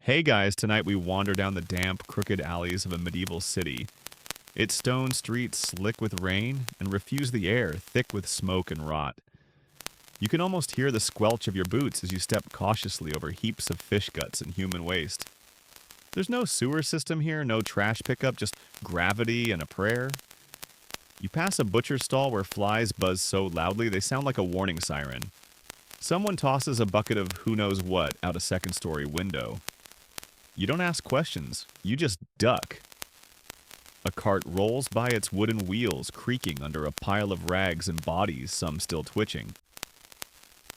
Hey guys, tonight we wander down the damp, crooked alleys of a medieval city. Its stone streets slick with rain and refuse the air, thick with smoke and rot. You can almost hear the squelch of your boots as you step cautiously over heaps of fish guts and human waste. There's no sewer system here, no trash pickup, just gravity and a prayer. You pass a butcher stall where flies buzz so loudly they sound like a warning siren. Someone tosses a bucket of who knows what out a second-story window. You don't ask questions, you just duck. A cart rolls by its wooden wheels, creaking under a pile of rags and bodies, some still twitching.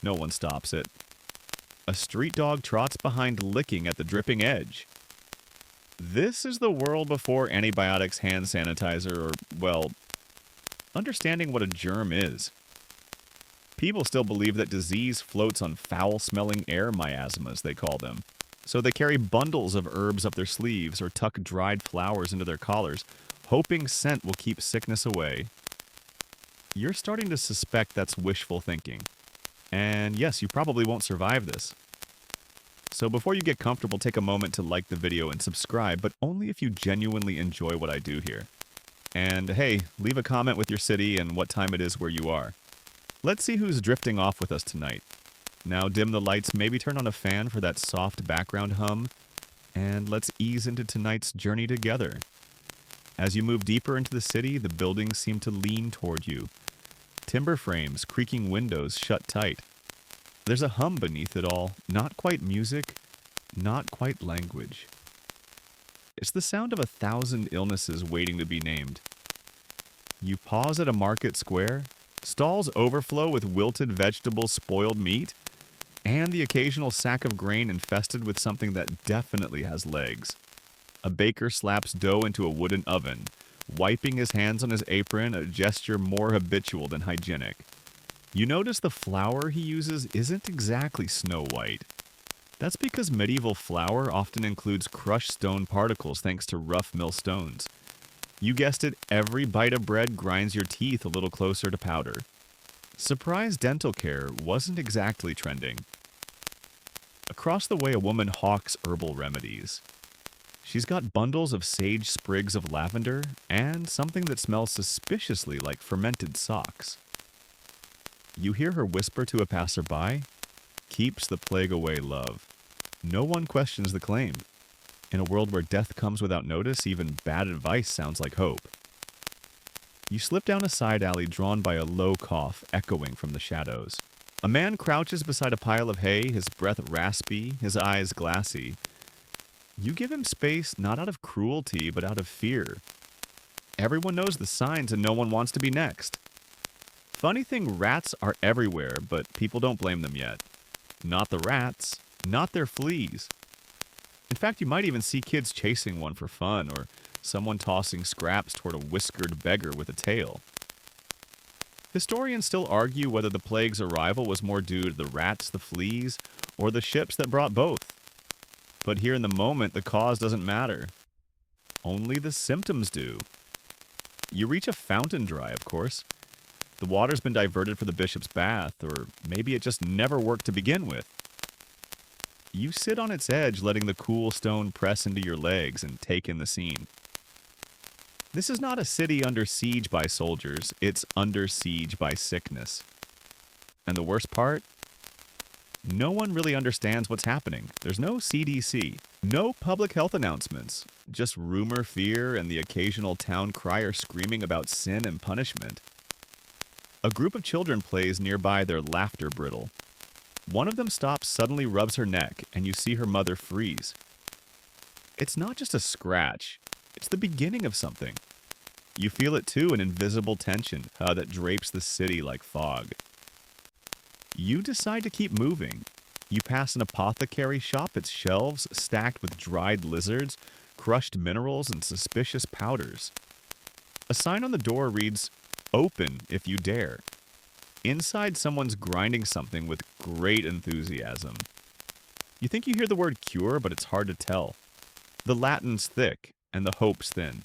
No one stops it. A street dog trots behind, licking at the dripping edge. This is the world before antibiotics, hand sanitizer, or, well, understanding what a germ is. People still believe that disease floats on foul-smelling air miasmas, they call them. So they carry bundles of herbs up their sleeves or tuck dried flowers into their collars, hoping scent will keep sickness away. You're starting to suspect that's wishful thinking. And yes, you probably won't survive this. So before you get comfortable, take a moment to like the video and subscribe, but only if you genuinely enjoy what I do here. And hey, leave a comment with your city and what time it is where you are. Let's see who's drifting off with us tonight. Now dim the lights, maybe turn on a fan for that soft background hum, and let's ease into tonight's journey together. As you move deeper into the city, the buildings seem to lean toward you. Timber frames, creaking windows shut tight. There's a hum beneath it all, not quite music, not quite language. It's the sound of 1,000 illnesses waiting to be named. You pause at a market square, stalls overflow with wilted vegetables, spoiled meat, and the occasional sack of grain infested with something that definitely has legs. A baker slaps dough into a wooden oven, wiping his hands on his apron, a gesture more habitual than hygienic. You notice the flour he uses isn't exactly snow white. That's because medieval flour often includes crushed stone particles thanks to rough mill stones. You guessed it, every bite of bread grinds your teeth a little closer to powder. Surprise dental care wasn't exactly trending. Across the way, a woman hawks herbal remedies. She's got bundles of sage sprigs of lavender and something that smells suspiciously like fermented socks. You hear her whisper to a passerby, "Keeps the plague away, love." No one questions the claim. In a world where death comes without notice, even bad advice sounds like hope. You slip down a side alley drawn by a low cough echoing from the shadows. A man crouches beside a pile of hay, his breath raspy, his eyes glassy. You give him space not out of cruelty, but out of fear. Everyone knows the signs and no one wants to be next. Funny thing, rats are everywhere, but people don't blame them yet. Not the rats, not their fleas. In fact, you might even see kids chasing one for fun, or someone tossing scraps toward a whiskered beggar with a tail. Historians still argue whether the plague's arrival was more due to the rats, the fleas, or the ships that brought both. But here in the moment, the cause doesn't matter. Only the symptoms do. You reach a fountain dry, of course. The water's been diverted for the bishop's bath, or maybe it just never worked to begin with. You sit on its edge, letting the cool stone press into your legs and take in the scene. This is not a city under siege by soldiers, it's under siege by sickness. And the worst part? No one really understands what's happening. There's no CDC, no public health announcements, just rumor, fear, and the occasional town crier screaming about sin and punishment. A group of children plays nearby, their laughter brittle. One of them stops, suddenly rubs her neck, and you see her mother freeze. It's not just a scratch, it's the beginning of something. You feel it too, an invisible tension that drapes the city like fog. You decide to keep moving. You pass an apothecary shop, its shelves stacked with dried lizards, crushed minerals, and suspicious powders. A sign on the door reads, "Open if you dare." Inside, someone's grinding something with great enthusiasm. You think you hear the word cure, but it's hard to tell. The Latin's thick, and the hope's thin.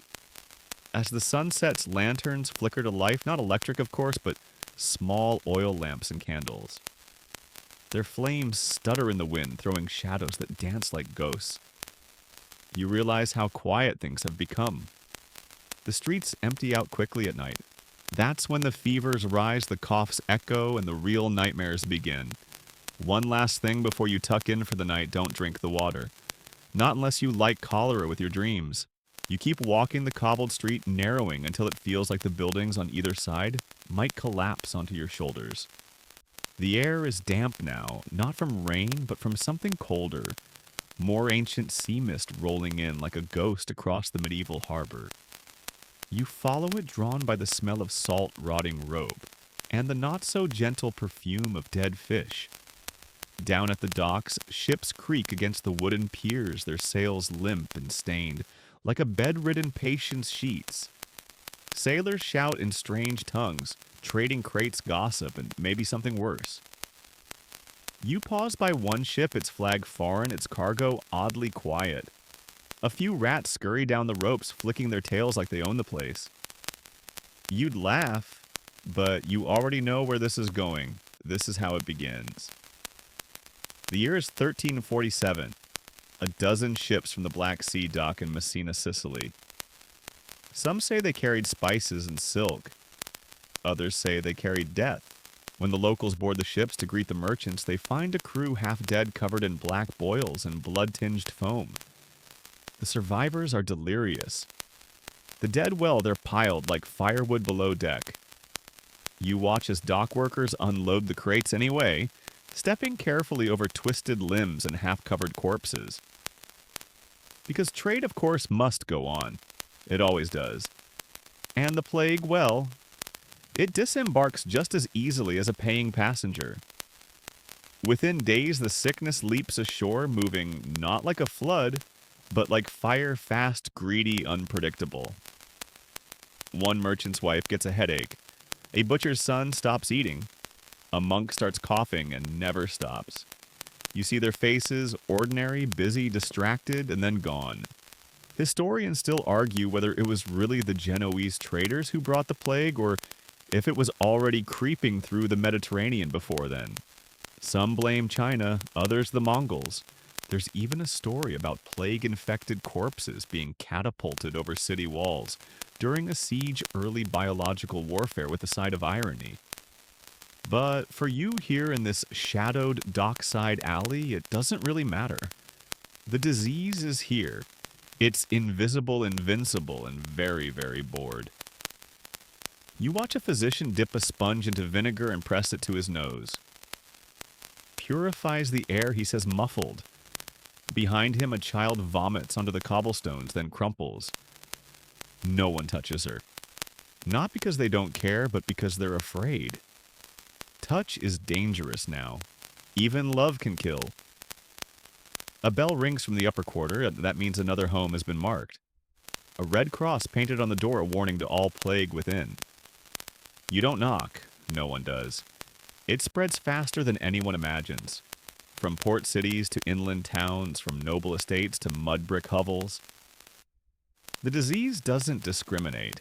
As the sun sets, lanterns flicker to life, not electric of course, but small oil lamps and candles. Their flames stutter in the wind, throwing shadows that dance like ghosts. You realize how quiet things have become. The streets empty out quickly at night. That's when the fevers rise, the coughs echo, and the real nightmares begin. One last thing before you tuck in for the night: don't drink the water. Not unless you like cholera with your dreams. You keep walking the cobbled street, narrowing until it feels like the buildings on either side might collapse onto your shoulders. The air is damp now, not from rain, but from something colder. More ancient sea mist rolling in like a ghost across the medieval harbor. You follow it, drawn by the smell of salt rotting rope and the not-so-gentle perfume of dead fish. Down at the docks, ships creak against the wooden piers, their sails limp and stained, like a bedridden patient's sheets. Sailors shout in strange tongues, trading crates gossip and maybe something worse. You pause by one ship, its flag foreign, its cargo oddly quiet. A few rats scurry down the ropes, flicking their tails like they own the place. You'd laugh, but you already know where this is going. This is how it begins. The year is 1347. A dozen ships from the Black Sea dock in Messina, Sicily. Some say they carried spices and silk. Others say they carried death. When the locals board the ships to greet the merchants, they find a crew half dead, covered in black boils and blood-tinged foam. The survivors are delirious. The dead, well, they're piled like firewood below deck. You watch as dock workers unload the crates anyway, stepping carefully over twisted limbs and half-covered corpses. Because trade, of course, must go on. It always does. And the plague, well, it disembarks just as easily as a paying passenger. Within days, the sickness leaps ashore, moving not like a flood, but like fire, fast, greedy, unpredictable. One merchant's wife gets a headache. A butcher's son stops eating. A monk starts coughing and never stops. You see their faces, ordinary, busy, distracted, and then gone. Historians still argue whether it was really the Genoese traders who brought the plague, or if it was already creeping through the Mediterranean before then. Some blame China, others the Mongols. There's even a story about plague-infected corpses being catapulted over city walls during a siege, early biological warfare with a side of irony. But for you here in this shadowed dockside alley, it doesn't really matter. The disease is here. It's invisible, invincible, and very, very bored. You watch a physician dip a sponge into vinegar and press it to his nose. Purifies the air, he says, muffled. Behind him, a child vomits onto the cobblestones, then crumples. No one touches her. Not because they don't care, but because they're afraid. Touch is dangerous now. Even love can kill. A bell rings from the upper quarter. That means another home has been marked. A red cross painted on the door, a warning to all plague within. You don't knock. No one does. It spreads faster than anyone imagines. From port cities to inland towns, from noble estates to mud brick hovels. The disease doesn't discriminate.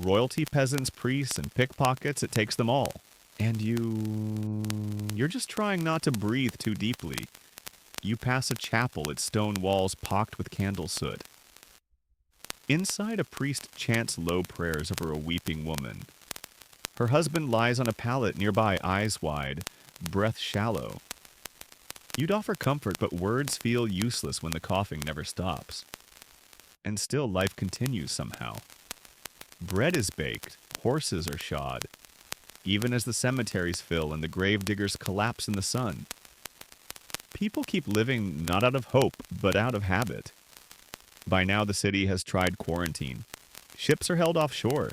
Royalty, peasants, priests, and pickpockets, it takes them all. And you're just trying not to breathe too deeply. You pass a chapel, its stone walls pocked with candle soot. Inside, a priest chants low prayers over a weeping woman. Her husband lies on a pallet nearby, eyes wide, breath shallow. You'd offer comfort, but words feel useless when the coughing never stops. And still, life continues somehow. Bread is baked, horses are shod, even as the cemeteries fill and the grave diggers collapse in the sun. People keep living not out of hope, but out of habit. By now, the city has tried quarantine. Ships are held offshore.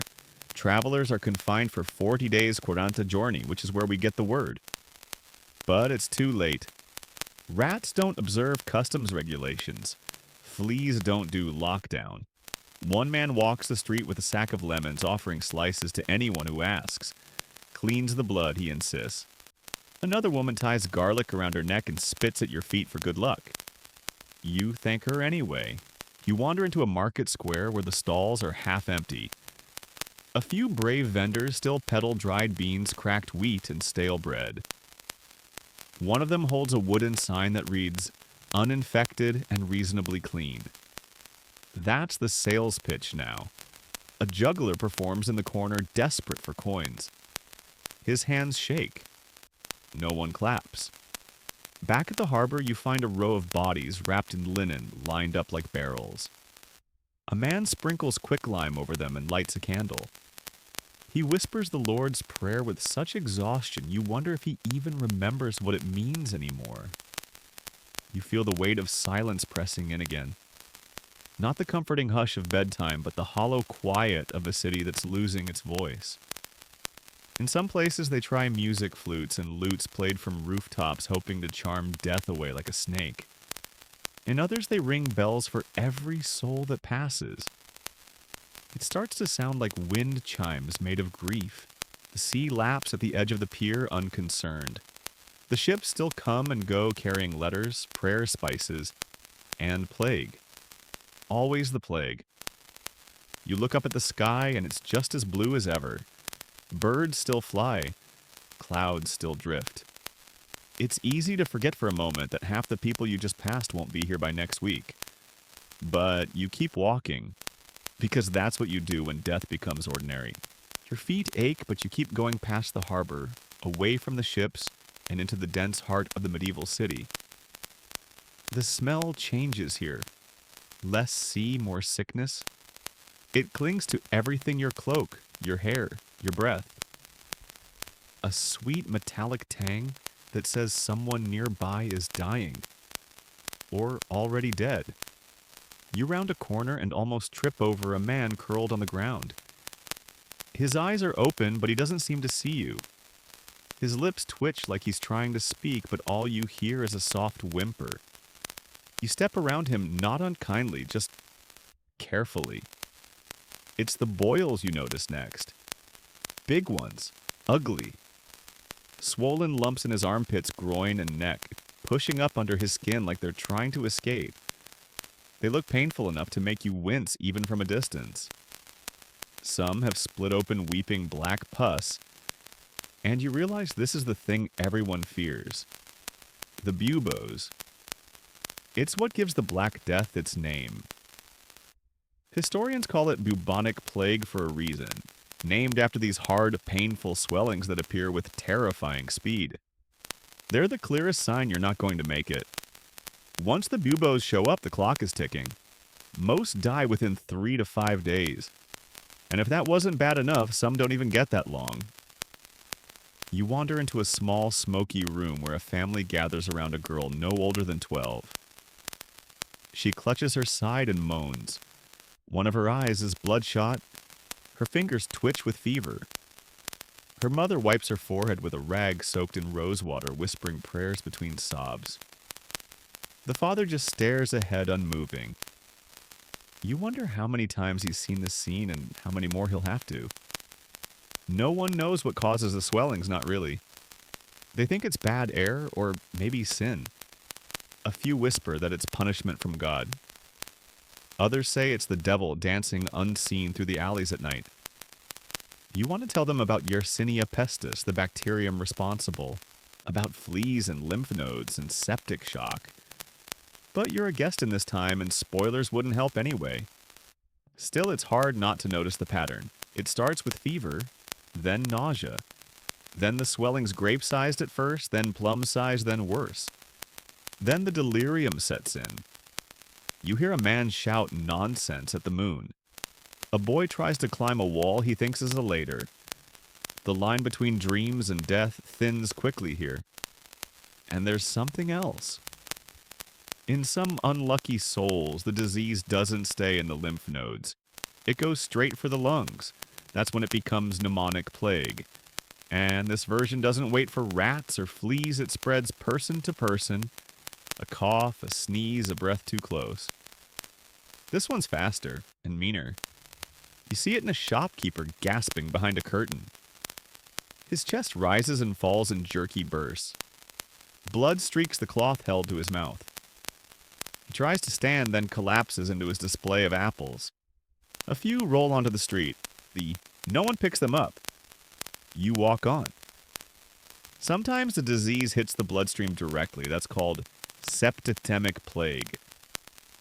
Travelers are confined for 40 days 40 giorni, which is where we get the word. But it's too late. Rats don't observe customs regulations. Fleas don't do lockdown. One man walks the street with a sack of lemons, offering slices to anyone who asks. Cleans the blood, he insists. Another woman ties garlic around her neck and spits at your feet for good luck. You thank her anyway. You wander into a market square where the stalls are half empty. A few brave vendors still peddle dried beans, cracked wheat, and stale bread. One of them holds a wooden sign that reads, "Uninfected and reasonably clean." That's the sales pitch now. A juggler performs in the corner, desperate for coins. His hands shake. No one claps. Back at the harbor, you find a row of bodies wrapped in linen, lined up like barrels. A man sprinkles quicklime over them and lights a candle. He whispers the Lord's Prayer with such exhaustion you wonder if he even remembers what it means anymore. You feel the weight of silence pressing in again. Not the comforting hush of bedtime, but the hollow quiet of a city that's losing its voice. In some places, they try music flutes and lutes played from rooftops, hoping to charm death away like a snake. In others, they ring bells for every soul that passes. It starts to sound like wind chimes made of grief. The sea laps at the edge of the pier unconcerned. The ships still come and go carrying letters, prayer spices, and plague. Always the plague. You look up at the sky and it's just as blue as ever. Birds still fly. Clouds still drift. It's easy to forget for a moment that half the people you just passed won't be here by next week. But you keep walking, because that's what you do when death becomes ordinary. Your feet ache, but you keep going past the harbor, away from the ships, and into the dense heart of the medieval city. The smell changes here. Less sea, more sickness. It clings to everything: your cloak, your hair, your breath. A sweet metallic tang that says someone nearby is dying. Or already dead. You round a corner and almost trip over a man curled on the ground. His eyes are open, but he doesn't seem to see you. His lips twitch like he's trying to speak, but all you hear is a soft whimper. You step around him, not unkindly, just carefully. It's the boils you notice next. Big ones, ugly. Swollen lumps in his armpits, groin, and neck, pushing up under his skin like they're trying to escape. They look painful enough to make you wince even from a distance. Some have split open weeping black pus, and you realize this is the thing everyone fears. The buboes. It's what gives the Black Death its name. Historians call it bubonic plague for a reason, named after these hard, painful swellings that appear with terrifying speed. They're the clearest sign you're not going to make it. Once the buboes show up, the clock is ticking. Most die within 3 to 5 days. And if that wasn't bad enough, some don't even get that long. You wander into a small, smoky room where a family gathers around a girl no older than 12. She clutches her side and moans. One of her eyes is bloodshot. Her fingers twitch with fever. Her mother wipes her forehead with a rag soaked in rose water, whispering prayers between sobs. The father just stares ahead, unmoving. You wonder how many times he's seen this scene and how many more he'll have to. No one knows what causes the swellings, not really. They think it's bad air or maybe sin. A few whisper that it's punishment from God. Others say it's the devil dancing unseen through the alleys at night. You want to tell them about Yersinia pestis, the bacterium responsible, about fleas and lymph nodes and septic shock. But you're a guest in this time, and spoilers wouldn't help anyway. Still, it's hard not to notice the pattern. It starts with fever, then nausea. Then the swelling's grape-sized at first, then plum-sized, then worse. Then the delirium sets in. You hear a man shout nonsense at the moon. A boy tries to climb a wall he thinks is a ladder. The line between dreams and death thins quickly here. And there's something else. In some unlucky souls, the disease doesn't stay in the lymph nodes. It goes straight for the lungs. That's when it becomes pneumonic plague. And this version doesn't wait for rats or fleas. It spreads person to person. A cough, a sneeze, a breath too close. This one's faster and meaner. You see it in a shopkeeper gasping behind a curtain. His chest rises and falls in jerky bursts. Blood streaks the cloth held to his mouth. He tries to stand, then collapses into his display of apples. A few roll onto the street. No one picks them up. You walk on. Sometimes the disease hits the bloodstream directly. That's called septicemic plague.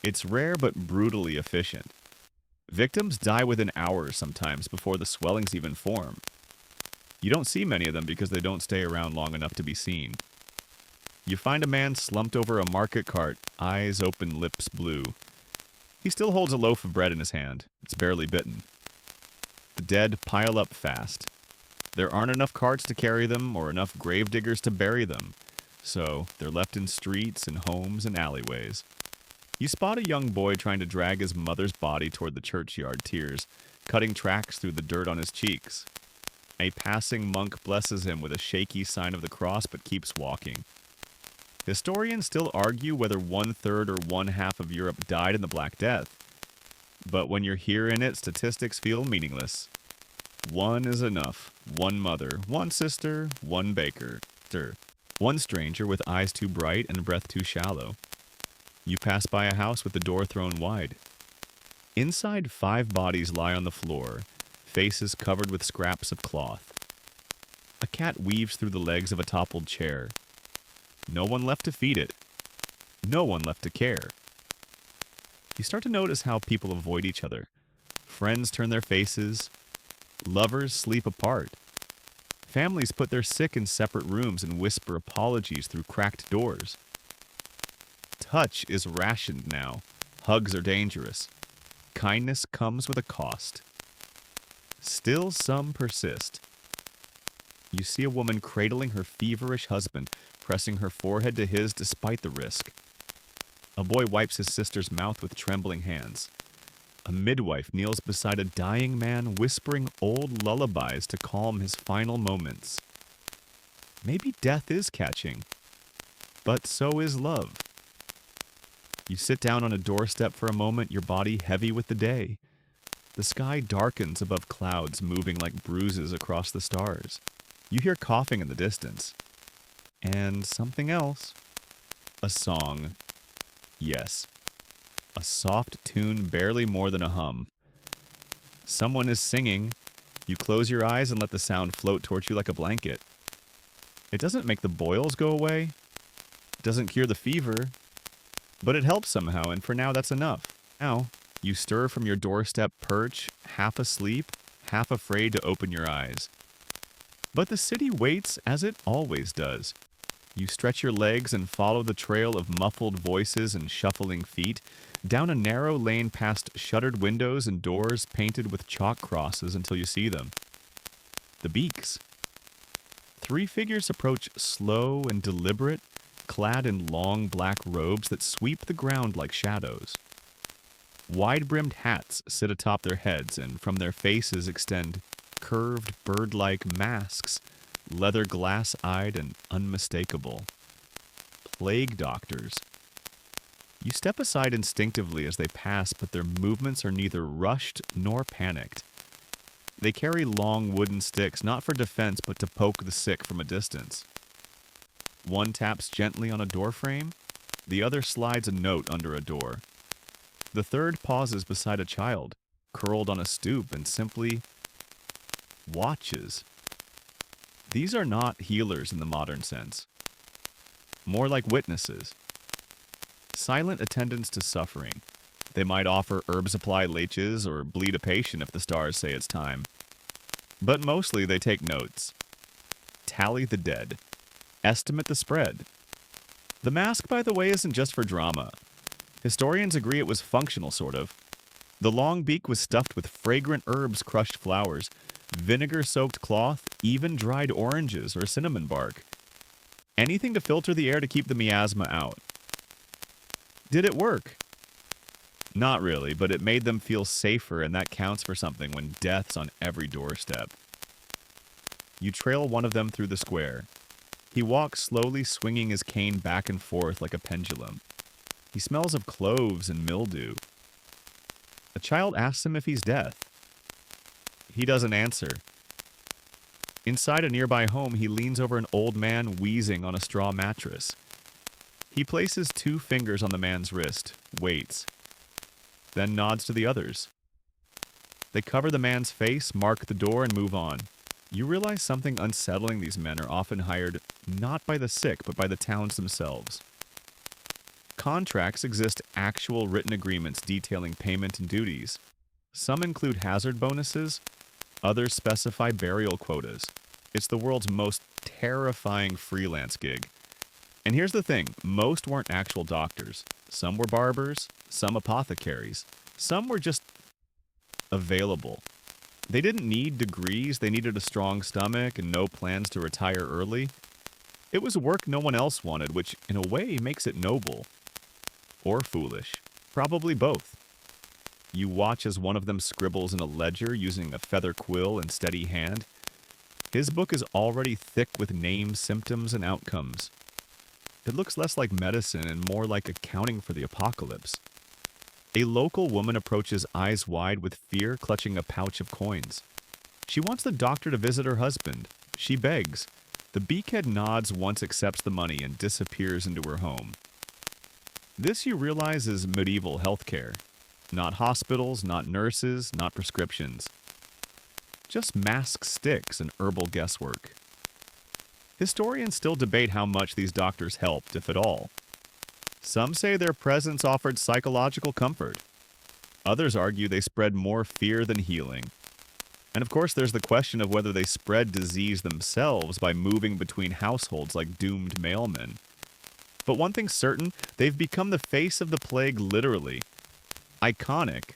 It's rare but brutally efficient. Victims die within hours sometimes before the swellings even form. You don't see many of them because they don't stay around long enough to be seen. You find a man slumped over a market cart, eyes open, lips blue. He still holds a loaf of bread in his hand. It's barely bitten. The dead pile up fast. There aren't enough carts to carry them or enough gravediggers to bury them, so they're left in streets and homes and alleyways. You spot a young boy trying to drag his mother's body toward the churchyard, tears cutting tracks through the dirt on his cheeks. A passing monk blesses him with a shaky sign of the cross but keeps walking. Historians still argue whether 1/3 or 1/2 of Europe died in the Black Death. But when you're here in it, statistics feel meaningless. One is enough. One mother, one sister, one baker, one stranger with eyes too bright and breath too shallow. You pass by a house with the door thrown wide. Inside, 5 bodies lie on the floor, faces covered with scraps of cloth. A cat weaves through the legs of a toppled chair. No one left to feed it. No one left to care. You start to notice how people avoid each other. Friends turn their faces. Lovers sleep apart. Families put their sick in separate rooms and whisper apologies through cracked doors. Touch is rationed now. Hugs are dangerous. Kindness comes with a cost. Still, some persist. You see a woman cradling her feverish husband, pressing her forehead to his despite the risk. A boy wipes his sister's mouth with trembling hands. A midwife kneels beside a dying man, whispering old lullabies to calm his final moments. Maybe death is catching, but so is love. You sit down on a doorstep for a moment, your body heavy with the day. The sky darkens above clouds moving like bruises across the stars. You hear coughing in the distance. And something else. A song. Yes. A soft tune, barely more than a hum. Someone is singing. You close your eyes and let the sound float towards you like a blanket. It doesn't make the boils go away. It doesn't cure the fever. But it helps somehow, and for now that's enough. Now, you stir from your doorstep perch, half asleep, half afraid to open your eyes. But the city waits as it always does. You stretch your legs and follow the trail of muffled voices and shuffling feet, down a narrow lane past shuttered windows and doors painted with chalk crosses until you see them. The Beaks. 3 figures approach slow and deliberate, clad in long black robes that sweep the ground like shadows. Wide-brimmed hats sit atop their heads, and from their faces extend curved bird-like masks, leather glass-eyed and unmistakable. Plague doctors. You step aside instinctively as they pass, but their movements are neither rushed nor panicked. They carry long wooden sticks, not for defense, but to poke the sick from a distance. One taps gently on a doorframe, the other slides a note under a door. The third pauses beside a child, curled on a stoop, and simply watches. These are not healers in the modern sense. More like witnesses. Silent attendants to suffering. They might offer herb supply leeches or bleed a patient if the stars say it's time. But mostly they take notes. Tally the dead. Estimate the spread. The mask, by the way, isn't just for drama. Historians agree it was functional, sort of. The long beak was stuffed with fragrant herbs, crushed flowers, vinegar-soaked cloth, even dried oranges or cinnamon bark. Anything to filter the air to keep the miasma out. Did it work? Not really, but it made them feel safer, and that counts for something when death's on every doorstep. You trail one of them through the square. He walks slowly, swinging his cane back and forth like a pendulum. He smells of cloves and mildew. A child asks him if he's deaf. He doesn't answer. Inside a nearby home, he leans over an old man wheezing on a straw mattress. He places 2 fingers on the man's wrist, waits, then nods to the others. They cover the man's face, mark the door, and move on. You realize something unsettling. These men are often hired not by the sick, but by the towns themselves. contracts exist actual written agreements detailing payment and duties. Some include hazard bonuses, others specify burial quotas. It's the world's most terrifying freelance gig. And here's the thing, most weren't actual doctors. Some were barbers, some apothecaries. Some were just available. They didn't need degrees, they needed a strong stomach and no plans to retire early. It was work no one else wanted, which in a way makes it noble. Or foolish. Probably both. You watch as one of them scribbles in a ledger using a feather quill and steady hand. His book is already thick with names, symptoms, and outcomes. It looks less like medicine and more like accounting for the apocalypse. A local woman approaches eyes wide with fear, clutching a pouch of coins. She wants the doctor to visit her husband. She begs. The beakhead nods once accepts the money and disappears into her home. This, you realize, is medieval healthcare. Not hospitals, not nurses, not prescriptions. Just masked sticks and herbal guesswork. Historians still debate how much these doctors helped, if at all. Some say their presence offered psychological comfort. Others argue they spread more fear than healing. And of course, there's the question of whether they spread disease themselves by moving between households like doomed mailmen. But one thing's certain, they've become the face of the plague literally. Iconic,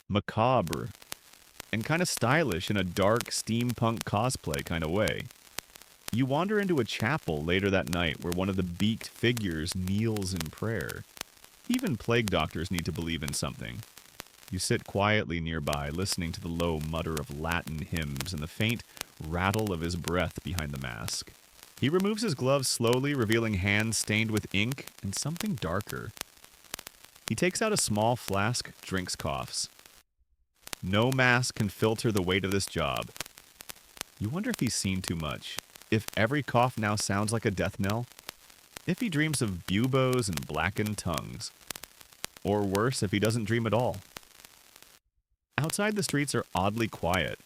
macabre, and kind of stylish in a dark steampunk cosplay kind of way. You wander into a chapel later that night where one of the beaked figures kneels in prayer. Even plague doctors need to believe in something. You sit quietly nearby, listening to the low mutter of Latin hymns and the faint rattle of his breath behind the mask. He removes his gloves slowly, revealing hands stained with ink and something darker. He takes out a small flask, drinks, coughs. No mask can filter the weight of this job. You wonder if he's seen too much. If every cough now sounds like a death knell? If he dreams of buboes and blackened tongues? Or worse, if he doesn't dream at all? Outside, the streets are oddly quiet.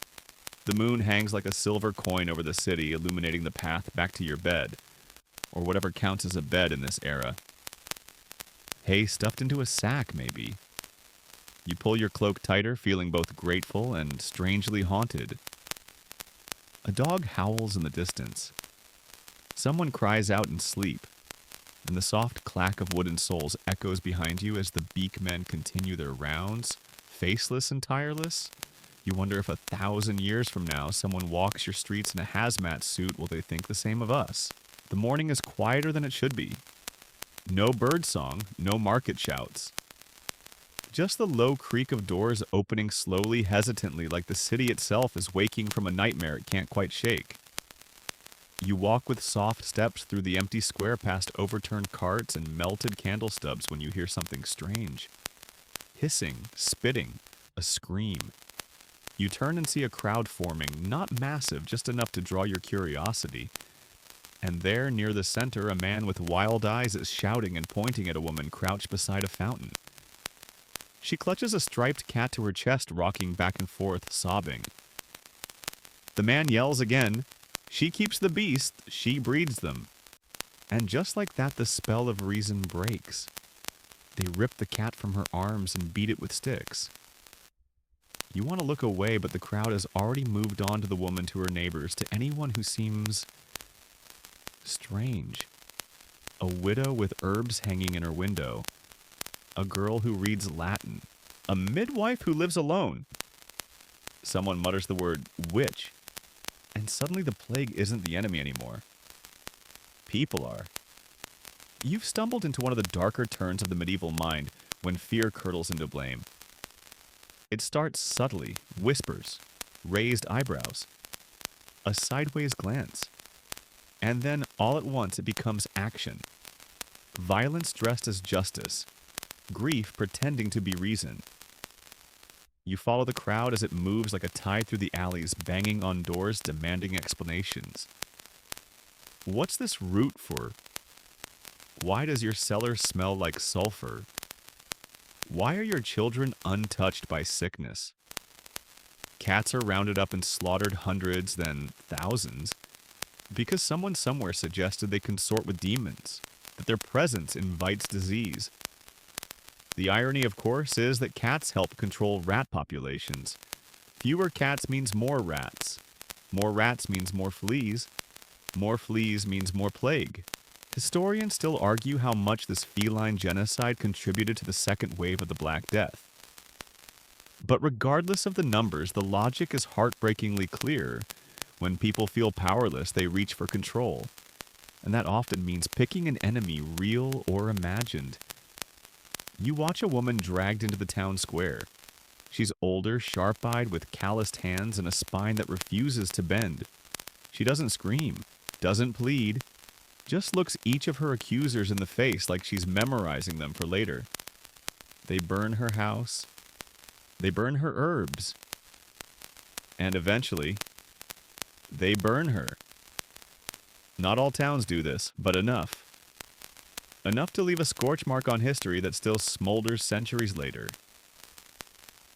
The moon hangs like a silver coin over the city, illuminating the path back to your bed. Or whatever counts as a bed in this era. Hay stuffed into a sack, maybe. You pull your cloak tighter, feeling both grateful and strangely haunted. A dog howls in the distance. Someone cries out in sleep, and the soft clack of wooden soles echoes behind you as the beak men continue their rounds, faceless and tireless. You wonder if 1,000 years from now someone walks your streets in a hazmat suit, will they think the same of us? The morning is quieter than it should be. No bird song, no market shouts. Just the low creak of doors opening slowly, hesitantly, like the city itself is waking from a nightmare it can't quite shake. You walk with soft steps through the empty square past overturned carts and melted candle stubs when you hear something strange. Hissing, spitting, a scream. You turn and see a crowd forming, not massive, just enough to draw your curiosity. And there, near the center, a man with wild eyes is shouting and pointing at a woman crouched beside a fountain. She clutches a striped cat to her chest, rocking back and forth, sobbing. The man yells again. She keeps the beast, she breeds them. And just like that, the spell of reason breaks. They rip the cat from her arms and beat it with sticks. You want to look away, but the crowd has already moved on to the woman, to her neighbors, to anyone who seems strange. A widow with herbs hanging in her window. A girl who reads Latin. A midwife who lives alone. Someone mutters the word witch, and suddenly the plague isn't the enemy anymore. People are. You've stumbled into one of the darker turns of the medieval mind when fear curdles into blame. It starts subtly, whispers, raised eyebrows, a sideways glance. And then, all at once, it becomes action. Violence dressed as justice. Grief pretending to be reason. You follow the crowd as it moves like a tide through the alleys, banging on doors, demanding explanations. What's this root for? Why does your cellar smell like sulfur? Why are your children untouched by sickness? Cats are rounded up and slaughtered hundreds, then thousands, because someone somewhere suggested they consort with demons. that their presence invites disease. The irony, of course, is that cats help control rat populations. Fewer cats means more rats. More rats means more fleas. More fleas means more plague. Historians still argue how much this feline genocide contributed to the second wave of the Black Death. But regardless of the numbers, the logic is heartbreakingly clear. When people feel powerless, they reach for control. And that often means picking an enemy, real or imagined. You watch a woman dragged into the town square. She's older, sharp-eyed, with calloused hands and a spine that refuses to bend. She doesn't scream, doesn't plead, just looks each of her accusers in the face like she's memorizing them for later. They burn her house. They burn her herbs. And eventually, they burn her. Not all towns do this, but enough. Enough to leave a scorch mark on history that still smolders centuries later.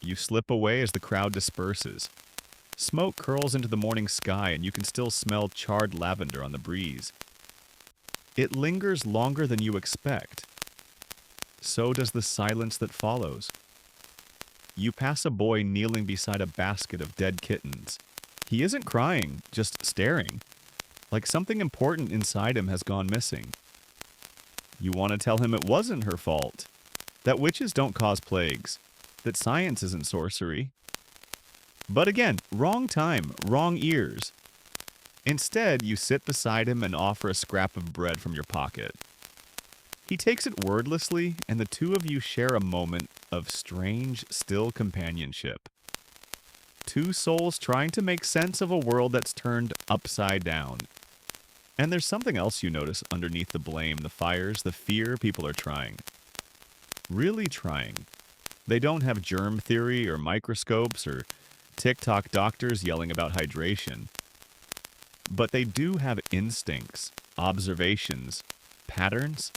You slip away as the crowd disperses. Smoke curls into the morning sky and you can still smell charred lavender on the breeze. It lingers longer than you expect. So does the silence that follows. You pass a boy kneeling beside a basket of dead kittens. He isn't crying, just staring, like something important inside him has gone missing. You want to tell him it wasn't her fault, that witches don't cause plagues, that science isn't sorcery. But again, wrong time, wrong ears. Instead, you sit beside him and offer a scrap of bread from your pocket. He takes it wordlessly, and the two of you share a moment of strange, still companionship. Two souls trying to make sense of a world that's turned upside down. And there's something else you notice underneath the blame, the fires, the fear people are trying. Really trying. They don't have germ theory or microscopes or TikTok doctors yelling about hydration. But they do have instincts, observations, patterns.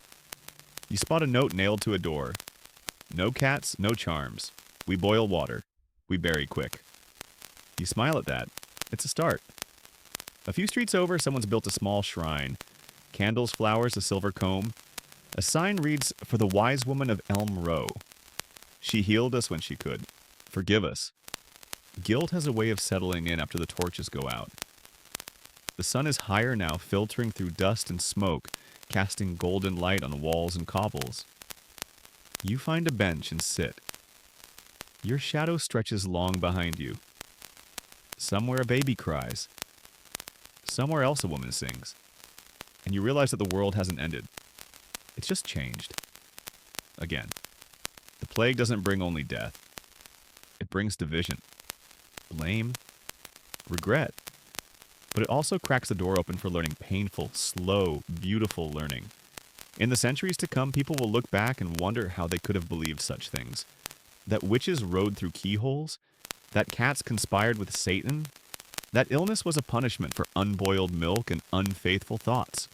You spot a note nailed to a door. No cats, no charms. We boil water. We bury quick. You smile at that. It's a start. A few streets over, someone's built a small shrine. Candles, flowers, a silver comb. A sign reads, "For the wise woman of Elm Row. She healed us when she could. Forgive us." Guilt has a way of settling in after the torches go out. The sun is higher now, filtering through dust and smoke, casting golden light on walls and cobbles. You find a bench and sit. Your shadow stretches long behind you. Somewhere a baby cries. Somewhere else a woman sings. And you realize that the world hasn't ended. It's just changed. Again, the plague doesn't bring only death. It brings division, blame, regret. But it also cracks the door open for learning, painful, slow, beautiful learning. In the centuries to come, people will look back and wonder how they could have believed such things. That witches rode through keyholes, that cats conspired with Satan, that illness was a punishment for unboiled milk and unfaithful thoughts.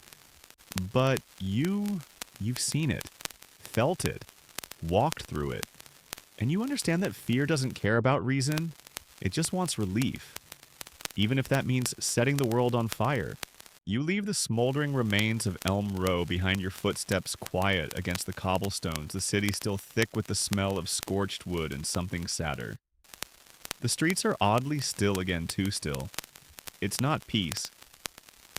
But you've seen it, felt it, walked through it, and you understand that fear doesn't care about reason, it just wants relief. Even if that means setting the world on fire. You leave the smoldering remains of Elm Row behind your footsteps, quiet against the cobblestones, the city still thick with the smell of scorched wood and something sadder. The streets are oddly still again, too still. It's not peace.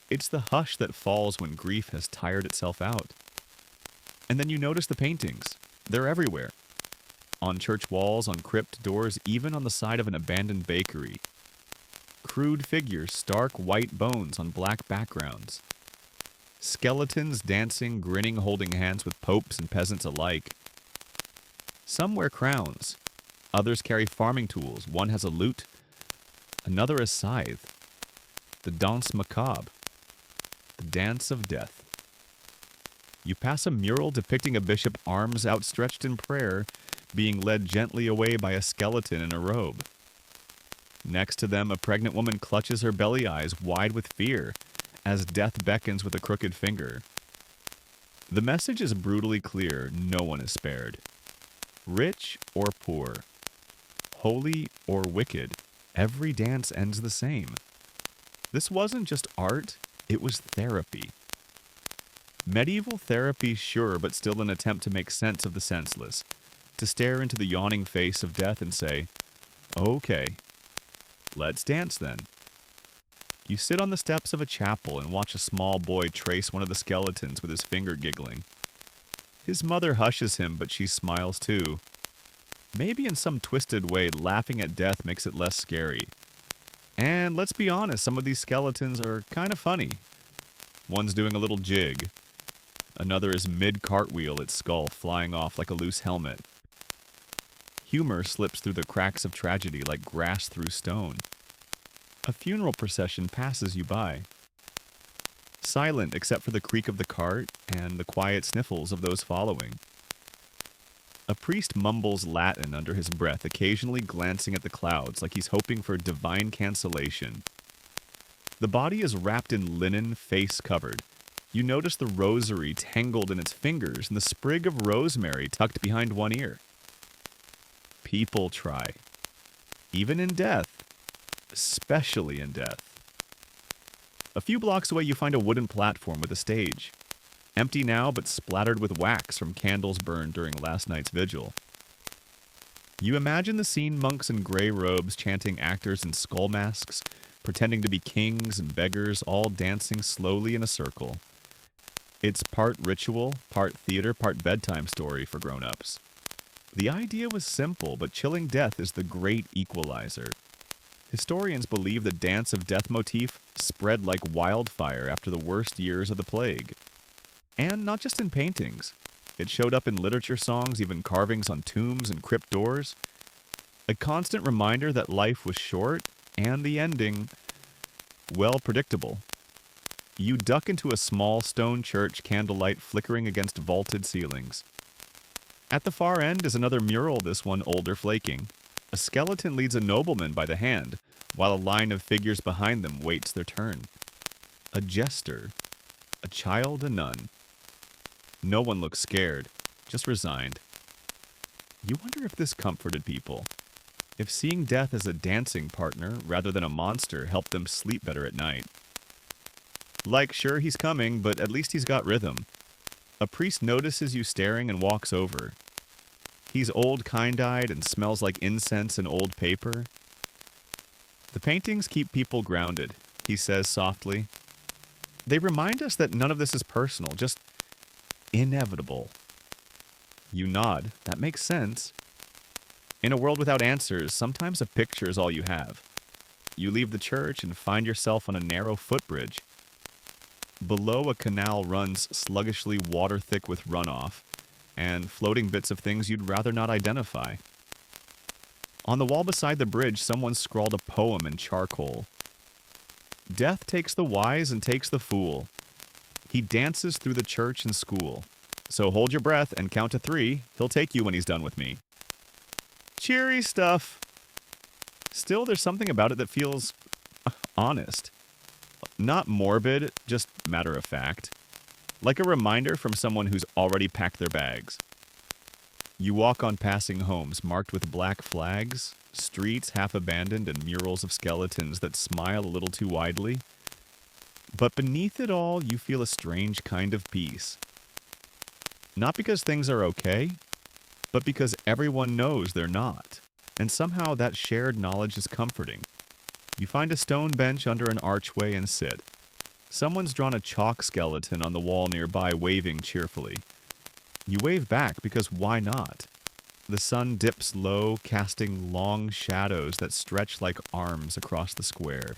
It's the hush that falls when grief has tired itself out. And then you notice the paintings. They're everywhere. On church walls, on crypt doors, even on the side of an abandoned bakery. Crude figures, stark white bones on black backgrounds. Skeletons dancing, grinning, holding hands with popes and peasants alike. Some wear crowns. Others carry farming tools. One has a lute, another a scythe. The danse macabre. The dance of death. You pass a mural depicting a bishop, arms outstretched in prayer, being led gently away by a skeleton in a robe. Next to them, a pregnant woman clutches her belly eyes wide with fear as death beckons with a crooked finger. The message is brutally clear. No one is spared. Rich or poor, holy or wicked, every dance ends the same. This wasn't just art, it was therapy. Medieval therapy, sure, but still an attempt to make sense of the senseless. To stare into the yawning face of death and say, okay, let's dance then. You sit on the steps of a chapel and watch a small boy trace one of the skeletons with his finger giggling. His mother hushes him, but she smiles too. Maybe in some twisted way, laughing at death makes it less scary. And let's be honest, some of these skeletons are kind of funny. One's doing a little jig. Another is mid-cartwheel, its skull flying off like a loose helmet. Humor slips through the cracks of tragedy like grass through stone. A funeral procession passes you by. Silent except for the creak of the cart and the quiet sniffles of those following. A priest mumbles Latin under his breath, occasionally glancing at the clouds like he's hoping for divine cancellation. The body is wrapped in linen, face covered. You notice the rosary tangled in its fingers and the sprig of rosemary tucked behind one ear. People try. Even in death. Especially in death. A few blocks away you find a wooden platform with a stage. Empty now, but splattered with wax from candles burned during last night's vigil. You imagine the scene: monks in gray robes chanting, actors in skull masks, pretending to be kings and beggars, all dancing slowly in a circle. It's part ritual, part theater, part bedtime story for grown-ups. The idea was simple, but chilling death is the great equalizer. Historians believe the dance of death motif spread like wildfire after the worst years of the plague. And not just in paintings. It showed up in literature songs, even carvings on tombs and crypt doors. A constant reminder that life was short, and the ending, well, predictable. You duck into a small stone church, candlelight flickering against vaulted ceilings. At the far end is another mural, this one older flaking. A skeleton leads a nobleman by the hand, while a line of figures behind them waits their turn. A jester, a child, a nun. No one looks scared, just resigned. You wonder if this comforted people. If seeing death as a dancing partner rather than a monster helped them sleep better at night. Like, sure, he's coming, but at least he's got rhythm. A priest notices you staring and walks over. He's old, kind-eyed, and smells like incense and old paper. The paintings keep people grounded, he says softly. They remind us that none of this is personal, just inevitable. You nod. That makes sense. In a world without answers, sometimes a picture is all you have. You leave the church and find yourself on a narrow footbridge. Below, a canal runs sluggishly, water-thick with runoff, and floating bits of things you'd rather not identify. On the wall beside the bridge, someone scrawled a poem in charcoal. Death takes the wise and takes the fool. He dances through the church and school. So hold your breath and count to 3. He'll take you when he's done with me. Cheery stuff. Still, there's something about it that feels honest. Not morbid, just matter of fact. Like a reminder from someone who's already packed their bags. You walk on passing homes marked with black flags, streets half abandoned, and murals of skeletons that smile a little too widely. But beneath it all, you feel a strange kind of peace. Not because things are okay, but because everyone knows they're not. And somehow that shared knowledge is comforting. You find a stone bench under an archway and sit. Someone's drawn a chalk skeleton on the wall nearby, waving cheerfully. You wave back because why not? The sun dips low, casting long shadows that stretch like arms across the square.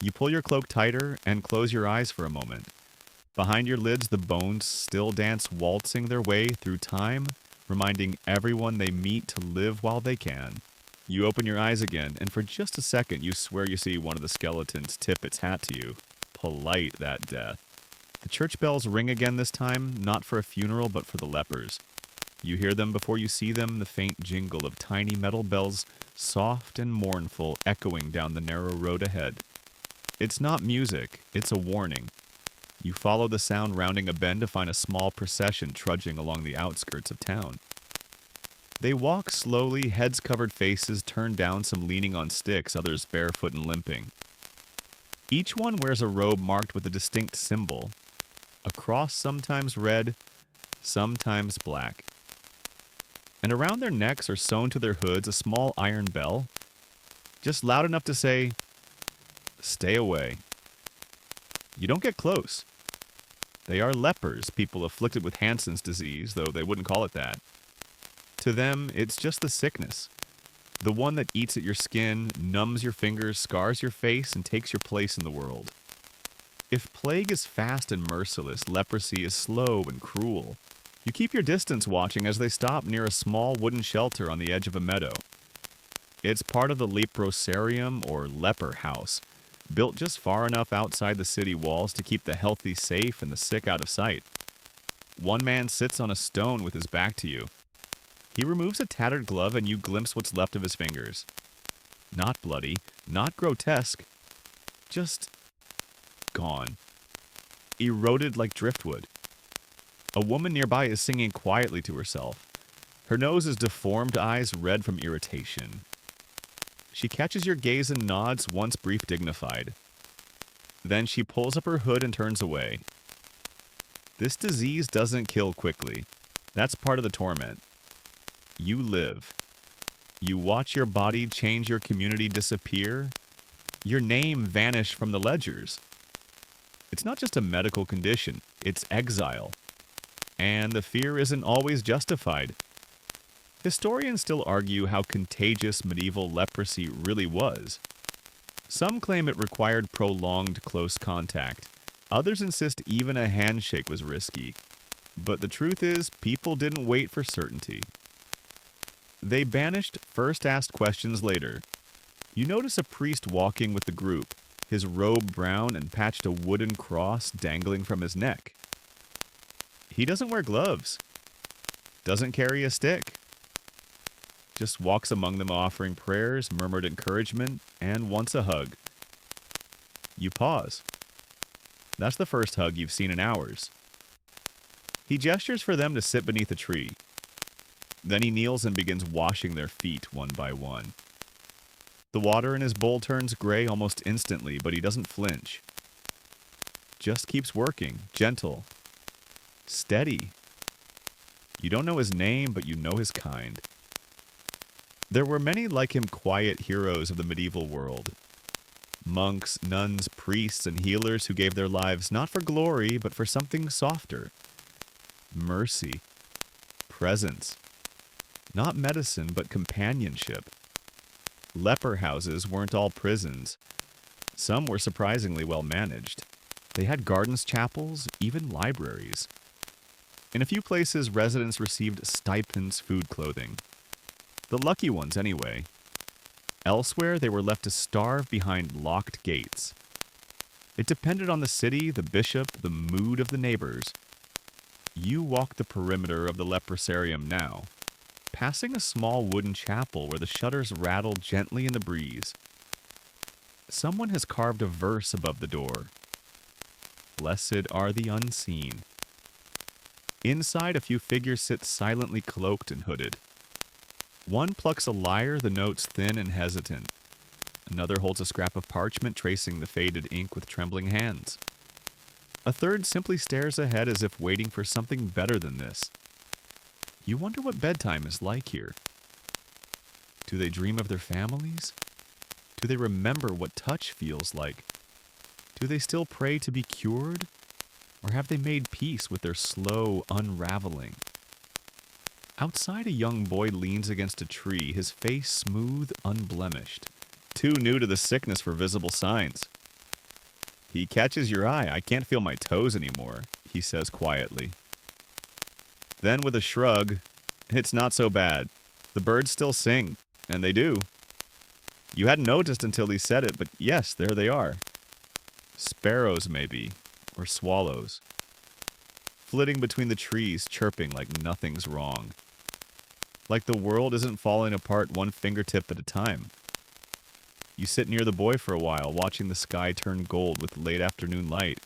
You pull your cloak tighter and close your eyes for a moment. Behind your lids, the bones still dance, waltzing their way through time, reminding everyone they meet to live while they can. You open your eyes again, and for just a second you swear you see one of the skeletons tip its hat to you. Polite, that death. The church bells ring again this time, not for a funeral, but for the lepers. You hear them before you see them, the faint jingle of tiny metal bells, soft and mournful, echoing down the narrow road ahead. It's not music, it's a warning. You follow the sound rounding a bend to find a small procession trudging along the outskirts of town. They walk slowly, heads-covered faces turned down, some leaning on sticks, others barefoot and limping. Each one wears a robe marked with a distinct symbol. a cross sometimes red, sometimes black. And around their necks or sewn to their hoods a small iron bell, just loud enough to say, "Stay away." You don't get close. They are lepers, people afflicted with Hansen's disease, though they wouldn't call it that. To them, it's just the sickness. The one that eats at your skin, numbs your fingers, scars your face, and takes your place in the world. If plague is fast and merciless, leprosy is slow and cruel. You keep your distance watching as they stop near a small wooden shelter on the edge of a meadow. It's part of the leprosarium or leper house, built just far enough outside the city walls to keep the healthy safe and the sick out of sight. One man sits on a stone with his back to you. He removes a tattered glove and you glimpse what's left of his fingers. Not bloody, not grotesque, just gone. Eroded like driftwood. A woman nearby is singing quietly to herself. Her nose is deformed, eyes red from irritation. She catches your gaze and nods, once brief dignified. Then she pulls up her hood and turns away. This disease doesn't kill quickly. That's part of the torment. You live. You watch your body change, your community disappear, your name vanish from the ledgers. It's not just a medical condition, it's exile. And the fear isn't always justified. Historians still argue how contagious medieval leprosy really was. Some claim it required prolonged close contact. Others insist even a handshake was risky. But the truth is, people didn't wait for certainty. They banished, first asked questions later. You notice a priest walking with the group, his robe brown and patched a wooden cross dangling from his neck. He doesn't wear gloves, doesn't carry a stick, just walks among them offering prayers, murmured encouragement, and wants a hug. You pause. That's the first hug you've seen in hours. He gestures for them to sit beneath a tree. Then he kneels and begins washing their feet one by one. The water in his bowl turns gray almost instantly, but he doesn't flinch. Just keeps working, gentle, steady. You don't know his name, but you know his kind. There were many like him quiet heroes of the medieval world. Monks, nuns, priests, and healers who gave their lives not for glory, but for something softer. Mercy. Presence. Not medicine, but companionship. Leper houses weren't all prisons. Some were surprisingly well managed. They had gardens, chapels, even libraries. In a few places, residents received stipends, food, clothing. The lucky ones, anyway. Elsewhere, they were left to starve behind locked gates. It depended on the city, the bishop, the mood of the neighbors. You walk the perimeter of the leprosarium now, passing a small wooden chapel where the shutters rattle gently in the breeze. Someone has carved a verse above the door. Blessed are the unseen. Inside, a few figures sit silently cloaked and hooded. One plucks a lyre, the notes thin and hesitant. Another holds a scrap of parchment, tracing the faded ink with trembling hands. A third simply stares ahead as if waiting for something better than this. You wonder what bedtime is like here. Do they dream of their families? Do they remember what touch feels like? Do they still pray to be cured? Or have they made peace with their slow unraveling? Outside, a young boy leans against a tree, his face smooth, unblemished. Too new to the sickness for visible signs. He catches your eye. I can't feel my toes anymore, he says quietly. Then with a shrug, it's not so bad. The birds still sing, and they do. You hadn't noticed until he said it, but yes, there they are. Sparrows, maybe, or swallows. Flitting between the trees, chirping like nothing's wrong. Like the world isn't falling apart one fingertip at a time. You sit near the boy for a while, watching the sky turn gold with late afternoon light.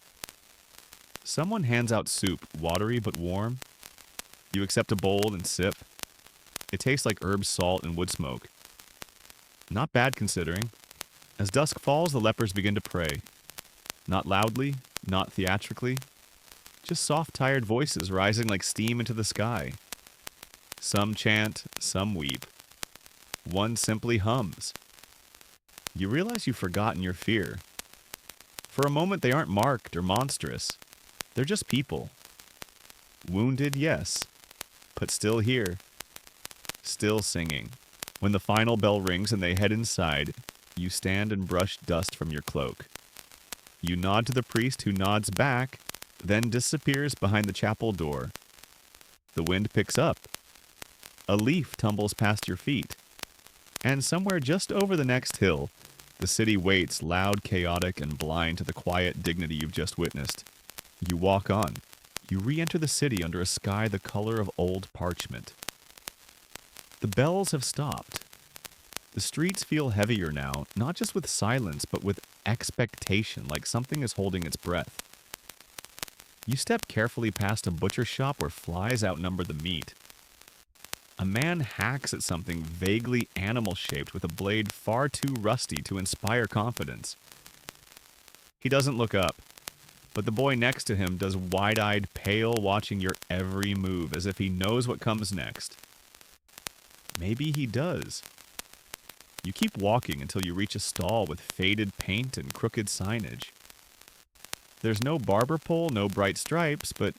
Someone hands out soup, watery but warm. You accept a bowl and sip. It tastes like herb salt and wood smoke. Not bad considering. As dusk falls, the lepers begin to pray. Not loudly, not theatrically, Just soft, tired voices rising like steam into the sky. Some chant, some weep. One simply hums. You realize you've forgotten your fear. For a moment, they aren't marked or monstrous. They're just people. Wounded, yes, but still here. Still singing. When the final bell rings and they head inside, you stand and brush dust from your cloak. You nod to the priest who nods back, then disappears behind the chapel door. The wind picks up. A leaf tumbles past your feet. And somewhere just over the next hill, the city waits, loud, chaotic, and blind to the quiet dignity you've just witnessed. You walk on. You re-enter the city under a sky the color of old parchment. The bells have stopped. The streets feel heavier now, not just with silence, but with expectation, like something is holding its breath. You step carefully past a butcher shop where flies outnumber the meat. A man hacks at something vaguely animal-shaped with a blade far too rusty to inspire confidence. He doesn't look up, but the boy next to him does wide-eyed, pale, watching your every move as if he knows what comes next. Maybe he does. You keep walking until you reach a stall with faded paint and crooked signage. There's no barber pole, no bright stripes, but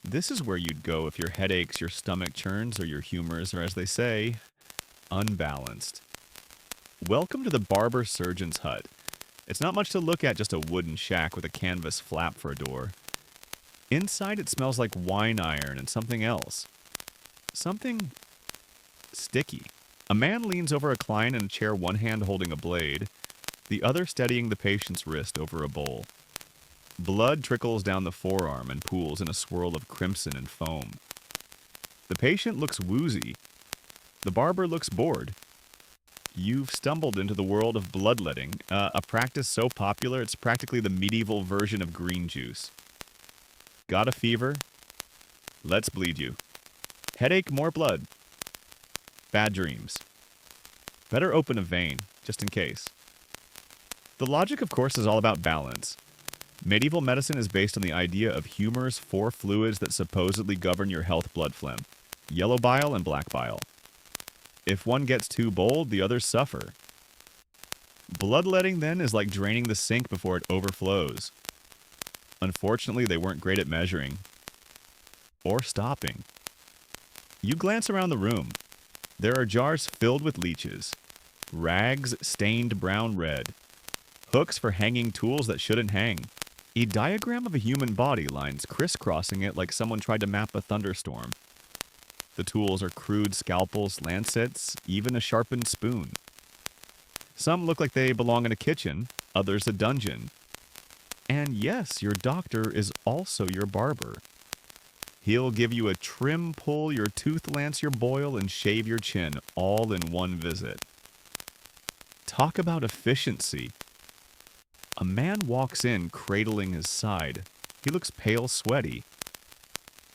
this is where you'd go if your head aches, your stomach churns, or your humors are, as they say, unbalanced. Welcome to the barber surgeon's hut. It's not much to look at, just a wooden shack with a canvas flap for a door. Inside it smells like wine iron and something else. Something sticky. A man leans over a client in a chair, one hand holding a blade, the other steadying the patient's wrist over a bowl. Blood trickles down the forearm and pools in a swirl of crimson and foam. The patient looks woozy. The barber looks bored. You've stumbled into the world of bloodletting, a practice so popular it's practically the medieval version of green juice. Got a fever? Let's bleed you. Headache, more blood. Bad dreams. Better open a vein, just in case. The logic, of course, is all about balance. Medieval medicine is based on the idea of humor's four fluids that supposedly govern your health blood phlegm: yellow bile and black bile. If one gets too bold, the others suffer. Bloodletting, then, is like draining the sink before it overflows. Unfortunately, they weren't great at measuring. Or stopping. You glance around the room. There are jars filled with leeches, rags stained brown red, hooks for hanging tools that shouldn't hang, a diagram of a human body, lines crisscrossing it like someone tried to map a thunderstorm. The tools are crude scalpels, lancets, even a sharpened spoon. Some look like they belong in a kitchen, others a dungeon. And yes, your doctor is also your barber. He'll give you a trim pull, your tooth lance your boil, and shave your chin, all in one visit. Talk about efficiency. A man walks in, cradling his side. He looks pale, sweaty.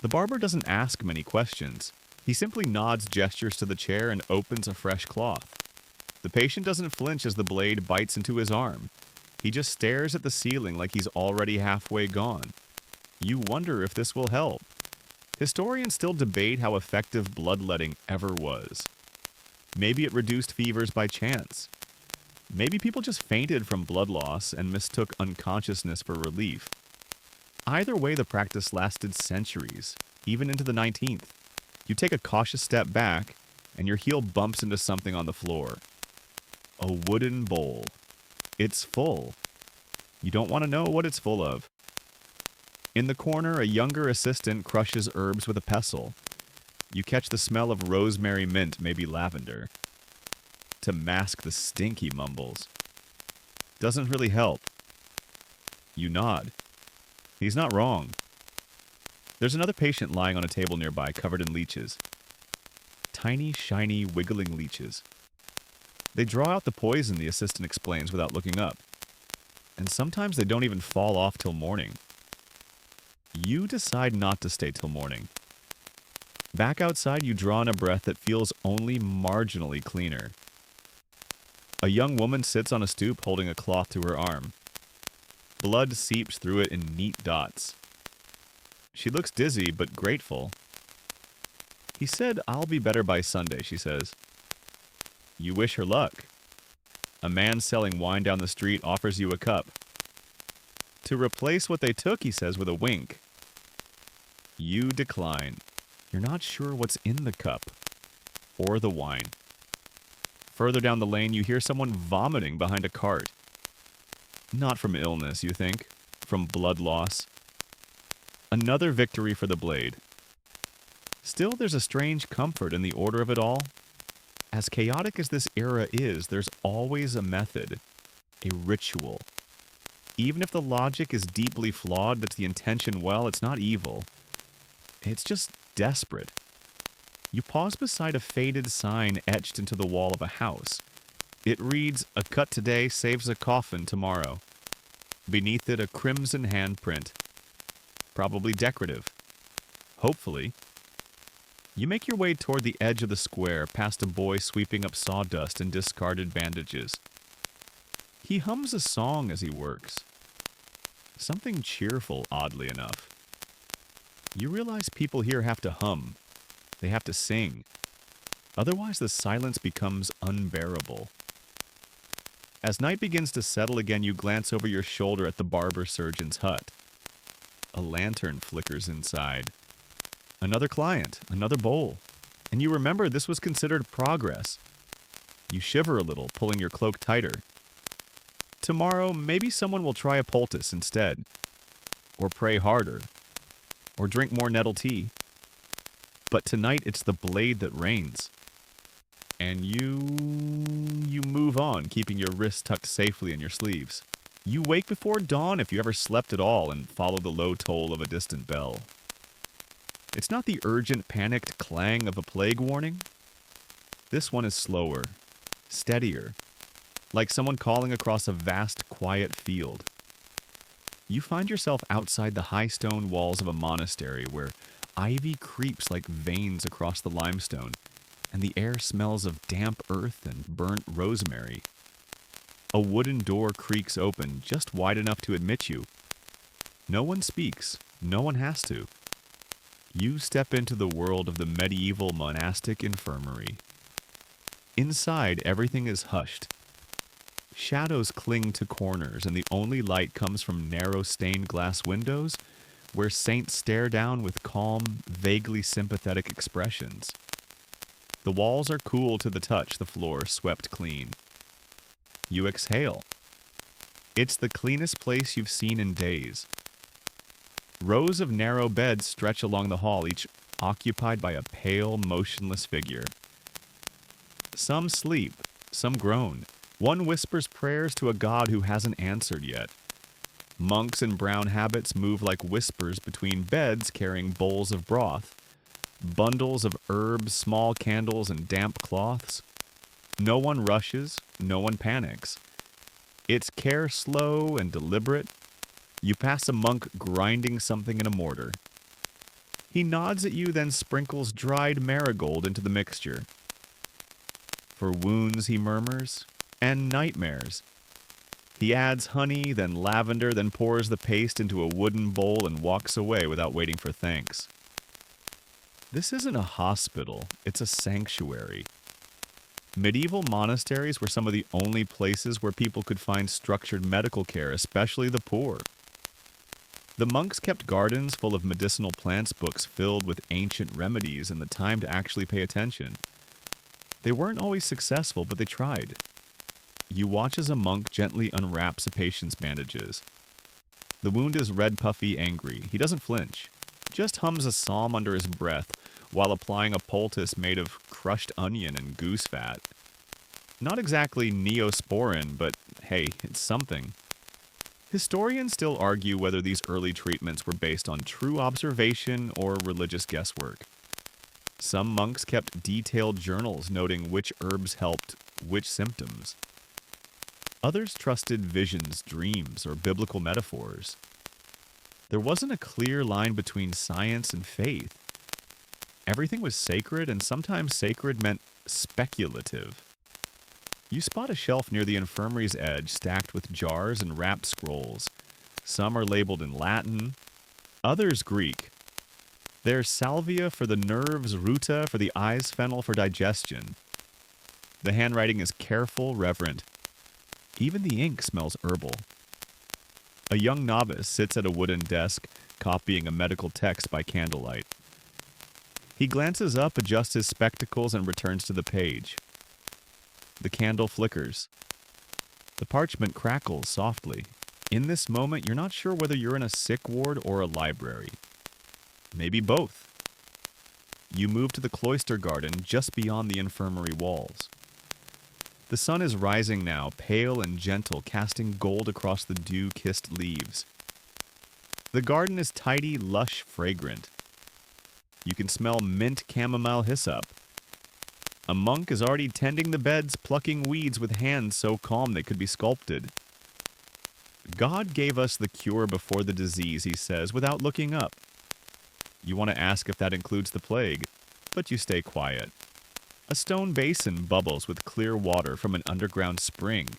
The barber doesn't ask many questions. He simply nods gestures to the chair and opens a fresh cloth. The patient doesn't flinch as the blade bites into his arm. He just stares at the ceiling like he's already halfway gone. You wonder if this will help. Historians still debate how effective bloodletting ever was. Maybe it reduced fevers by chance. Maybe people just fainted from blood loss and mistook unconsciousness for relief. Either way, the practice lasted centuries, even into the 19th. You take a cautious step back, and your heel bumps into something on the floor. A wooden bowl. It's full. You don't want to know what it's full of. In the corner, a younger assistant crushes herbs with a pestle. You catch the smell of rosemary, mint, maybe lavender. To mask the stink, he mumbles. Doesn't really help. You nod. He's not wrong. There's another patient lying on a table nearby, covered in leeches. Tiny, shiny, wiggling leeches. They draw out the poison, the assistant explains without looking up. And sometimes they don't even fall off till morning. You decide not to stay till morning. Back outside, you draw in a breath that feels only marginally cleaner. A young woman sits on a stoop holding a cloth to her arm. Blood seeps through it in neat dots. She looks dizzy but grateful. He said, "I'll be better by Sunday," she says. You wish her luck. A man selling wine down the street offers you a cup. To replace what they took, he says with a wink. You decline. You're not sure what's in the cup or the wine. Further down the lane, you hear someone vomiting behind a cart. Not from illness, you think. From blood loss. Another victory for the blade. Still, there's a strange comfort in the order of it all. As chaotic as this era is, there's always a method, a ritual. Even if the logic is deeply flawed, but the intention, well, it's not evil. It's just desperate. You pause beside a faded sign etched into the wall of a house. It reads, "A cut today saves a coffin tomorrow." Beneath it, a crimson handprint. Probably decorative. Hopefully. You make your way toward the edge of the square, past a boy sweeping up sawdust and discarded bandages. He hums a song as he works. Something cheerful, oddly enough. You realize people here have to hum. They have to sing. Otherwise, the silence becomes unbearable. As night begins to settle again, you glance over your shoulder at the barber surgeon's hut. A lantern flickers inside. Another client, another bowl. And you remember this was considered progress. You shiver a little, pulling your cloak tighter. Tomorrow, maybe someone will try a poultice instead. Or pray harder. Or drink more nettle tea. But tonight, it's the blade that reigns. And you move on, keeping your wrists tucked safely in your sleeves. You wake before dawn if you ever slept at all and follow the low toll of a distant bell. It's not the urgent, panicked clang of a plague warning. This one is slower, steadier, like someone calling across a vast, quiet field. You find yourself outside the high stone walls of a monastery where ivy creeps like veins across the limestone, and the air smells of damp earth and burnt rosemary. A wooden door creaks open, just wide enough to admit you. No one speaks. No one has to. You step into the world of the medieval monastic infirmary. Inside, everything is hushed. Shadows cling to corners, and the only light comes from narrow stained glass windows where saints stare down with calm, vaguely sympathetic expressions. The walls are cool to the touch, the floor swept clean. You exhale. It's the cleanest place you've seen in days. Rows of narrow beds stretch along the hall, each occupied by a pale, motionless figure. Some sleep, some groan. One whispers prayers to a god who hasn't answered yet. Monks in brown habits move like whispers between beds carrying bowls of broth, bundles of herbs, small candles, and damp cloths. No one rushes, no one panics. It's care slow and deliberate. You pass a monk grinding something in a mortar. He nods at you, then sprinkles dried marigold into the mixture. For wounds, he murmurs, and nightmares. He adds honey, then lavender, then pours the paste into a wooden bowl and walks away without waiting for thanks. This isn't a hospital, it's a sanctuary. Medieval monasteries were some of the only places where people could find structured medical care, especially the poor. The monks kept gardens full of medicinal plants, books filled with ancient remedies, and the time to actually pay attention. They weren't always successful, but they tried. You watch as a monk gently unwraps a patient's bandages. The wound is red, puffy, angry. He doesn't flinch, just hums a psalm under his breath while applying a poultice made of crushed onion and goose fat. Not exactly neosporin, but hey, it's something. Historians still argue whether these early treatments were based on true observation or religious guesswork. Some monks kept detailed journals noting which herbs helped which symptoms. Others trusted visions, dreams, or biblical metaphors. There wasn't a clear line between science and faith. Everything was sacred, and sometimes sacred meant speculative. You spot a shelf near the infirmary's edge stacked with jars and wrapped scrolls. Some are labeled in Latin, others Greek, There's salvia for the nerves, ruta for the eyes, fennel for digestion. The handwriting is careful, reverent. Even the ink smells herbal. A young novice sits at a wooden desk, copying a medical text by candlelight. He glances up, adjusts his spectacles, and returns to the page. The candle flickers. The parchment crackles softly. In this moment, you're not sure whether you're in a sick ward or a library. Maybe both. You move to the cloister garden just beyond the infirmary walls. The sun is rising now, pale and gentle, casting gold across the dew-kissed leaves. The garden is tidy, lush, fragrant. You can smell mint chamomile hyssop. A monk is already tending the beds, plucking weeds with hands so calm they could be sculpted. God gave us the cure before the disease, he says, without looking up. You want to ask if that includes the plague, but you stay quiet. A stone basin bubbles with clear water from an underground spring.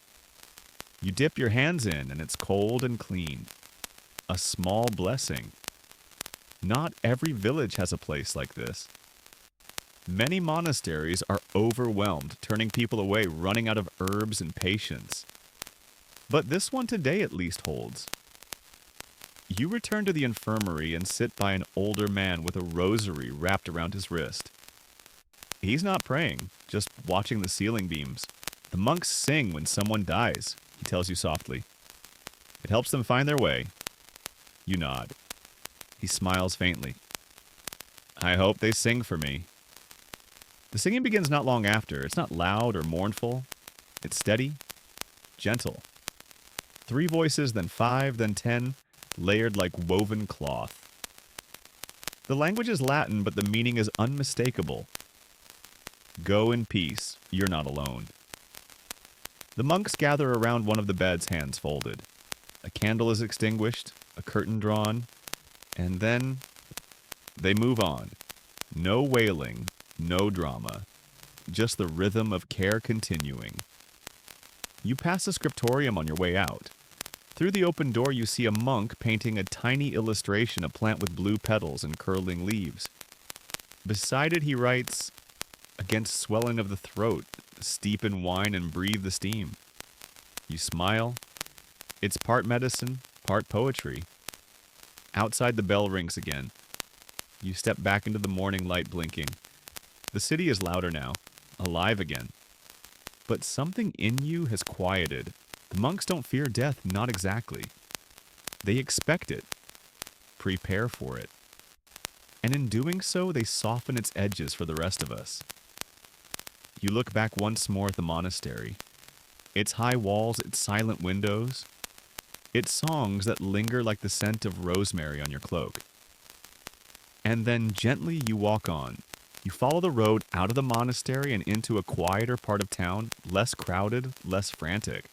You dip your hands in, and it's cold and clean. A small blessing. Not every village has a place like this. Many monasteries are overwhelmed, turning people away, running out of herbs and patience. But this one today at least holds. You return to the infirmary and sit by an older man with a rosary wrapped around his wrist. He's not praying, just watching the ceiling beams. The monks sing when someone dies, he tells you softly. It helps them find their way. You nod. He smiles faintly. I hope they sing for me. The singing begins not long after. It's not loud or mournful. It's steady, gentle. 3 voices, then 5, then 10, layered like woven cloth. The language is Latin, but the meaning is unmistakable. Go in peace, you're not alone. The monks gather around one of the beds, hands folded. A candle is extinguished, a curtain drawn, and then they move on. No wailing, no drama, just the rhythm of care continuing. You pass a scriptorium on your way out. Through the open door, you see a monk painting a tiny illustration, a plant with blue petals and curling leaves. Beside it, he writes, against swelling of the throat, steep in wine and breathe the steam. You smile. It's part medicine, part poetry. Outside, the bell rings again. You step back into the morning light blinking. The city is louder now, alive again. But something in you has quieted. The monks don't fear death, not exactly. They expect it, prepare for it. And in doing so, they soften its edges for the rest of us. You look back once more at the monastery. Its high walls, its silent windows, its songs that linger like the scent of rosemary on your cloak. And then gently you walk on. You follow the road out of the monastery and into a quieter part of town, less crowded, less frantic.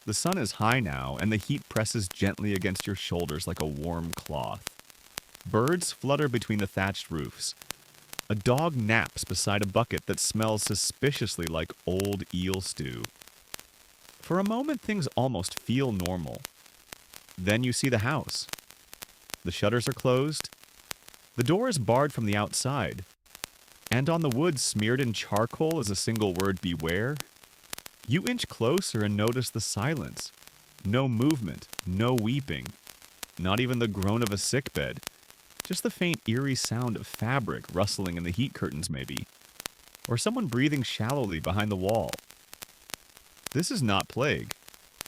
The sun is high now, and the heat presses gently against your shoulders like a warm cloth. Birds flutter between the thatched roofs. A dog naps beside a bucket that smells suspiciously like old eel stew. For a moment, things almost feel normal. Then you see the house. The shutters are closed. The door is barred from the outside. And on the wood smeared in charcoal is a single word, beware. You inch closer and notice the silence. No movement, no weeping. Not even the groan of a sickbed. Just the faint, eerie sound of fabric rustling in the heat curtains, maybe. Or someone breathing shallowly behind the wall. This is not plague.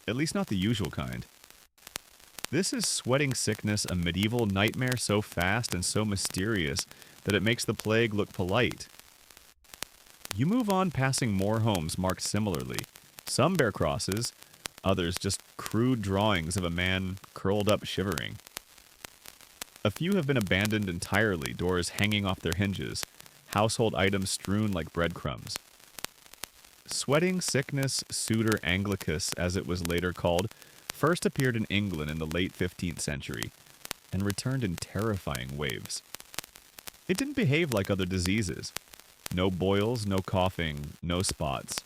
At least not the usual kind. This is sweating sickness, a medieval nightmare so fast and so mysterious that it makes the plague look polite. You move on, passing more homes marked similarly. Some bear crosses, others just crude drawings of a man curled up shivering. A few have been abandoned entirely, doors hanging off their hinges, household items strewn like breadcrumbs. Sweating sickness, Suitor Anglicus, as it was later called, first appeared in England in the late 15th century, and returned in terrifying waves. It didn't behave like other diseases. No boils, no coughing, no spots.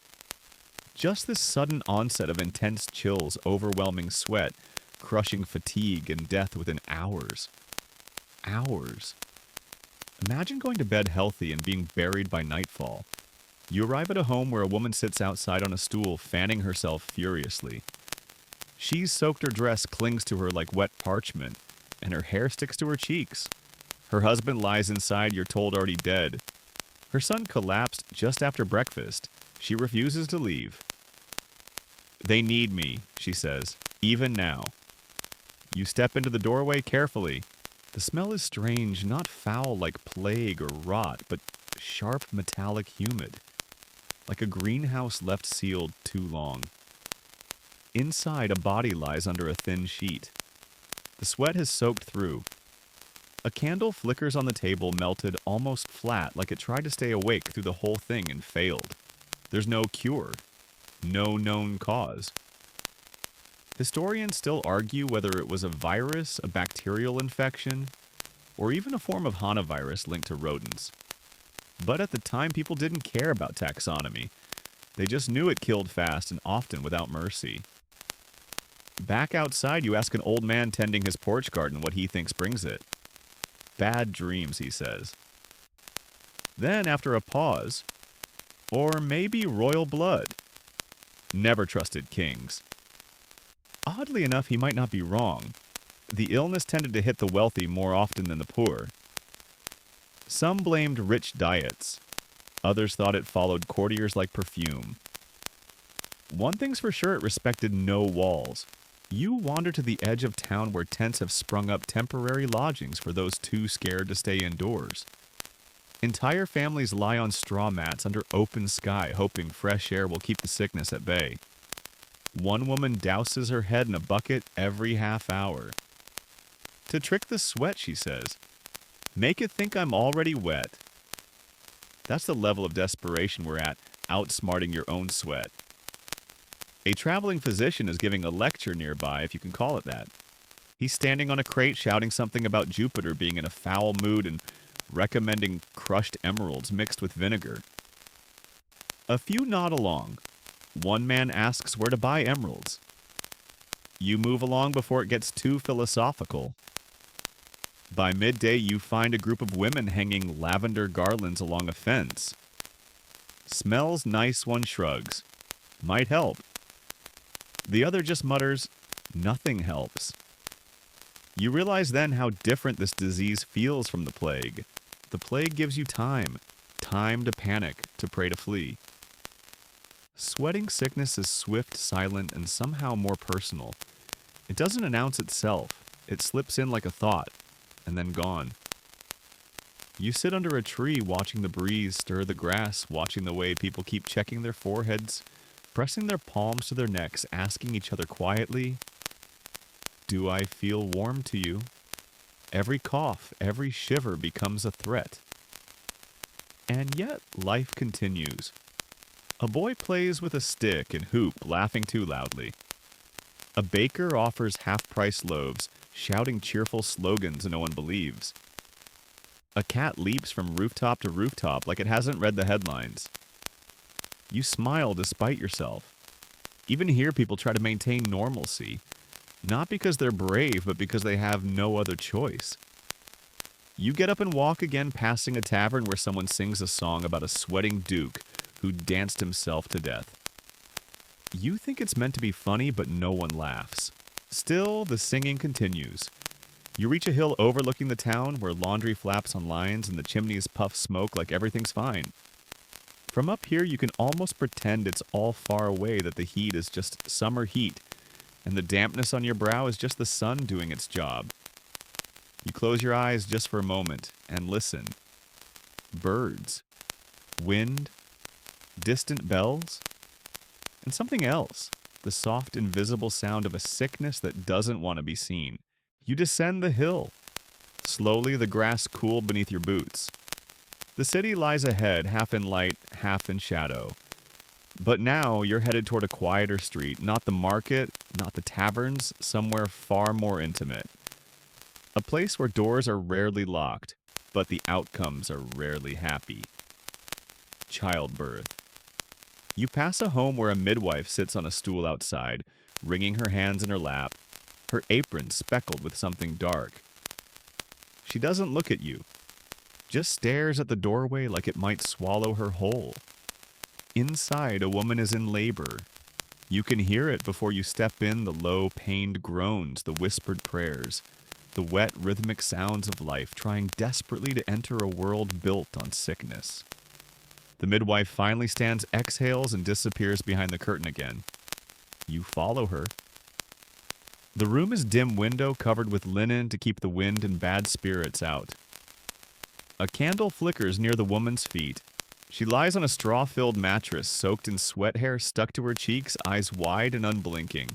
Just this sudden onset of intense chills, overwhelming sweat, crushing fatigue, and death within hours. Hours. Imagine going to bed healthy and being buried by nightfall. You arrive at a home where a woman sits outside on a stool, fanning herself furiously. She's soaked her dress clings to her like wet parchment, and her hair sticks to her cheeks. Her husband lies inside, you're told already dead. Her son collapsed just after breakfast. She refuses to leave. They need me, she says, even now. You step into the doorway carefully. The smell is strange, not foul like plague or rot, but sharp, metallic, humid, like a greenhouse left sealed too long. Inside, a body lies under a thin sheet. The sweat has soaked through. A candle flickers on the table, melted almost flat, like it tried to stay awake through the whole thing and failed. There's no cure, no known cause. Historians still argue whether it was a virus, a bacterial infection, or even a form of hantavirus linked to rodents. But at the time, people didn't care about taxonomy. They just knew it killed fast and often without mercy. Back outside, you ask an old man tending his porch garden what he thinks brings it. Bad dreams, he says. Then, after a pause, or maybe royal blood. Never trusted kings. Oddly enough, he might not be wrong. The illness tended to hit the wealthy more often than the poor. Some blamed rich diets. Others thought it followed courtiers like perfume. One thing's for sure, it respected no walls. You wander to the edge of town where tents have sprung up, temporary lodgings for those too scared to stay indoors. Entire families lie on straw mats under open sky, hoping fresh air will keep the sickness at bay. One woman douses her head in a bucket every half hour. To trick the sweat, she says. Make it think I'm already wet. That's the level of desperation we're at, outsmarting your own sweat. A traveling physician is giving a lecture nearby, if you can call it that. He's standing on a crate shouting something about Jupiter being in a foul mood and recommending crushed emeralds mixed with vinegar. A few nod along. One man asks where to buy emeralds. You move along before it gets too philosophical. By midday, you find a group of women hanging lavender garlands along a fence. Smells nice, one shrugs. Might help. The other just mutters, nothing helps. You realize then how different this disease feels from the plague. The plague gives you time to panic, to pray to flee. Sweating sickness is swift, silent, and somehow more personal. It doesn't announce itself. It slips in like a thought, and then gone. You sit under a tree watching the breeze stir the grass, watching the way people keep checking their foreheads, pressing their palms to their necks, asking each other quietly, "Do I feel warm to you?" Every cough, every shiver becomes a threat. And yet life continues. A boy plays with a stick and hoop, laughing too loudly. A baker offers half-price loaves, shouting cheerful slogans no one believes. A cat leaps from rooftop to rooftop like it hasn't read the headlines. You smile despite yourself. Even here, people try to maintain normalcy, not because they're brave, but because they have no other choice. You get up and walk again, passing a tavern where someone sings a song about a sweating duke who danced himself to death. You think it's meant to be funny, but no one laughs. Still, the singing continues. You reach a hill overlooking the town where laundry flaps on lines and the chimneys puff smoke like everything's fine. From up here, you can almost pretend it's all far away, that the heat is just summer heat, and the dampness on your brow is just the sun doing its job. You close your eyes just for a moment and listen. Birds, wind, distant bells, and something else, the soft, invisible sound of a sickness that doesn't want to be seen. You descend the hill. Slowly, the grass cooled beneath your boots. The city lies ahead, half in light, half in shadow. But now you're headed toward a quieter street, not the market, not the taverns, somewhere far more intimate. A place where doors are rarely locked, but the outcomes are rarely happy. Childbirth. You pass a home where a midwife sits on a stool outside, wringing her hands in her lap, her apron speckled with something dark. She doesn't look at you, just stares at the doorway like it might swallow her whole. Inside, a woman is in labor. You can hear it before you step in, the low, pained groans, the whispered prayers, the wet, rhythmic sounds of life trying desperately to enter a world built on sickness. The midwife finally stands, exhales, and disappears behind the curtain again. You follow her. The room is dim window covered with linen to keep the wind and bad spirits out. A candle flickers near the woman's feet. She lies on a straw-filled mattress, soaked in sweat hair stuck to her cheeks, eyes wide and unblinking.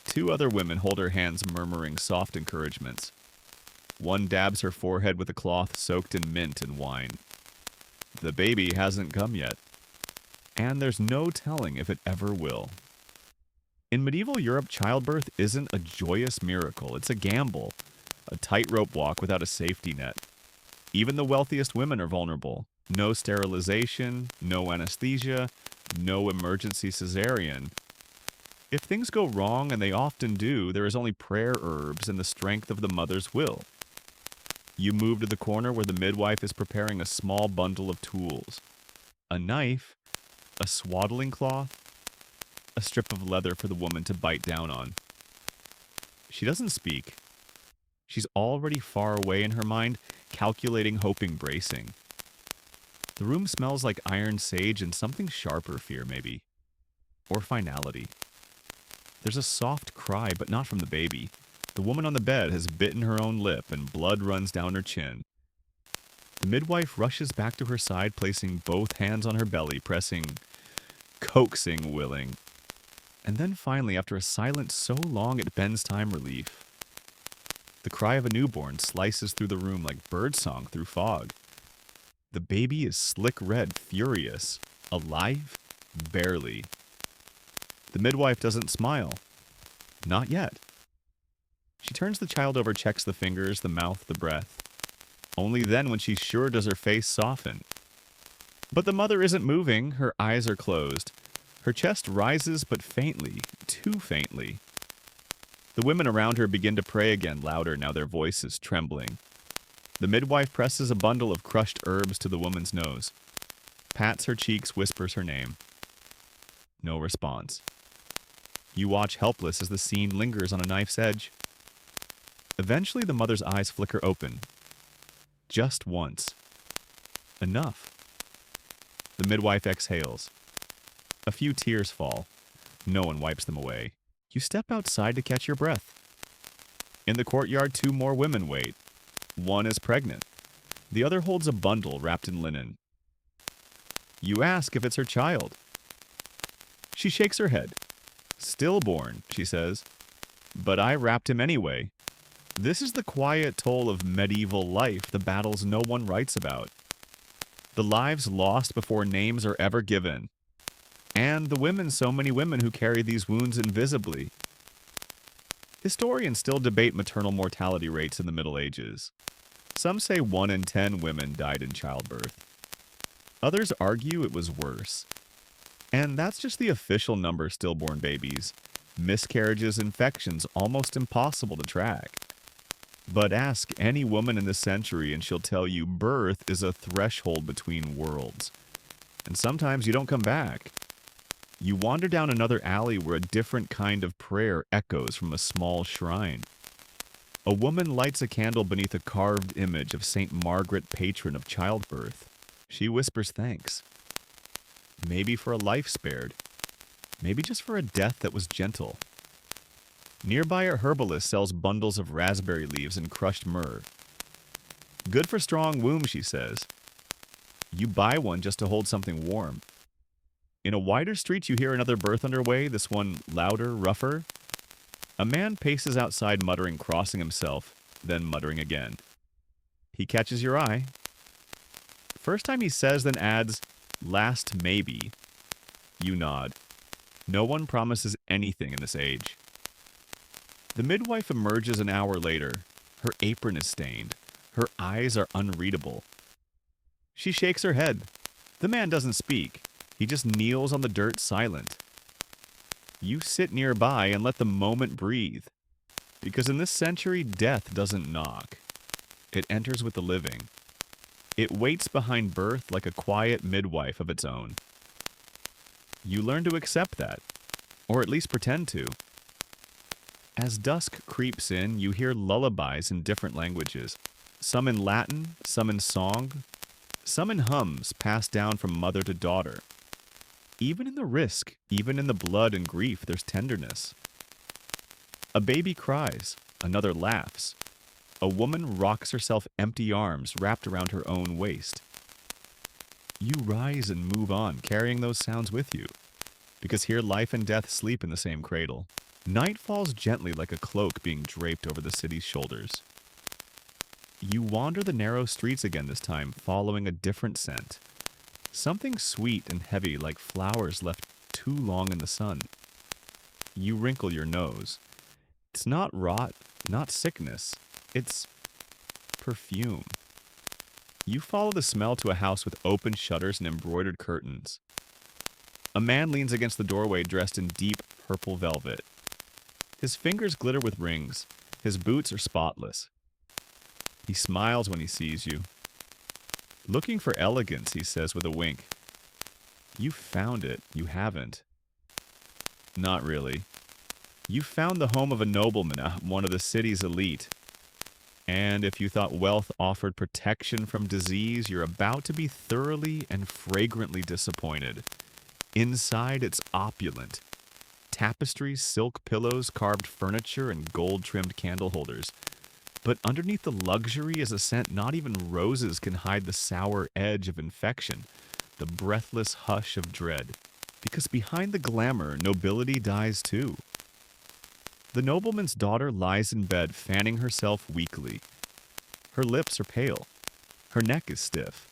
Two other women hold her hands, murmuring soft encouragements. One dabs her forehead with a cloth soaked in mint and wine. The baby hasn't come yet, and there's no telling if it ever will. In medieval Europe, childbirth isn't a joyous miracle. It's a gamble, a tightrope walk without a safety net. Even the wealthiest women are vulnerable. No sterilization, no anesthesia, no emergency cesarean. If things go wrong, and they often do, there is only prayer herbs and the strength of the mother's will. You move to the corner where the midwife is preparing a small bundle of tools. A knife, a swaddling cloth, a strip of leather for the woman to bite down on. She doesn't speak. She's already far away in her mind, calculating, hoping, bracing. The room smells like iron sage and something sharper fear, maybe. Or finality. There's a soft cry, but not from the baby. The woman on the bed has bitten her own lip and blood runs down her chin. The midwife rushes back to her side, placing both hands on her belly, pressing, coaxing, willing. And then finally, after a silence so long it bends time, relief. The cry of a newborn slices through the room like birdsong through fog. The baby is slick red, furious, alive, barely. The midwife doesn't smile. Not yet. She turns the child over, checks the fingers, the mouth, the breath. Only then, when she's sure, does her face soften. But the mother isn't moving. Her eyes are closed. Her chest rises, but faintly, too faintly. The women around her begin to pray again, louder now, their voices trembling. The midwife presses a bundle of crushed herbs to the woman's nose, pats her cheeks, whispers her name. No response. You watch helpless as the scene lingers on a knife's edge. Eventually, the mother's eyes flicker open. Just once. Enough. The midwife exhales. A few tears fall. No one wipes them away. You step outside to catch your breath. In the courtyard, two more women wait. One is pregnant. The other holds a bundle wrapped in linen. You ask if it's her child. She shakes her head. Stillborn, she says. But I wrapped him anyway. This is the quiet toll of medieval life, the battles no one writes about. The lives lost before names are ever given. And the women, so many women who carry these wounds invisibly. Historians still debate maternal mortality rates in the Middle Ages. Some say 1 in 10 women died in childbirth. Others argue it was worse. And that's just the official number of stillborn babies. Miscarriages, infections, almost impossible to track. But ask any woman in this century and she'll tell you birth is a threshold between worlds. And sometimes you don't come back. You wander down another alley where a different kind of prayer echoes from a small shrine. A woman lights a candle beneath a carved image of St. Margaret, patron of childbirth. She whispers thanks. Maybe for a life spared. Maybe just for a death that was gentle. Nearby, a herbalist sells bundles of raspberry leaves and crushed myrrh. Good for strong wombs, she says. You buy one just to hold something warm. In a wider street, you hear another birth underway, this one louder, rougher. A man paces outside muttering, crossing himself, then muttering again. He catches your eye. First time he says, then adds, last maybe. You nod. No one promises anything in this age. The midwife emerges an hour later. Her apron is stained. Her eyes are unreadable. She shakes her head. The man doesn't speak. He just kneels on the dirt, silent. You sit nearby and let the moment breathe. Because in this century, death doesn't knock. It enters with the living. It waits behind birth like a quiet midwife of its own. You learn to accept that, or at least pretend to. As dusk creeps in, you hear lullabies in different languages, some in Latin, some in song, some in hums passed down from mother to daughter. Even in the risk, even in the blood and grief, there's tenderness. A baby cries, another laughs. A woman rocks herself empty arms wrapped around her own waist. You rise and move on, carrying those sounds with you, because here life and death sleep in the same cradle. Night falls gently like a cloak being draped over the city's shoulders. You wander the narrow streets again this time, following a different scent. Something sweet and heavy like flowers left too long in the sun. You wrinkle your nose. It's not rot, not sickness. It's perfume. You follow the smell to a house with open shutters and embroidered curtains. A man leans against the doorway dressed in deep purple velvet. His fingers glitter with rings. His boots are spotless. He smiles when he sees you. Looking for elegance, he says with a wink. You found it. You haven't. Not really. You found the home of a nobleman, one of the city's elite. And if you thought wealth offered protection from disease, you're about to be thoroughly and fragrantly disappointed. Inside, it's opulent. Tapestries, silk pillows, carved furniture, and gold-trimmed candle holders. But underneath the luxury is a scent not even roses can hide the sour edge of infection, the breathless hush of dread. Because behind the glamour, nobility dies too. The nobleman's daughter lies in bed, fanning herself weakly. Her lips are pale. Her neck is stiff.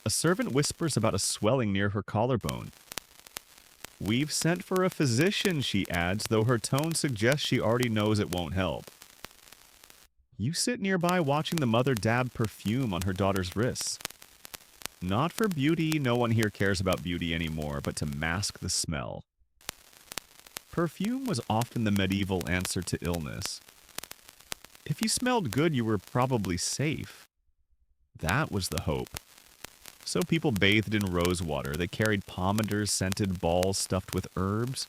A servant whispers about a swelling near her collarbone. We've sent for a physician, she adds, though her tone suggests she already knows it won't help. You sit nearby watching the mother dab perfume on her daughter's wrists. Not for beauty, no one here cares about beauty anymore, but to mask the smell. Perfume was often the medieval answer to illness. If you smelled good, you were probably safe. That was the hope. So people bathed in rose water. They carried pomanders, scented balls stuffed with herbs.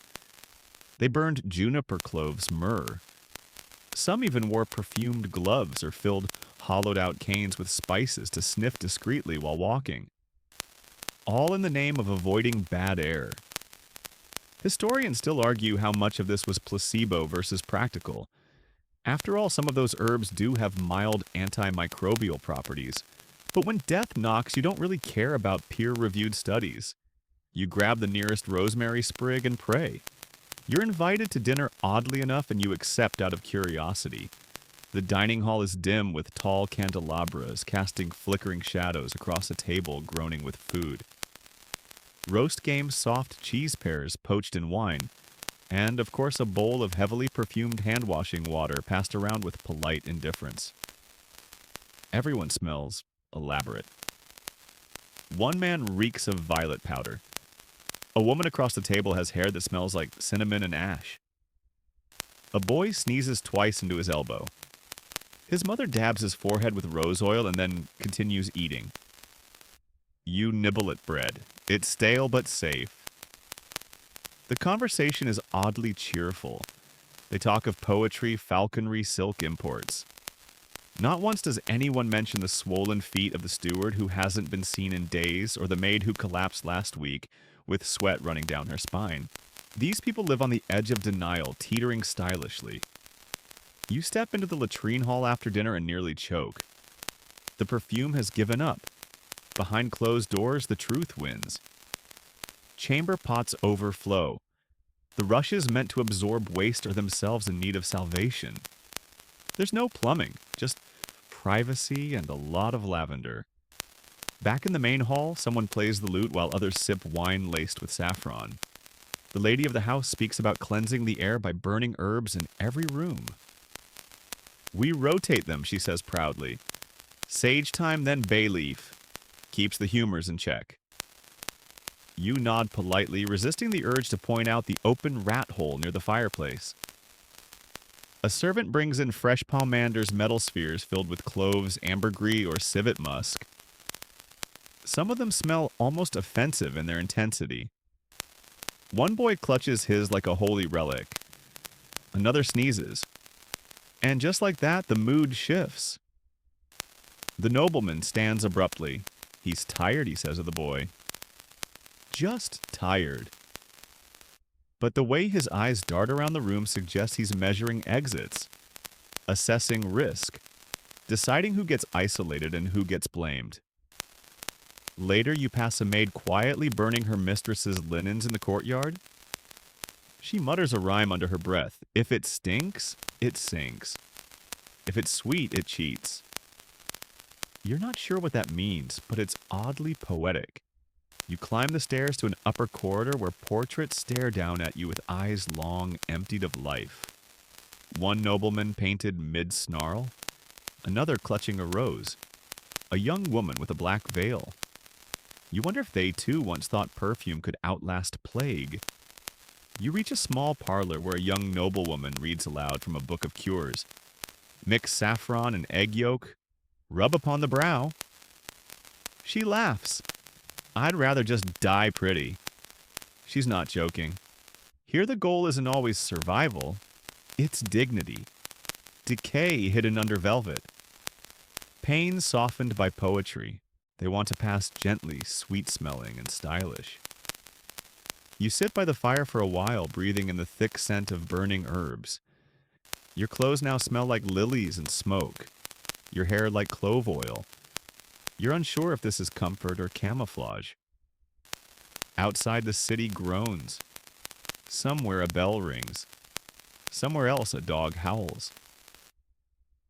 They burned juniper cloves, myrrh. Some even wore perfumed gloves or filled hollowed-out canes with spices to sniff discreetly while walking. All in the name of avoiding bad air. Historians still argue how much of this was placebo versus practical. After all, some of those herbs do have mild antimicrobial properties. But when death knocks, you don't really care about peer-reviewed studies. You grab the nearest rosemary sprig and pray. You're invited to dinner oddly enough and you accept out of curiosity. The dining hall is dim with tall candelabras casting flickering shadows across a table groaning with food. Roast game soft cheese pears poached in wine, and of course a bowl of heavily perfumed hand-washing water passed around with polite indifference. Everyone smells elaborate. One man reeks of violet powder. A woman across the table has hair that smells like cinnamon and ash. A boy sneezes twice into his elbow. His mother dabs his forehead with rose oil and then continues eating. You nibble at bread. It's stale but safe. The conversation is oddly cheerful. They talk of poetry, falconry, silk imports. Not once does anyone mention the swollen feet of the steward who hasn't been seen in days, or the maid who collapsed last week with sweat running down her spine. These people live on the edge of denial, teetering stylishly. You step into the latrine hall after dinner and nearly choke. The perfume has given up. Behind closed doors, the truth wins. Chamber pots overflow. The rushes meant to absorb waste are themselves in need of salvation. There's no plumbing, just privacy and a lot of lavender. Back in the main hall, someone plays the lute while others sip wine laced with saffron. The lady of the house speaks about cleansing the air by burning herbs in every room. We rotate them, she says proudly. Sage time, then bay leaf. Keeps the humors in check. You nod politely, resisting the urge to point out the open rat hole near the fireplace. A servant brings in fresh pomander's metal spheres filled with cloves, ambergris, or civet musk. Some of them smell almost offensive in their intensity. One boy clutches his like a holy relic. Another sneezes. And just like that, the mood shifts. The nobleman stands abruptly. He's tired, he says of the boy. Just tired. But the way his eyes dart around the room suggests he's measuring exits, assessing risk, deciding who gets isolated and who gets blamed. Later, you pass a maid quietly burning her mistress's linens in the courtyard. She mutters a rhyme under her breath. If it stinks, it sinks. If it's sweet, it cheats. You're not sure what that means, but it's oddly poetic. You climb the stairs to an upper corridor where portraits stare down at you with eyes long emptied of life. One nobleman painted mid-snarl, another clutching a rose, a young woman with a black veil. You wonder if they too once thought perfume could outlast plague. You reach a small parlor where a young noblewoman reads aloud from a book of cures. Mix saffron and egg yolk, rub upon the brow. She laughs. I'd rather just die pretty. She's not joking. Here the goal isn't always survival, it's dignity. Decay hidden under velvet. Pain softened by poetry. They want to pass gently, sweet-smelling and stylish. You sit by the fire for a while, breathing in the thick scent of burning herbs. Your clothes now smell like lilies and smoke. Your hair like clove oil. You're unsure if this is comfort or camouflage. Outside, the city groans. Somewhere a bell rings. Somewhere else a dog howls.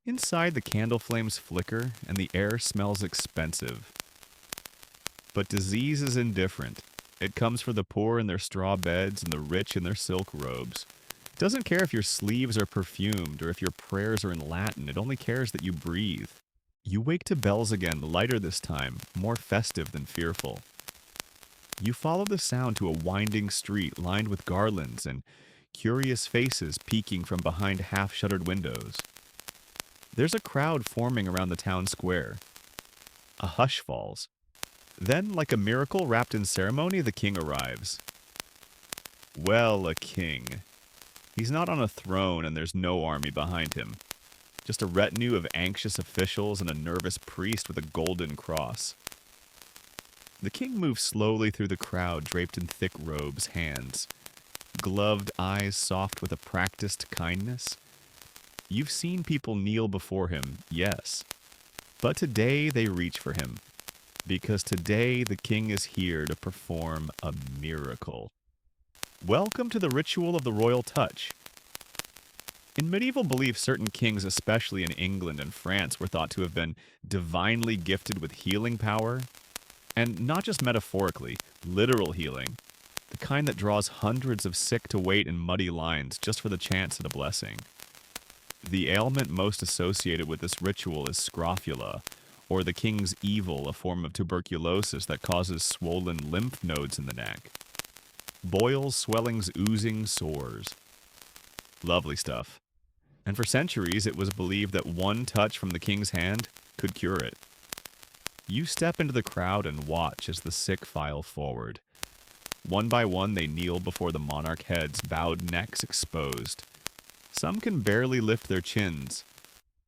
Inside, the candle flames flicker and the air smells expensive. But disease is indifferent. It comes for the poor in their straw beds and the rich in their silk robes. It doesn't care if your sleeves are perfumed or if your prayers are in Latin. It only cares that you breathe. You wake to bells again, lighter this time, more festive than fearful. You follow the sound to a winding street lined with garlands and curious faces peeking from behind half-shuttered windows. There's a crowd forming around the town square. A hush falls. Then, like a miracle wrapped in ceremony, the king arrives. Well, a king. He's not on a throne and there's no army behind him. Just a retinue of anxious officials and a nervous priest with a golden cross. The king moves slowly through the crowd draped in thick robes, hands. Gloved eyes soft with a practiced kindness. You've seen people kneel before him, yes. But today they reach for him. Because today the king is here to perform a miracle. Welcome to the ritual of the royal touch. In medieval belief, certain kings, especially in England and France, were thought to have been divinely gifted with healing power. And not just metaphorically, literal healing. The kind that draws hundreds of sick to wait in muddy lines just for the chance at a blessing. The ailment most associated with this ritual is scrofula, or the king's evil, a form of tuberculosis that causes swollen lymph nodes in the neck. Boils, swellings, oozing, sores. Lovely stuff. And for centuries, it was believed that one touch from the king's hand could cure it. You step into the crowd and watch as the sick file forward. One by one, they kneel before the monarch heads, bowed necks exposed. Some can barely lift their chins.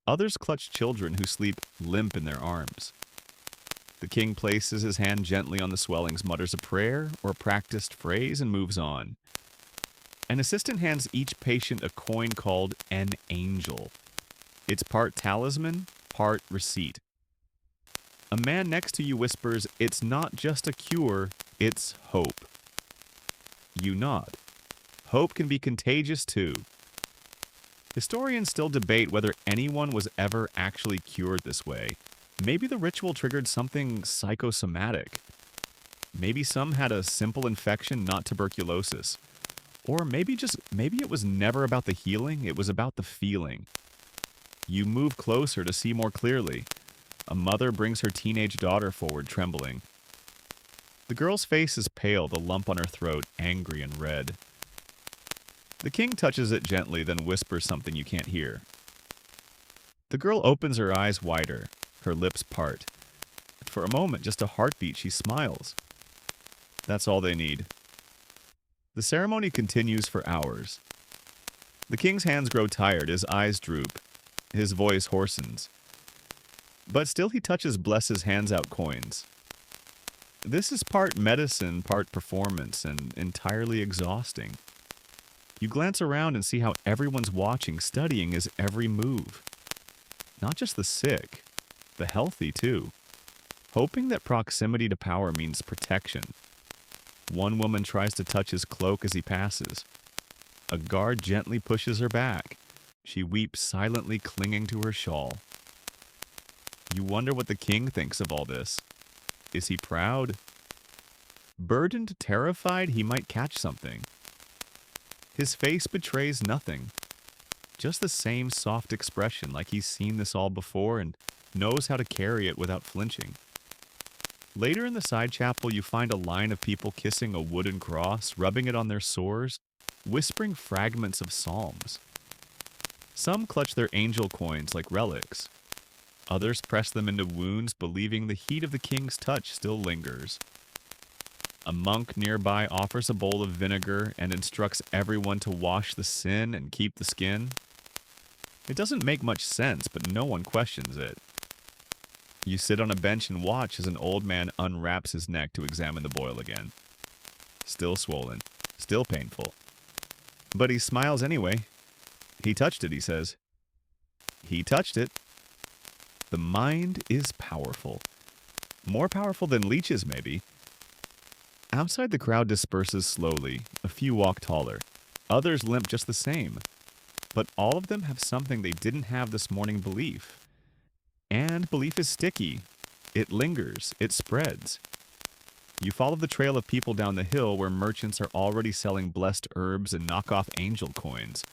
Others clutch children who sleep limp in their arms. The king places his hand gently on the swellings, mutters a prayer or a practiced phrase, and moves on. An assistant hands each patient a coin called an angel. It's part talisman, part receipt. A man next to you whispers, "It's not just a cure, it's hope." You nod. Hope can be contagious too. Historians still debate whether anyone was ever actually cured this way. Maybe the ritual triggered something psychosomatic. Maybe some had a simple infection, not tuberculosis. Or maybe it was never about the healing, it was about the feeling. You move closer to see more clearly. A mother brings her teenage daughter forward, trembling. The girl's face is pale, the lump on her throat angry and red. The king touches it gently, then whispers something you can't hear. The girl opens her eyes wider, her lips part. For a moment, just a heartbeat, she smiles. That's all they need. The ceremony continues for hours. The king's hands grow tired, his eyes droop, his voice hoarsens. But still he touches Bless's hands out coins. This is part medicine, part performance, and entirely exhausting. You glance around and see how everyone's watching, studying his every move. Not just the sick, the healthy too. Hoping that proximity to power means protection. One woman tries to touch his cloak as he passes. A guard gently pushes her back. She weeps silently, clinging to her shawl. You wonder what the king thinks of all this. Is he proud? Burdened, terrified, he might catch something. His face betrays nothing. Just the same soft expression, like he's seen this all before and knows how to carry it without flinching. Later in the side chapel, you find a line of people kissing a wooden cross, rubbing it on their sores, whispering fragments of psalms. Some clutch their angel coins like relics. Others press them into wounds, believing the heat of the king's touch still lingers. A monk nearby offers a bowl of vinegar and instructs everyone to wash the sin and keep the skin. It doesn't make much sense, but no one questions it. You sit on a bench and watch as an old man unwraps his neck to examine the boil again. Still swollen, still painful. But he smiles anyway. He touched it, he says. He touched it. The mind is powerful. More powerful than leeches, maybe. Outside, the crowd disperses slowly. A few walk taller. Others limp just the same. But all of them have something they didn't have this morning: belief. And belief is sticky. It lingers. It spreads. You follow the trail of people down the hill where merchants are already selling blessed herbs and knockoff angel coins.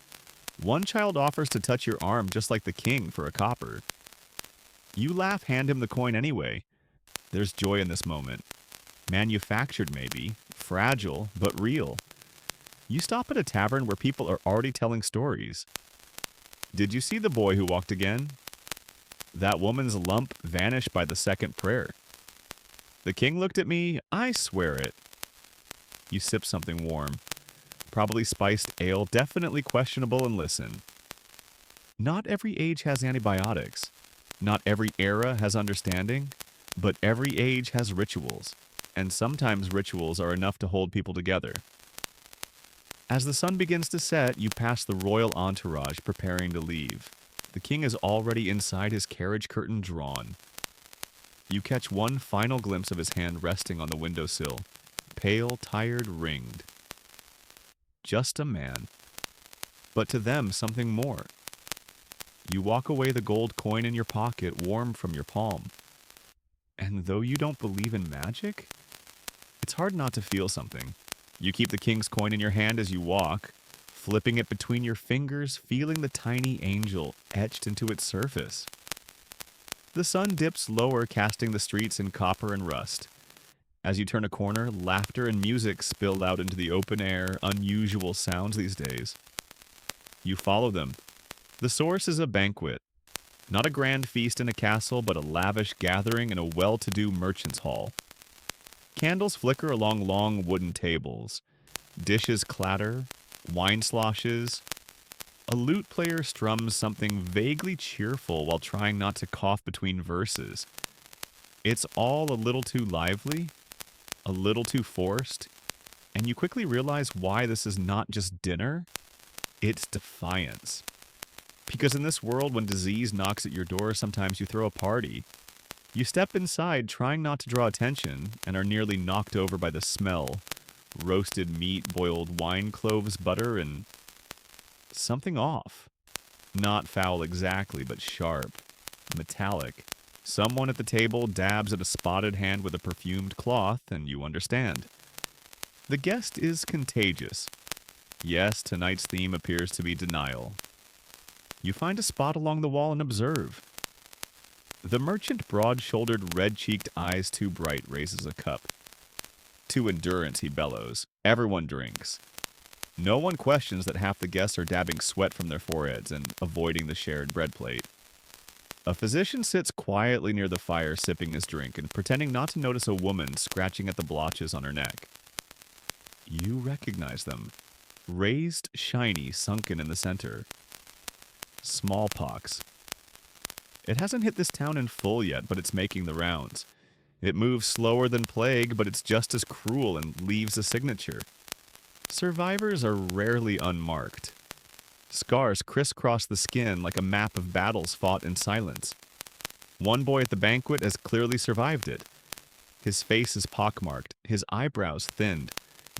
One child offers to touch your arm just like the king for a copper. You laugh, hand him the coin anyway. There's joy in this moment. Manufactured maybe, fragile, but real. You stop at a tavern where people are already telling stories. Did you see the boy who walked again? That woman's lump vanished by the second prayer. The king looked at me. I swear it. You sip something warm. Probably spiced ale, definitely questionable, and listen. Not every age has antibiotics. Not every era has understanding. But every age has rituals. And sometimes rituals are enough to hold people together. As the sun begins to set, you pass the royal entourage preparing to leave. The king is already inside, his carriage curtain drawn. You catch one final glimpse of his hand resting on the windowsill, pale, tired, ringed. Just a man. But to them, something more. You walk away, the gold coin in your pocket, warm from your palm. And though you don't believe in magic, it's hard not to feel something. You keep the king's coin in your hand as you walk, flipping it between your fingers, feeling the tiny angel etched into its surface. The sun dips lower, casting the streets in copper and rust. As you turn a corner, laughter and music spill out into the open air, unusual sounds these days. You follow them. The source is a banquet. Not a grand feast in a castle, but a lavish gathering in a well-to-do merchant's hall. Candles flicker along long wooden tables. Dishes clatter. Wine sloshes. A lute player strums something vaguely cheerful while trying not to cough between verses. It's all a little too lively, a little too forced, and you quickly realize why this is not just dinner, it's defiance. Because in this world, when disease knocks at your door, sometimes you throw a party. You step inside, trying not to draw attention, and are nearly knocked over by the smell. Roasted meat, boiled wine, cloves, butter, and something off. Not foul exactly, but sharp, metallic. Someone at the table dabs at a spotted hand with a perfumed cloth, and you understand. The guest is contagious. Yes, tonight's theme appears to be denial. You find a spot along the wall and observe. The merchant, broad-shouldered, red-cheeked, eyes too bright, raises a cup. To endurance, he bellows. Everyone drinks. No one questions that half the guests are dabbing sweat from their foreheads and avoiding the shared bread plate. A physician sits quietly near the fire sipping his drink and pretending not to notice a woman scratching at the blotches on her neck. You recognize them. Raised, shiny, sunken in the center. Smallpox. It hasn't hit this town in full yet, but it's making the rounds. It moves slower than plague, but it's just as cruel and leaves a signature. Survivors are rarely unmarked. Scars crisscross the skin like a map of battles fought in silence. One boy at the banquet has clearly survived it. His face is pockmarked, his eyebrows thinned,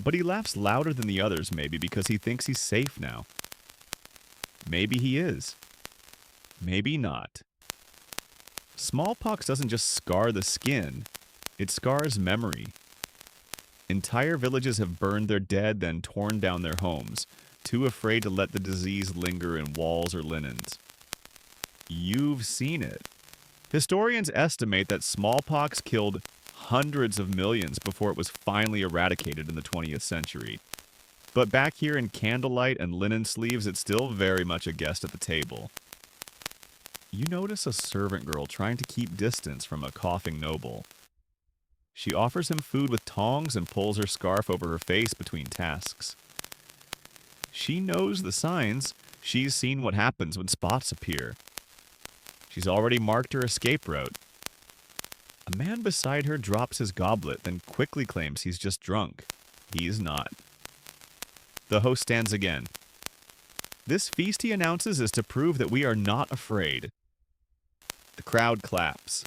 but he laughs louder than the others maybe because he thinks he's safe now. Maybe he is. Maybe not. Smallpox doesn't just scar the skin, it scars memory. Entire villages have burned their dead, then torn down their homes, too afraid to let the disease linger in walls or linens. You've seen it. Historians estimate that smallpox killed hundreds of millions before it was finally eradicated in the 20th century. But back here in candlelight and linen sleeves, it's still very much a guest at the table. You notice a servant girl trying to keep distance from a coughing noble. She offers him food with tongs and pulls her scarf over her face between tasks. She knows the signs. She's seen what happens when spots appear. She's already marked her escape route. A man beside her drops his goblet, then quickly claims he's just drunk. He's not. The host stands again. This feast, he announces, is to prove that we are not afraid. The crowd claps.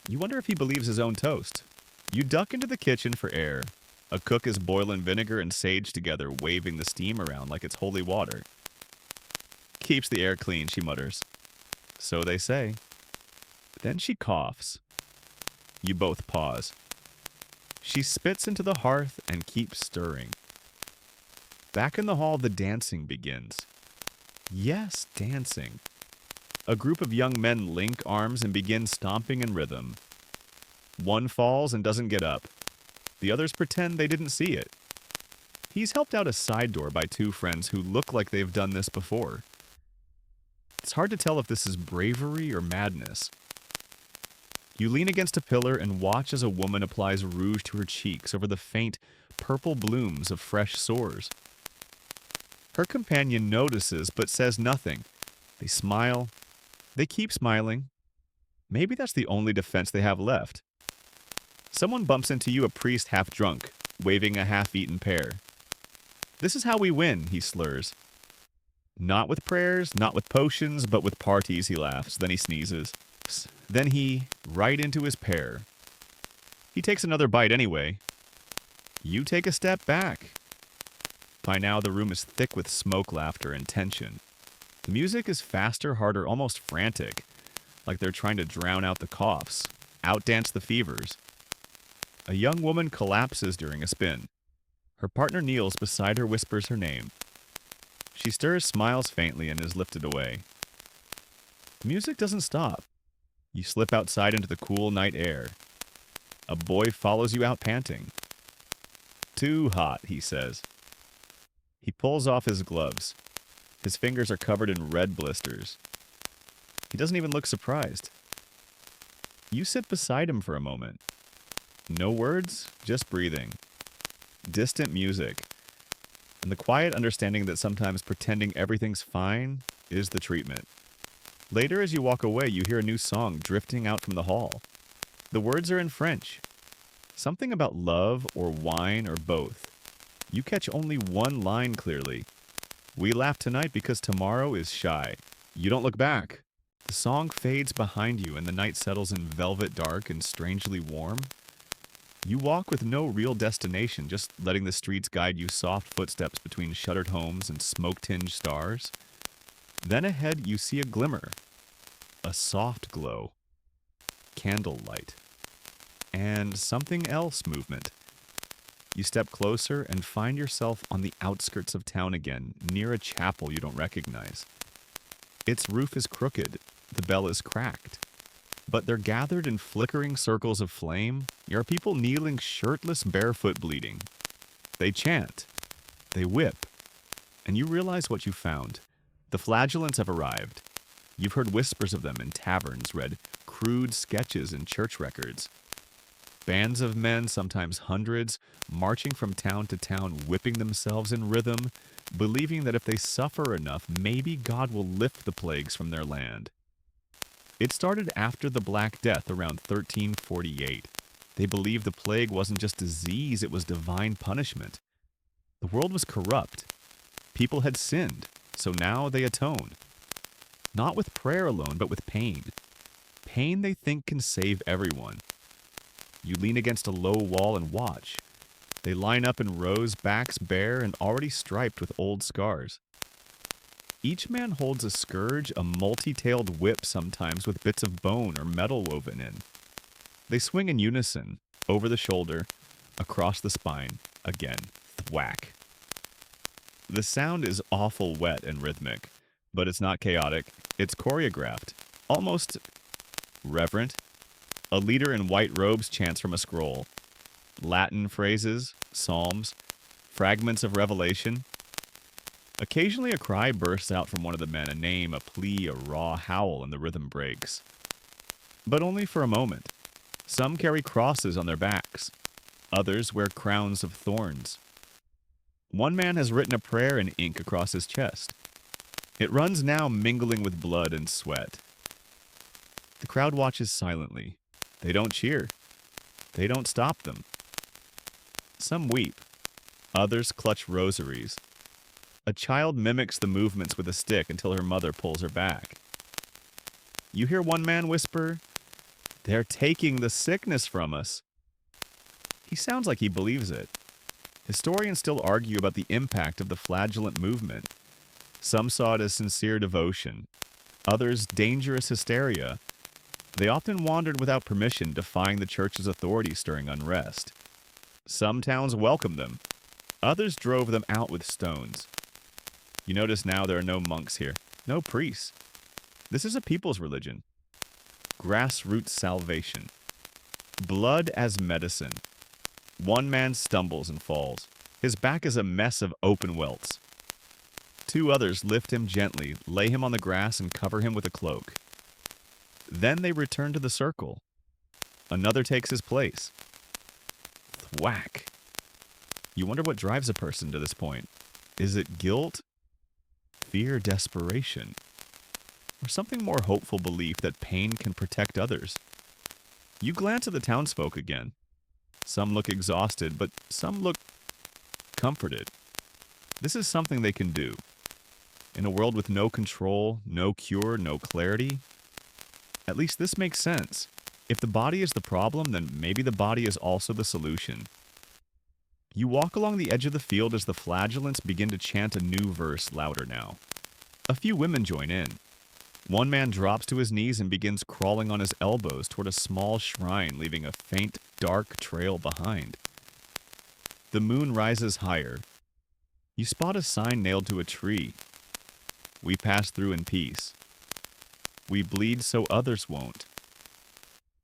You wonder if he believes his own toast. You duck into the kitchen for air. A cook is boiling vinegar and sage together, waving the steam around like it's holy water. Keeps the air clean, she mutters. So they say. Then she coughs. You both pause. She spits into the hearth and keeps stirring. Back in the hall, the dancing begins. Yes, dancing. A group of young men link arms and begin stomping in rhythm. One falls and doesn't get up. The others pretend they didn't see it. He's helped out a side door by two friends who look like they've done this before. It's hard to tell if this is bravery or madness. You lean against a pillar and watch as a woman applies rouge to her cheeks over the faint, purple blooms of fresh sores. Her companion notices but says nothing. They smile. They keep smiling. Maybe that's the only defense they have left. Someone bumps into you, a priest half drunk, waving a half-eaten pear. This is how we win, he slurs. Not with prayers, not with potions, but with parties, he laughs. Then he sneezes. Then he, right into his pear. He takes another bite anyway. You take a step back. By now, the room is thick with smoke, laughter, and tension. The music is faster, harder, almost frantic, like they're trying to drown out the coughs, outdance the fevers. A young woman collapses during a spin. Her partner kneels beside her, whispers her name. She stirs, smiles faintly, and is lifted away. The music doesn't stop. You slip outside into the cool night air. A boy follows you out panting. Too hot, he says. He pulls off his gloves. His fingers are covered in red blisters. He doesn't even look surprised. You sit beside him for a moment. No words, just breathing. Distant music. And the quiet understanding that sometimes pretending everything's fine is the treatment. Later, as you walk away, you hear a new song drifting out from the hall. The words are in French. Something about love or wine or both. You catch only one line clearly. We laugh tonight because tomorrow is shy. You don't look back. The song fades behind you and the night settles in velvet dark and strangely warm. You walk with no real destination, just letting the streets guide you, soft footsteps between shuttered homes and smoke-tinged stars. Then ahead you see a glimmer, a soft glow, candlelight, and something else movement. You step closer and find yourself on the outskirts of town again, near a chapel you don't recognize. Its roof is crooked, the bell is cracked. But they're gathered in flickering circles of flame. There are people kneeling shirtless, barefoot, bleeding. They chant. They whip. And you realize what you found. The flagellants have arrived. You've heard whispers of them in taverns, read crude sketches in church records. Bands of men, sometimes hundreds, marching from town to town, whipping themselves in rhythm, believing that if they suffer enough, maybe God will lift the plagues from their land. It started after the Black Death around 1348. They believed the plague wasn't just disease, it was divine punishment. The world was corrupt. People had sinned, so now they atone. Not with prayer alone, but with pain. Pain they think can save everyone. You lean against a low wall and watch. They line up in rows, backs bare and already striped with old scars. Each man holds a scourge, a multi-tailed whip sometimes with bits of bone or metal woven in. They swing in unison, over the shoulder, across the spine, again, thwack. The sound is awful wet and rhythmic, but it's not chaotic, it's choreographed, almost reverent. A leader in white robes chants from a scroll. Latin phrases, psalms, fragments of Revelation. Occasionally a cry bursts out from one of the men, a name, a plea, a raw howl, and the rhythm breaks. But only for a moment. Some carry crosses on their backs. Others wear crowns of thorns. One man has written a prayer in ink across his chest. It runs now mingling with blood and sweat. The crowd watches silently. They don't cheer. They don't stop them. Some weep. Others clutch rosaries. A child mimics the movements with a stick until her mother pulls her back. You hear one man whisper, "They're taking the sickness from us." He sounds like he believes it. Historians still argue about the impact of the flagellant movement. Some saw it as sincere devotion, others dangerous hysteria. They often wandered without permission, defying the church's authority, stirring unrest. Some towns welcomed them. Others drove them out with stones. You notice now there are no monks here, no priests. This is a people's religion. Grassroots salvation. Blood as medicine. One man stumbles and falls. His back is a mess of open welts. Two others lift him gently, lay him on the grass, and cover him with a cloak. Then they return to the circle. Another takes his place. Thwack. You wonder what drives a person to this point. Is it guilt, fear, desperation, or something more hopeful belief that pain can protect others? You glance at the townsfolk again. Some look exhausted, but some look comforted. This is something they can do. In a world with no control, no cure, no clarity, at least this makes sense. If the body is the problem, then maybe the body is also the solution. You walk along the edge of the field as the flagellants begin to chant a new verse louder now. A few women join in. One man drops to his knees and begins crawling on his elbows toward a small shrine, leaving a faint, dark trail behind. The moon rises higher. You spot a sign nailed to a tree. We pass through in peace. We bleed so others won't.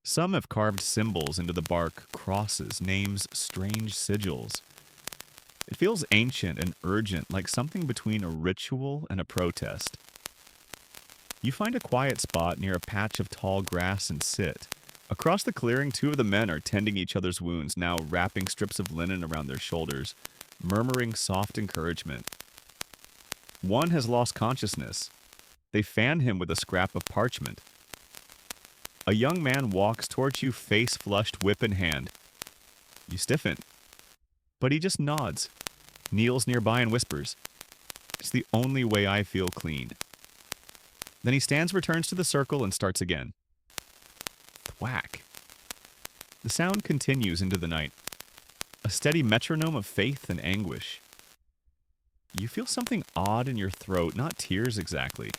Some have carved symbols into the bark, crosses, names, strange sigils. It feels ancient and urgent, like something between a ritual and a protest. You find a quiet spot near a patch of tall grass and sit. Across the clearing, two of the men are tending each other's wounds, now wrapping strips of linen around their shoulders, murmuring soft encouragement. One has lost consciousness. They fan him with a scrap of parchment. A young man walks towards you, face flushed, whip in hand. You stiffen. But he just nods, kneels nearby and whispers, "It's the only way I feel clean." Then he stands, returns to the circle, and starts again. Thwack. The sound continues into the night, a steady metronome of faith and anguish. You feel something odd in your throat, not tears exactly.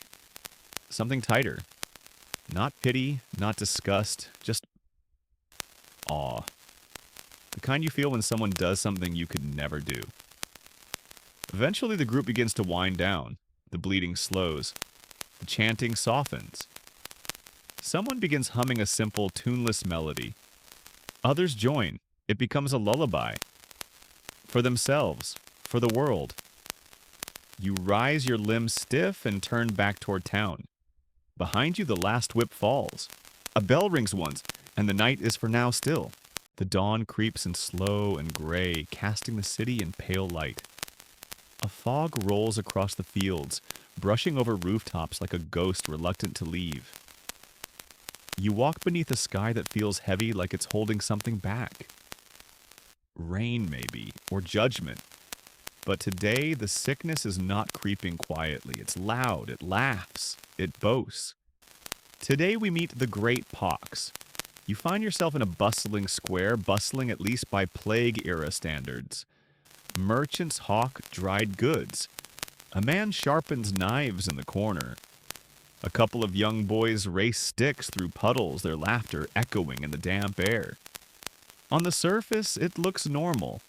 Something tighter. Not pity, not disgust, just awe. The kind you feel when someone does something you could never do. Eventually the group begins to wind down. The bleeding slows. The chanting softens. Someone begins humming a simple, tuneless melody. Others join. It becomes a lullaby. For themselves. For the world. You rise, your limbs stiff, and turn back toward town. Behind you, the last whip falls. A bell rings once, and the night is for now still. The dawn creeps in slow and gray, casting the city in pale light. A fog rolls across the fields, brushing over rooftops like a ghost reluctant to leave. You walk beneath a sky that feels heavy, like it's holding something back. Rain, maybe, or judgment. But today, the sickness is not creeping quietly. It's loud, it laughs, it boasts. Today we meet the Great Pox. You find yourself in a bustling square, bustling at least by plague-era standards. Merchants hawk dried goods. A man sharpens knives in the corner. A couple of young boys race sticks through puddles, their laughter echoing in the damp air. On the surface, it looks normal,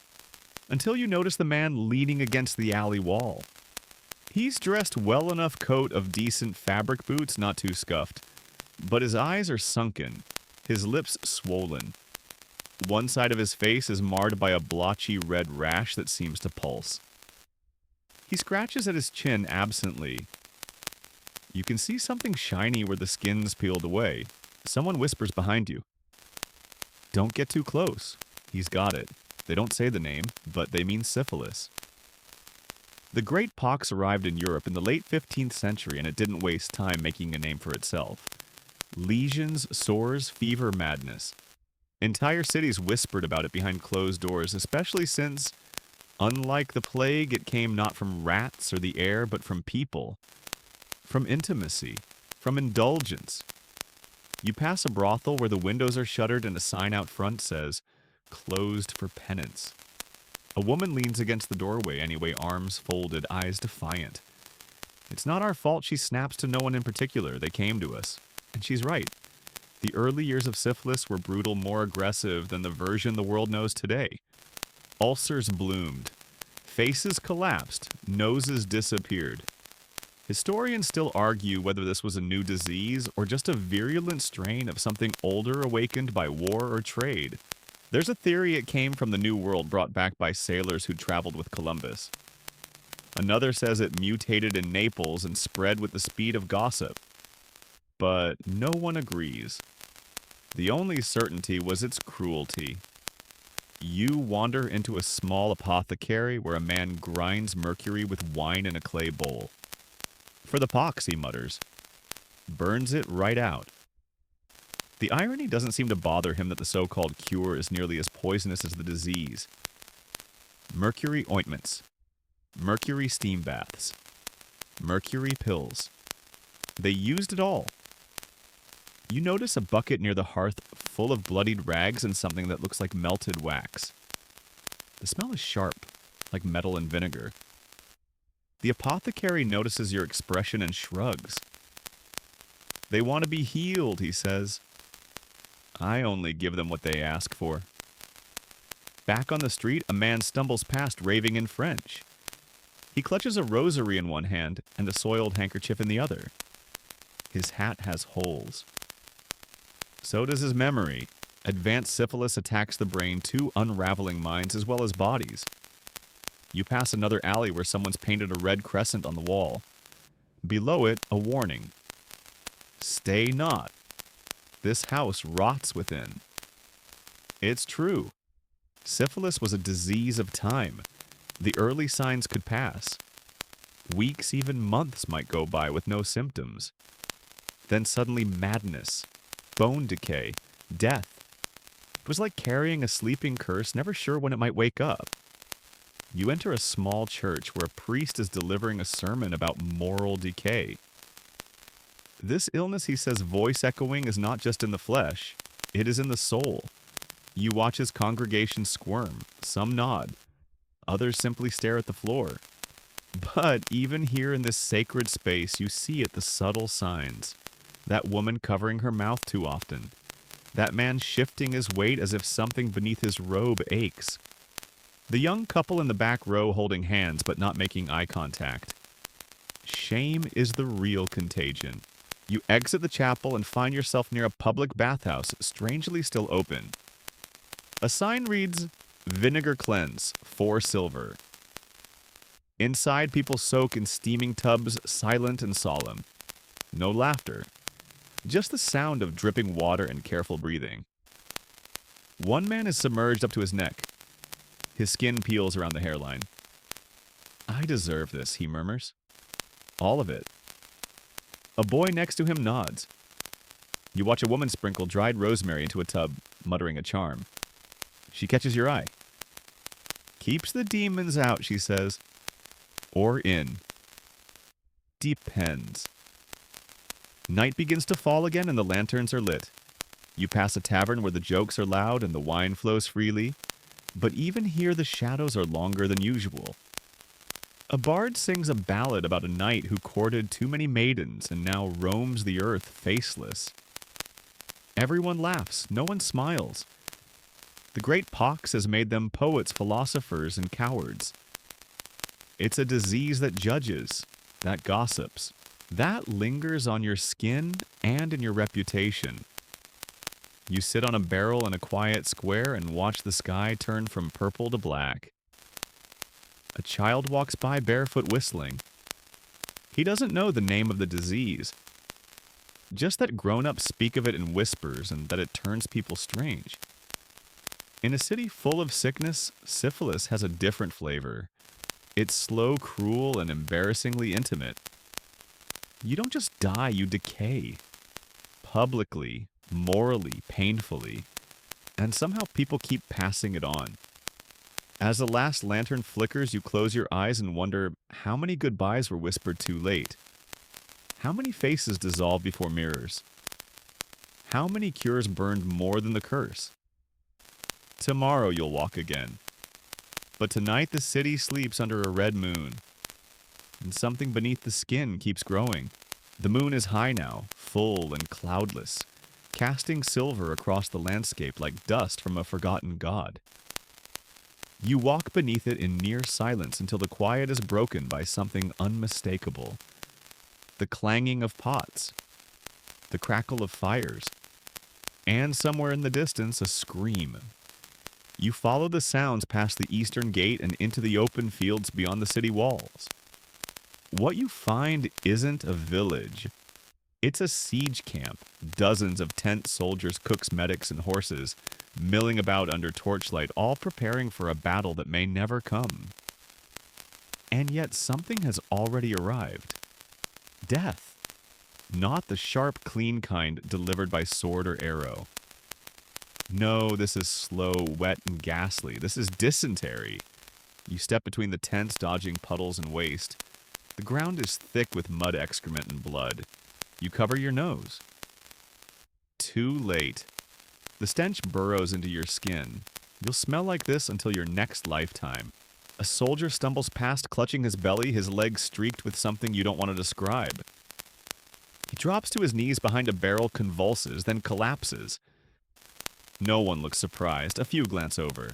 until you notice the man leaning against the alley wall. He's dressed well enough coat of decent fabric boots, not too scuffed, but his eyes are sunken, his lips swollen. One side of his face is marred by a blotchy red rash that seems to pulse. He scratches at his chin absently. You can see something shiny where the skin's peeled away. Someone whispers behind you. Don't get too close. He's got it. They don't say the name, but they mean syphilis. The Great Pox arrived in Europe in the late 15th century, and it didn't waste time making a name for itself. Lesions, sores, fever, madness. Entire cities whispered about it behind closed doors, especially since, unlike the plague, it came not from rats or the air, but from people. From intimacy. From indulgence. You pass a brothel where the windows are shuttered and a sign out front says, "Closed for penance." A woman leans against the doorway anyway, arms folded, eyes defiant. It's not our fault, she snaps to no one in particular. They came to us. And she's right. The early years of syphilis were brutal, more aggressive than the version the world knows today. Ulcers bloomed. Faces collapsed. Noses disappeared. Historians still argue whether this was a new disease or just a virulent strain of something older awakened by war or trade. There's a theory it came from the New World brought back by sailors who traveled with Columbus. Another says it mutated in Naples and spread with the speed of gossip. But no one agrees. The only certainty was its cruelty. You wander into a small apothecary where a man grinds mercury with wine in a clay bowl. For the pox, he mutters. Burns it right out. The irony doesn't seem to bother him that the so-called cure is nearly as poisonous as the disease. Mercury ointments. Mercury steam baths. Mercury pills. They used it all. You notice a bucket near the hearth full of bloodied rags and something that looks like melted wax. The smell is sharp, like metal and vinegar. The apothecary notices your expression and shrugs. They want to be healed, he says. I only give them what they ask for. Back on the street, a man stumbles past raving in French. He clutches a rosary in one hand and a soiled handkerchief in the other. His hat has holes. So does his memory. Advanced syphilis attacks the brain, two unraveling minds as well as bodies. You pass another alley where someone's painted a red crescent on the wall. Below it, a warning. Stay not. This house rots within. It's true. Syphilis was a disease of time. The early signs could pass. Weeks, even months might go by with no symptoms. Then suddenly madness, bone decay, death. It was like carrying a sleeping curse, never sure when it might wake up. You enter a small church where a priest is delivering a sermon about moral decay. This illness, he says, voice echoing, is not just in the flesh, it is in the soul. You watch his congregation squirm, some nod, others simply stare at the floor. But even here in this sacred space, you see the subtle signs. That woman covering her mouth too often. That man shifting his weight as if something beneath his robe aches. The young couple in the back row holding hands but not making eye contact. Shame is the real contagion. You exit the chapel and find yourself near a public bathhouse, strangely still open. A sign reads, Vinegar Cleanse, 4 silver. Inside, people soak in steaming tubs, silent and solemn. No laughter, Just the sound of dripping water and careful breathing. One man is submerged up to his neck. His skin peels around the hairline. "I deserve this," he murmurs. "All of it." A boy next to him nods. You watch a woman sprinkle dried rosemary into a tub, muttering a charm. She catches your eye. "Keeps the demons out," she says. "Or in." Depends. Night begins to fall again and the lanterns are lit. You pass a tavern where the jokes are loud and the wine flows freely, but even here the shadows are longer than usual. A bard sings a ballad about a knight who courted too many maidens and now roams the earth faceless. Everyone laughs, no one smiles. The great pox has made them poets, philosophers, and cowards. It's a disease that judges, that gossips, that lingers on your skin and in your reputation. You sit on a barrel in a quiet square and watch the sky turn from purple to black. A child walks by barefoot whistling. He doesn't know the name of the disease, just that grown-ups speak of it in whispers and that it turns people strange. In a city full of sickness, syphilis has a different flavor. It's slow, cruel, and embarrassingly intimate. You don't just die, you decay. Publicly, morally, painfully. And somehow people keep passing it on. As the last lantern flickers, you close your eyes and wonder how many goodbyes were whispered too late. How many faces dissolved before mirrors? How many cures burned more than the curse? Tomorrow you'll walk again. But tonight the city sleeps under a red moon. And something beneath the skin keeps growing. The moon is high now, full and cloudless, casting silver across the landscape like dust from a forgotten god. You walk beneath it in near silence until the quiet is broken by something unmistakable. The clanging of pots, the crackle of fires, and somewhere in the distance a scream. You follow the sounds past the eastern gate and into the open fields beyond the city walls. What you find isn't a village. It's a siege camp. Dozens of tense soldiers, cooks, medics, and horses milling about under torchlight, all preparing for a battle that may never come. And yet something has already arrived. Death. Not the sharp, clean kind delivered by sword or arrow. No, this is slow, wet, and ghastly. This is dysentery. You step between the tents, dodging puddles and waste. The ground is thick with mud, excrement, and blood. You cover your nose. Too late. The stench burrows into your skin. You'll smell like this until your next lifetime. A soldier stumbles past, clutching his belly, his legs streaked with something you don't want to describe. He drops to his knees behind a barrel, convulses, then collapses. No one looks surprised. A few glance over.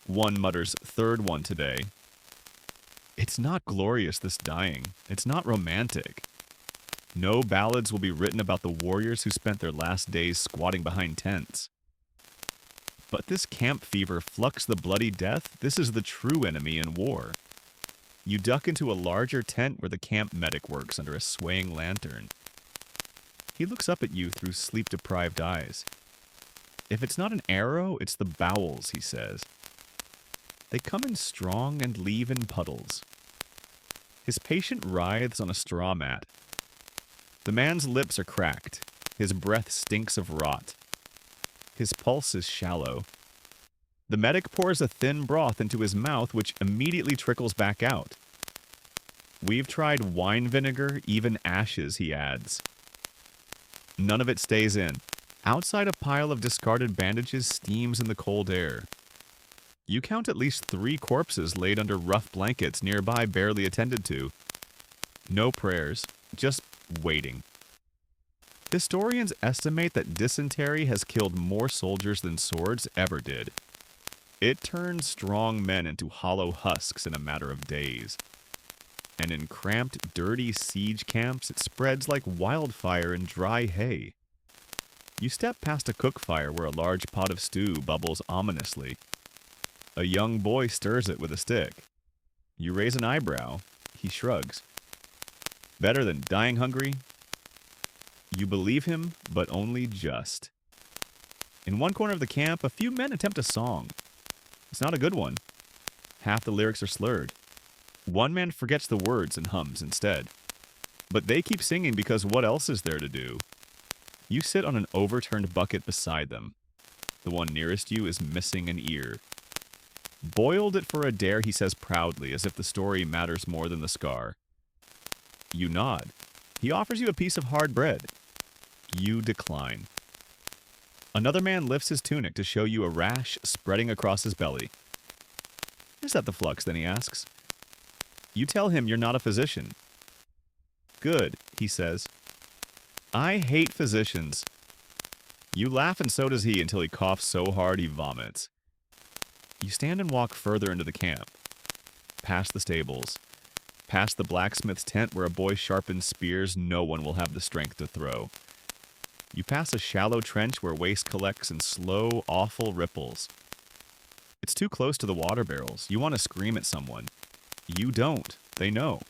One mutters, "Third one today." It's not glorious, this dying. It's not romantic. No ballads will be written about the warriors who spent their last days squatting behind tents. But this camp fever flux the bloody death. This is the true enemy in war. You duck into a larger tent where the camp medic works under a swaying lantern. He looks up at you through sleep-deprived eyes. "If it's not an arrow, it's the bowels," he says. They come in strong and leave in puddles. His patient writhes on a straw mat. The man's lips are cracked. His breath stinks of rot. His pulse is shallow. The medic pours a thin broth into his mouth, which immediately trickles back out. "We've tried wine vinegar, even ashes," he adds. None of it stays in. Outside, a pile of discarded bandages steams in the cold air. You count at least 3 corpses laid under rough blankets nearby, barely attended to. No prayers, just waiting. Historians estimate that dysentery has killed more soldiers than swords ever did. It turns strong men into hollow husks in a matter of days. And in cramped, dirty siege camps, it spreads like wildfire in dry hay. You step past a cook fire where a large pot of stew bubbles ominously. A young boy stirs it with a stick. You raise an eyebrow. He shrugs. "Better than dying hungry?" You believe him, but only just. In one corner of the camp, a few men attempt a song. It's not a good one. Half the lyrics are slurred. One man forgets the words and hums instead. But they keep singing because what else is there to do? You sit on an overturned bucket beside them. The one nearest you is missing an ear. Boiled it for a dare, he says proudly, as if the story matters more than the scar. You nod. He offers you a piece of hard bread. You decline. Another man lifts his tunic to show you a rash spreading across his belly. Is that the flux? Then he asks. You tell him you're not a physician. Good, he says. I hate physicians. You laugh and so does he until he coughs so hard he vomits. You stand and walk further into the camp. Past the stables. Past the blacksmith's tent where a boy sharpens spears no one will have the strength to throw. You pass a shallow trench where waste collects in slow, awful ripples. It's too close to the water barrels. You want to scream at someone. You don't. They know.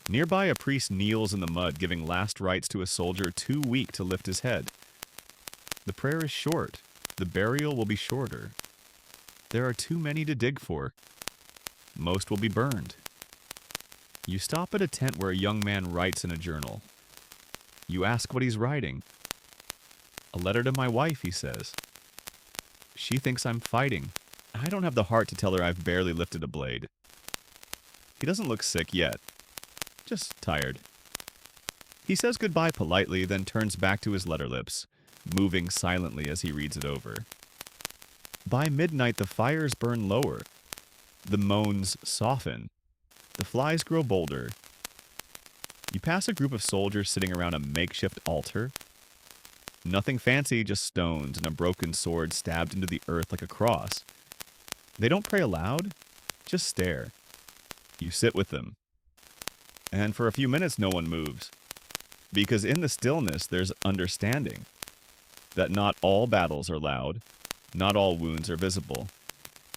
Nearby, a priest kneels in the mud, giving last rites to a soldier too weak to lift his head. The prayer is short. The burial will be shorter. There are too many to dig for. Most will be burned. You stop at a tent where a young man writes in a journal. You ask what he's writing. A letter to my wife, he says. She thinks I'm fighting. I don't have the heart to tell her I've barely lifted a blade. He doesn't look sick yet. Just tired. He says goodbye politely, then turns back to his letter lips, moving silently as he reads it over. By midnight, the fires burn lower. The moans soften. The flies grow bolder. You pass a group of soldiers sitting around a makeshift altar. Nothing fancy, just stones and a broken sword stabbed into the earth like a cross. They don't pray aloud, just stare. You sit with them. And for a few minutes, no one moves. Because in the stillness, there's understanding. That not all battles are loud, not all wounds are visible,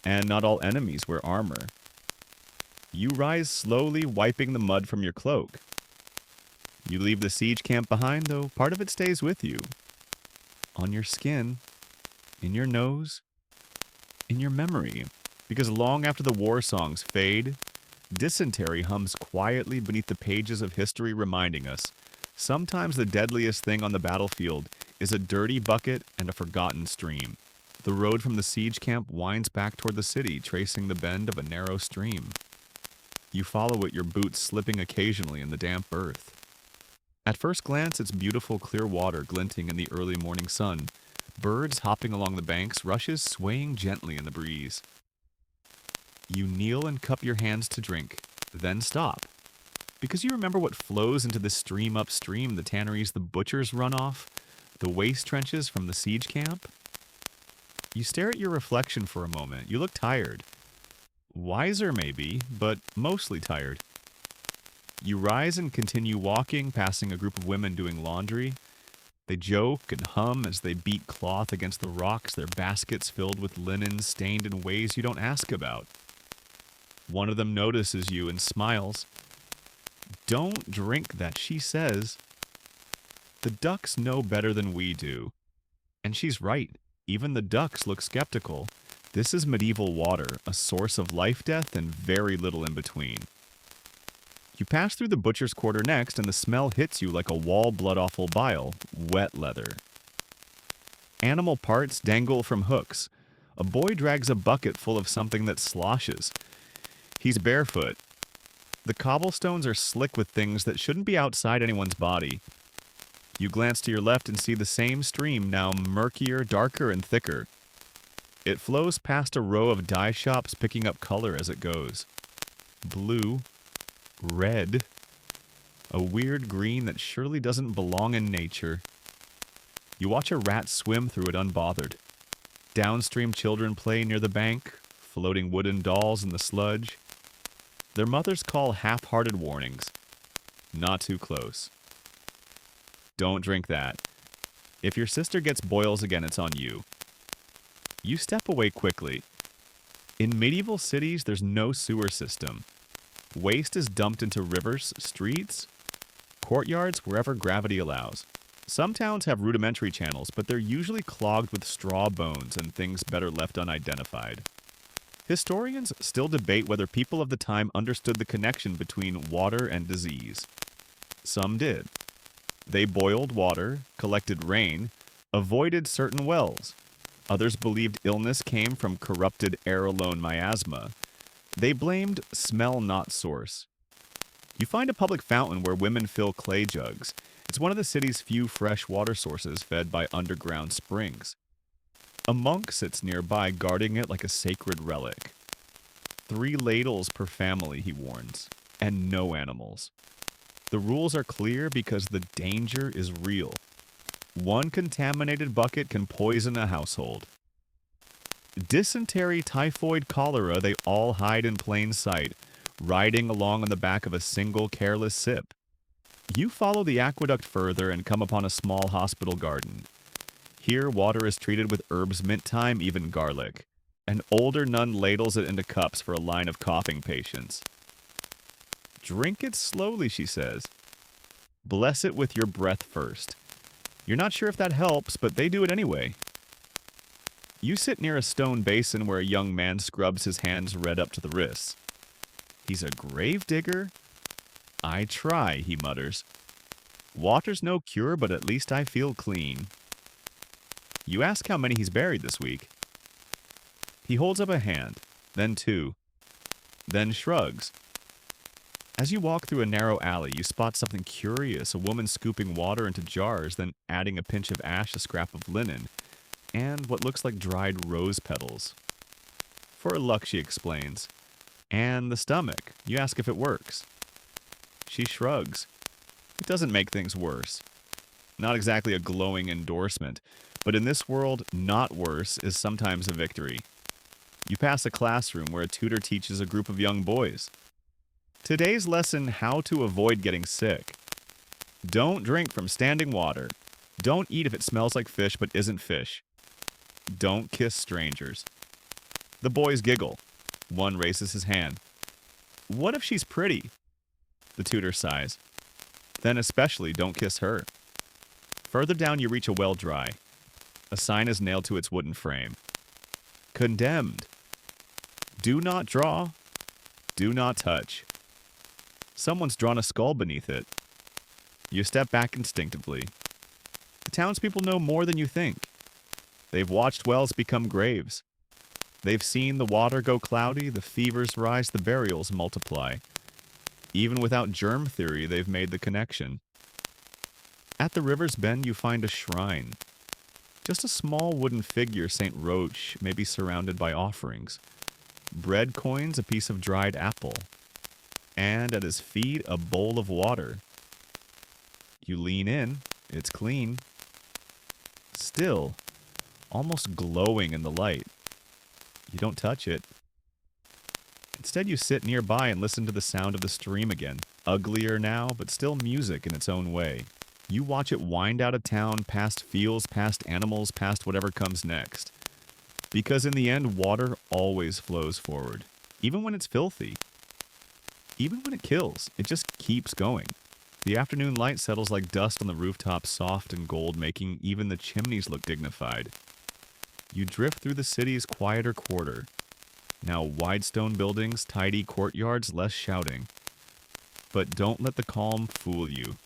and not all enemies wear armor. You rise slowly, wiping the mud from your cloak. You leave the siege camp behind, though part of it stays with you. On your skin, in your nose, in your memory. Because long after the war songs fade, dysentery hums quietly beneath the pages of history, reminding us sometimes the deadliest thing on the battlefield is a dirty bucket and a forgotten stream. The road from the siege camp winds back toward the city, tracing the bend of a narrow stream. You follow it, your boots slipping occasionally in the damp earth. At first glance, it's beautiful, clear water glinting in the early morning sun. Birds hopping along the banks, rushes swaying gently in the breeze. You kneel and cup your hands to drink, then stop. Because you remember what flows into the stream upstream, the tanneries the butchers run off, the waste trenches from the siege camp. You stare at your reflection for a moment. You look tired. Wiser, maybe, but mostly tired. You rise and continue walking, passing a group of women doing laundry. They joke and hum as they beat cloth against the rocks, their baskets filled with linen stained in ways you don't ask about. One of them notices you and smiles. Don't drink that, she says. The ducks know better than we do. And she's right. Even the ducks look skeptical. This is medieval water, a source of life, death, and very little in between. You pass through the butcher's quarter next, and the smell hits you like a wall blood-awful bile, wet leather. Animal parts dangle from hooks. A boy drags a bucket full of something that sloshes. He's barefoot. The cobblestones are slick with things that shouldn't be outside anyone's body. You glance to your left and see the same stream, now murkier, darker, and thicker. It flows past a row of dye shops, picking up color as it goes. Blue, red, a weird green that surely doesn't belong in nature. You watch a rat swim through it unbothered. Downstream children play near the bank, floating wooden dolls in the sludge. Their mothers call half-hearted warnings. Not too close. Don't drink that. If your sister gets boils again, it's on you. You step away quickly. In medieval cities, there's no sewer system. Waste is dumped into rivers, streets, courtyards, wherever gravity allows. Some towns have rudimentary channels, but they're usually clogged with straw bones and things better left unidentified. Historians still debate whether people of the time understood the connection between water and disease. Some did. They boiled water, collected rain, avoided certain wells. Others believed illness came from corrupted air-alone miasma. They blamed smell not source. You find a public fountain where women fill clay jugs. It's one of the city's few fresh water sources fed by underground springs. A monk sits nearby, guarding it like a sacred relic. 3 ladles per family, he warns, and no animals. The rules are clear because the danger is real. 1 contaminated bucket can poison a household. Dysentery, typhoid, cholera, they all hide in plain sight, riding along on the back of a single careless sip. You follow the aqueduct further and come upon a small hospital garden. Here, water is treated with herbs, mint thyme, even garlic. An older nun ladles it into cups for a line of coughing patients. Drink it slowly, she says. Bless it with your breath first. You're not sure if that helps, but they do it anyway. You sit near a stone basin where a young man scrubs his hands red up to the wrists. He's a grave digger? I try, he mutters. Water's no cure, but at least I feel clean. You ask how many he's buried this week. He holds up a hand, then 2, then shrugs. As you walk through a narrow alley, you spot something curious, a woman scooping water into jars, then adding a pinch of ash, a scrap of linen, and what looks like dried rose petals. For luck, she explains. And the stomach. You ask if it works. She shrugs. It doesn't make things worse. Not exactly a glowing endorsement, but in this world, not worse is sometimes a victory. You pass a classroom where a tutor teaches a group of young boys. Today's lesson, how to avoid getting sick. Don't drink from standing water. Don't eat if it smells like fish but isn't fish. Don't kiss strangers. The boys giggle. One raises his hand. What if she's pretty? The tutor sighs. Then especially don't kiss her. Further down you reach a well dry. A sign is nailed to its wooden frame. Condemned. Do not draw. Do not touch. Someone's drawn a skull beneath it. You step back instinctively. The townspeople know more than you think. They've watched wells become graves. They've seen the water go cloudy, the fevers rise, the burials multiply. Even without germ theory, they've made the connection. At the river's bend, you find a shrine. Just a small wooden figure, St. Roche, may be surrounded by offerings. Bread coins, a piece of dried apple. And at his feet, a bowl of water. You lean in. It's clean. Still, almost glowing in the light. You don't touch it. Instead, you sit nearby and listen to the sound of the stream again. Uglier now, but still music in its own way. You watch it wind out of town, past fields, past animals, past whatever comes next. Because in the end, water always flows forward. Even when it's filthy. Even when it kills, it just keeps going. The afternoon light settles like dust on the rooftops, soft and gold, making even the chimneys look dignified. You drift through the city's quieter quarter. Now wide stone buildings, tidy courtyards, less shouting. But don't let the calm fool you.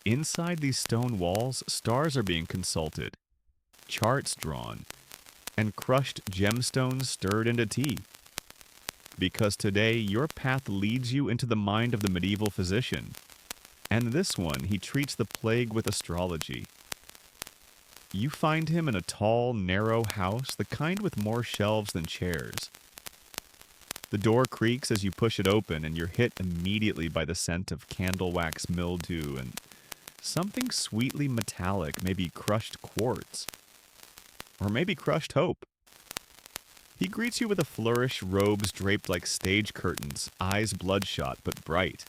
Inside these stone walls, stars are being consulted, charts drawn, and crushed gemstones stirred into tea. Because today, your path leads you into the mind of the medieval physician. And this one, he treats the plague with astrology. You find him in a tall, narrow house, the kind with more shelves than chairs. The door creaks as you push it open, and you're hit immediately by the scent of candle wax mildew and something sweetly metallic, maybe crushed quartz. Or maybe crushed hope. He greets you with a flourish, robes draped like stage curtains, eyes bloodshot but bright.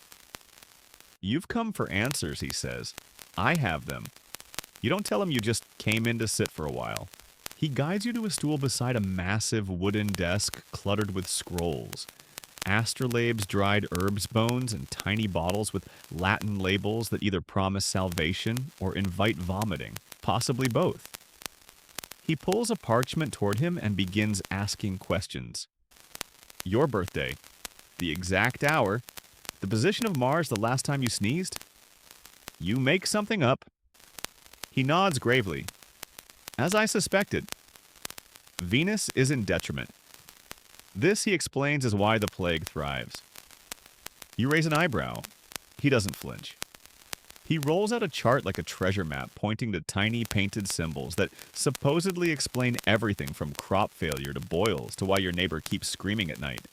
You've come for answers, he says. I have them. You don't tell him you just came in to sit for a while. He guides you to a stool beside a massive wooden desk cluttered with scrolls. Astrolabes, dried herbs bones, and tiny bottles with Latin labels that either promise salvation or invite vomiting, possibly both. He pulls a parchment toward him and begins asking questions. Your birthday, the exact hour, the position of Mars the last time you sneezed? You make something up. He nods gravely. As I suspected. Venus is in detriment. This, he explains, is why the plague thrives. You raise an eyebrow. He doesn't flinch. He rolls out a chart like a treasure map, pointing to tiny painted symbols that supposedly explain everything from crop failure to boils to why your neighbor keeps screaming at night.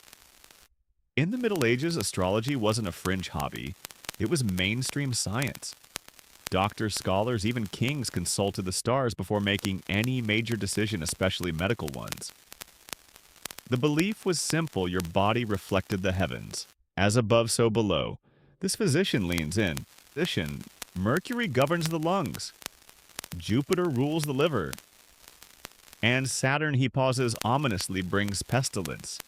In the Middle Ages, astrology wasn't a fringe hobby. It was mainstream science. Doctors, scholars, even kings consulted the stars before making any major decision, especially medical ones. The belief was simple: your body reflected the heavens. As above, so below. This physician leans in. Physician, Mercury governs the lungs. Jupiter rules the liver. And Saturn, he pauses ominously, brings pestilence.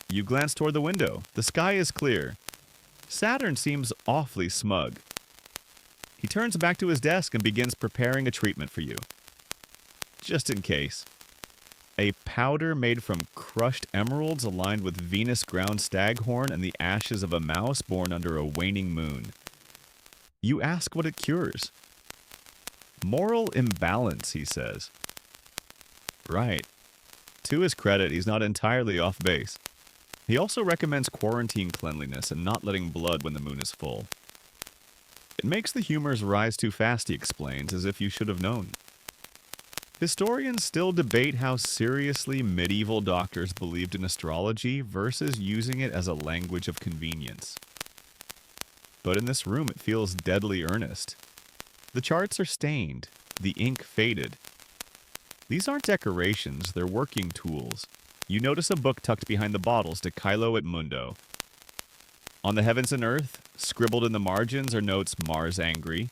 You glance toward the window. The sky is clear. Saturn seems awfully smug. He turns back to his desk and begins preparing a treatment for you. Just in case. A powder made from crushed emeralds aligned with Venus ground staghorn and the ashes of a mouse born under a waning moon. You ask what it cures. Moral imbalance, he says. Right. To his credit, he's not entirely off base. He also recommends quarantine cleanliness and not letting blood when the moon is full. It makes the humors rise too fast, he explains, as if you should have known. Historians still debate how seriously medieval doctors believed in astrology versus using it as a language of convenience. But in this room, it feels deadly earnest. The charts are stained, the ink faded. These aren't decorations, they're working tools. You notice a book tucked behind the bottles, De Caelo et Mundo. On the heavens and earth, scribbled in the margins, are notes: Mars angry,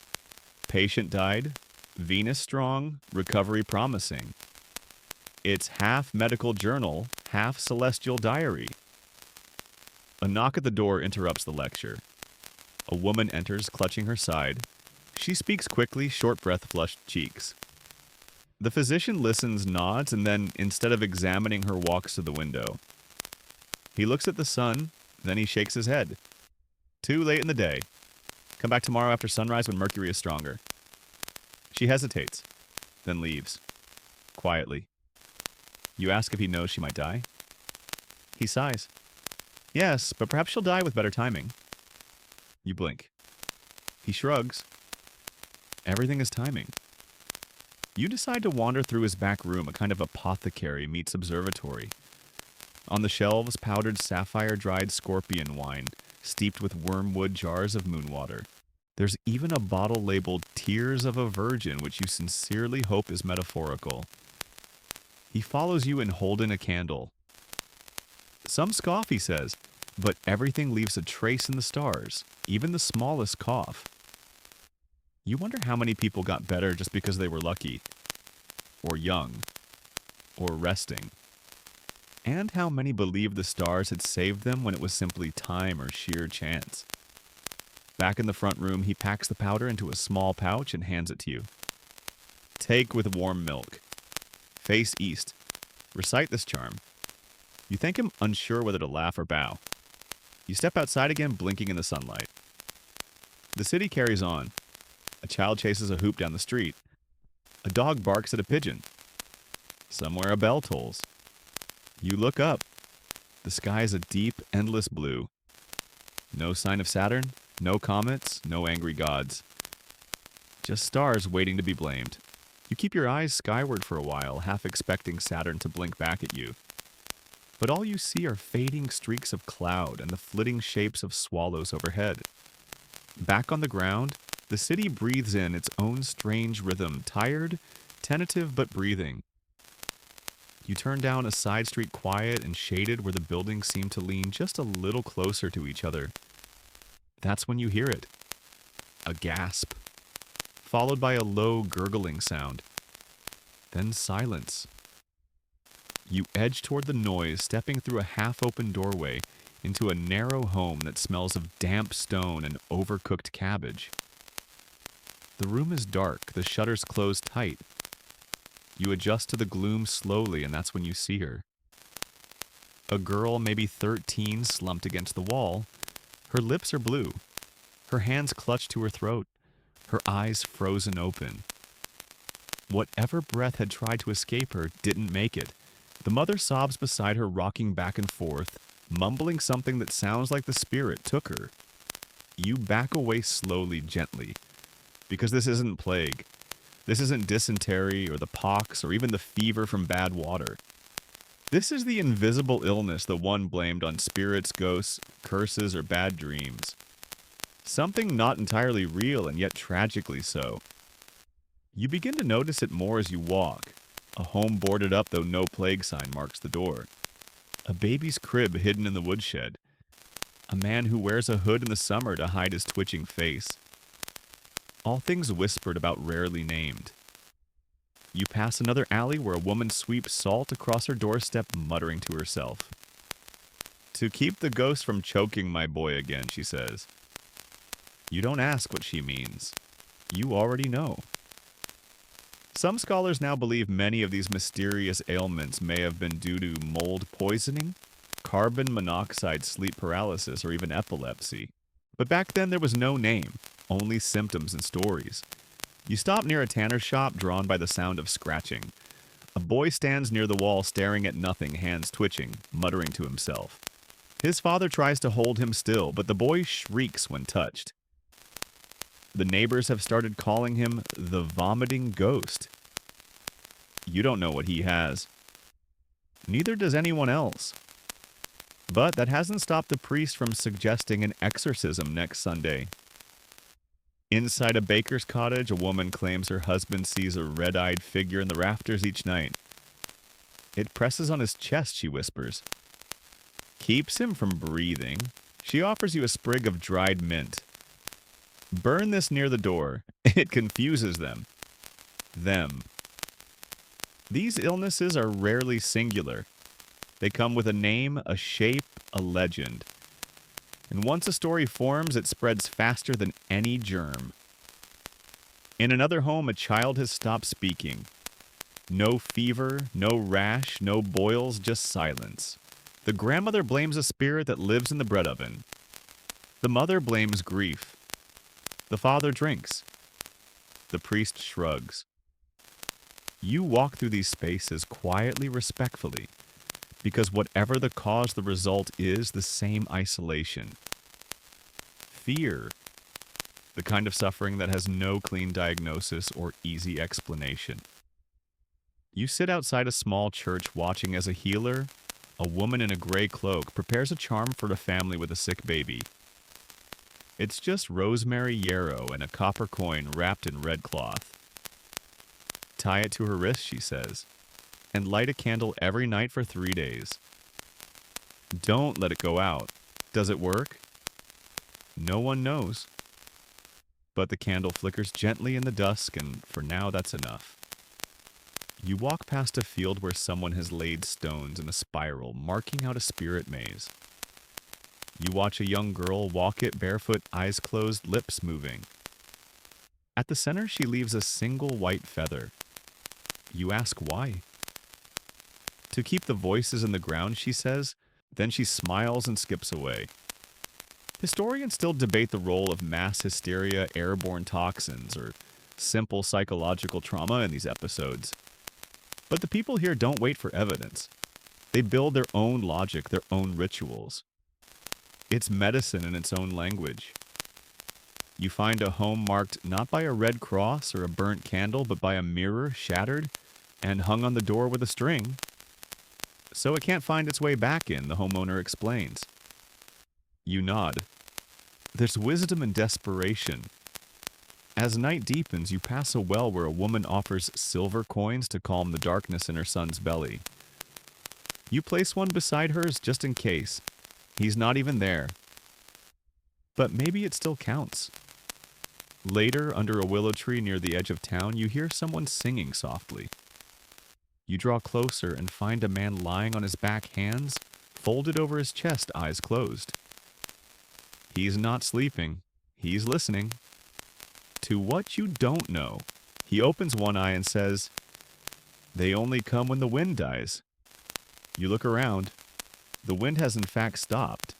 patient died, Venus strong, recovery promising. It's half medical journal, half celestial diary. A knock at the door interrupts the lecture. A woman enters, clutching her side. She speaks quickly, short breath, flushed cheeks. The physician listens, nods, and then, instead of examining her, walks to the window. He looks at the sun, then he shakes his head. Too late in the day. Come back tomorrow after sunrise when Mercury is stronger. She hesitates, then leaves. Quietly. You ask if he knows she might die. He sighs. Yes, but perhaps she'll die with better timing. You blink. He shrugs. Everything is timing. You decide to wander through his back room, a kind of apothecary meets observatory. On the shelves, powdered sapphire dried scorpion wine, steeped with wormwood jars of moon water. There's even a bottle labeled Tears of a Virgin, which you sincerely hope is metaphorical. He follows you and holds a candle. Some scoff, he says, but everything leaves a trace in the stars, even the smallest cough. You wonder how many people got better just because they were lucky, or young, or resting. And how many believed the stars had saved them when it was simply time or sheer chance. Back in the front room, he packs the powder into a small pouch and hands it to you. Take with warm milk. Face east. Recite this charm. You thank him, unsure whether to laugh or bow. You step outside again, blinking in the sunlight. The city carries on. A child chases a hoop down the street. A dog barks at a pigeon. Somewhere a bell tolls. You look up. The sky is a deep, endless blue. No sign of Saturn, no comets, no angry gods. Just stars waiting to be blamed. You keep your eyes skyward for a while, half expecting Saturn to blink back at you. But all you see are fading streaks of cloud and the flitting shapes of swallows overhead. Back on the ground, the city breathes in its own strange rhythm, tired, tentative but breathing. You turn down a side street quiet and shaded where the buildings seem to lean just a little closer to each other. That's when you hear it. A gasp, followed by a low gurgling sound. Then silence. You edge toward the noise, stepping through a half-open doorway, into a narrow home that smells of damp stone and overcooked cabbage. The room is dark, the shutters close tight. You adjust to the gloom slowly, and that's when you see her. A girl, maybe 13, slumped against the wall. Her lips are blue, her hands clutched to her throat, her eyes frozen open. Whatever breath had tried to escape her didn't make it. The mother sobs beside her, rocking back and forth, mumbling something that sounds like the spirit took her. You back away slowly, gently, because this isn't plague. This isn't dysentery or the pox or even the fever from bad water. This is the invisible illness the one blamed on spirits, ghosts, curses, or bad dreams. Something not entirely real and yet tragically so. You begin to notice it more as you walk. A home boarded up, though no plague sign marks the door. A baby's crib hidden in the woodshed. A man who wears a hood in the summer to hide his twitching face. All things whispered about rarely named. You pass another alley where a woman sweeps salt across her doorstep, muttering to herself. "To keep the ghost from choking my boy again," she says. You don't ask what she means. You already know. Some scholars now believe many of these mysterious ailments may have been due to mold poisoning, carbon monoxide sleep paralysis, or even epilepsy. But back then there was no name, only symptoms and stories. You stop near a tanner's shop, drawn by the sound of scratching. A boy stands near the wall staring at nothing, hands twitching, muttering to himself. His father tries to hold him still, but the boy shrieks when touched. The neighbors have started calling him the vomiting ghost. You don't know what he has. Neither does anyone else. But that hasn't stopped the priest from suggesting an exorcism next Sunday. Inside a baker's cottage, a woman claims her husband sees a red-eyed figure in the rafters each night. It presses on his chest, she whispers. Keeps him from breathing. She offers you a sprig of dried mint. Burn this near the door. It confuses them. Them. These illnesses are rarely singular. They come with a name, a shape, a legend. And once a story forms, it spreads faster than any germ. In another home, a child has stopped speaking. No fever, no rash, no boils, just silence. The grandmother blames a spirit that lives in the bread oven. The mother blames grief. The father drinks. The priest shrugs. You walk through these spaces quietly, respectfully, because whatever the cause, the result is the same isolation. Fear. The kind of suffering that has no clean diagnosis or easy explanation. You sit outside a small church watching as a healer, a woman in a gray cloak, prepares a charm for a family with a sick baby. It's just rosemary yarrow and a copper coin wrapped in red cloth. Tie it to her wrist, she says, and light a candle every night for 3 days. Don't let it go out. Does it work? No one knows. But the candle flickers gently in the dusk, and for now that's enough. You walk past a field where someone has laid stones in a spiral, marking out a spirit maze. You watch a young girl walk it barefoot, eyes closed, lips moving. At the center, she leaves a single white feather. You ask why. To keep the voices in the ground, she says. Then she smiles and skips away. Historians still debate the role of mass hysteria, airborne toxins, or simple psychological trauma in these episodes. But the people here don't wait for evidence. They build their own logic, their own rituals. It's medicine in its own language. You find a home marked not by a red cross or a burnt candle, but by a mirror shattered and hung on the door with a string. So it can't find its way back in, the homeowner explains. You nod. There's wisdom in desperation. As night deepens, you pass a well where a woman offers silver coins to calm the darkness in her son's belly. You place one beside hers just in case. He's not even there. But maybe it still counts. Later, under a willow tree near the edge of town, you hear someone singing softly. You draw closer and find a man lying on his back, hands folded over his chest, eyes closed. He's not sleeping. He's listening. To what you don't know, he opens one eye and says, "They only come when the wind dies." You look around. The wind has in fact stopped.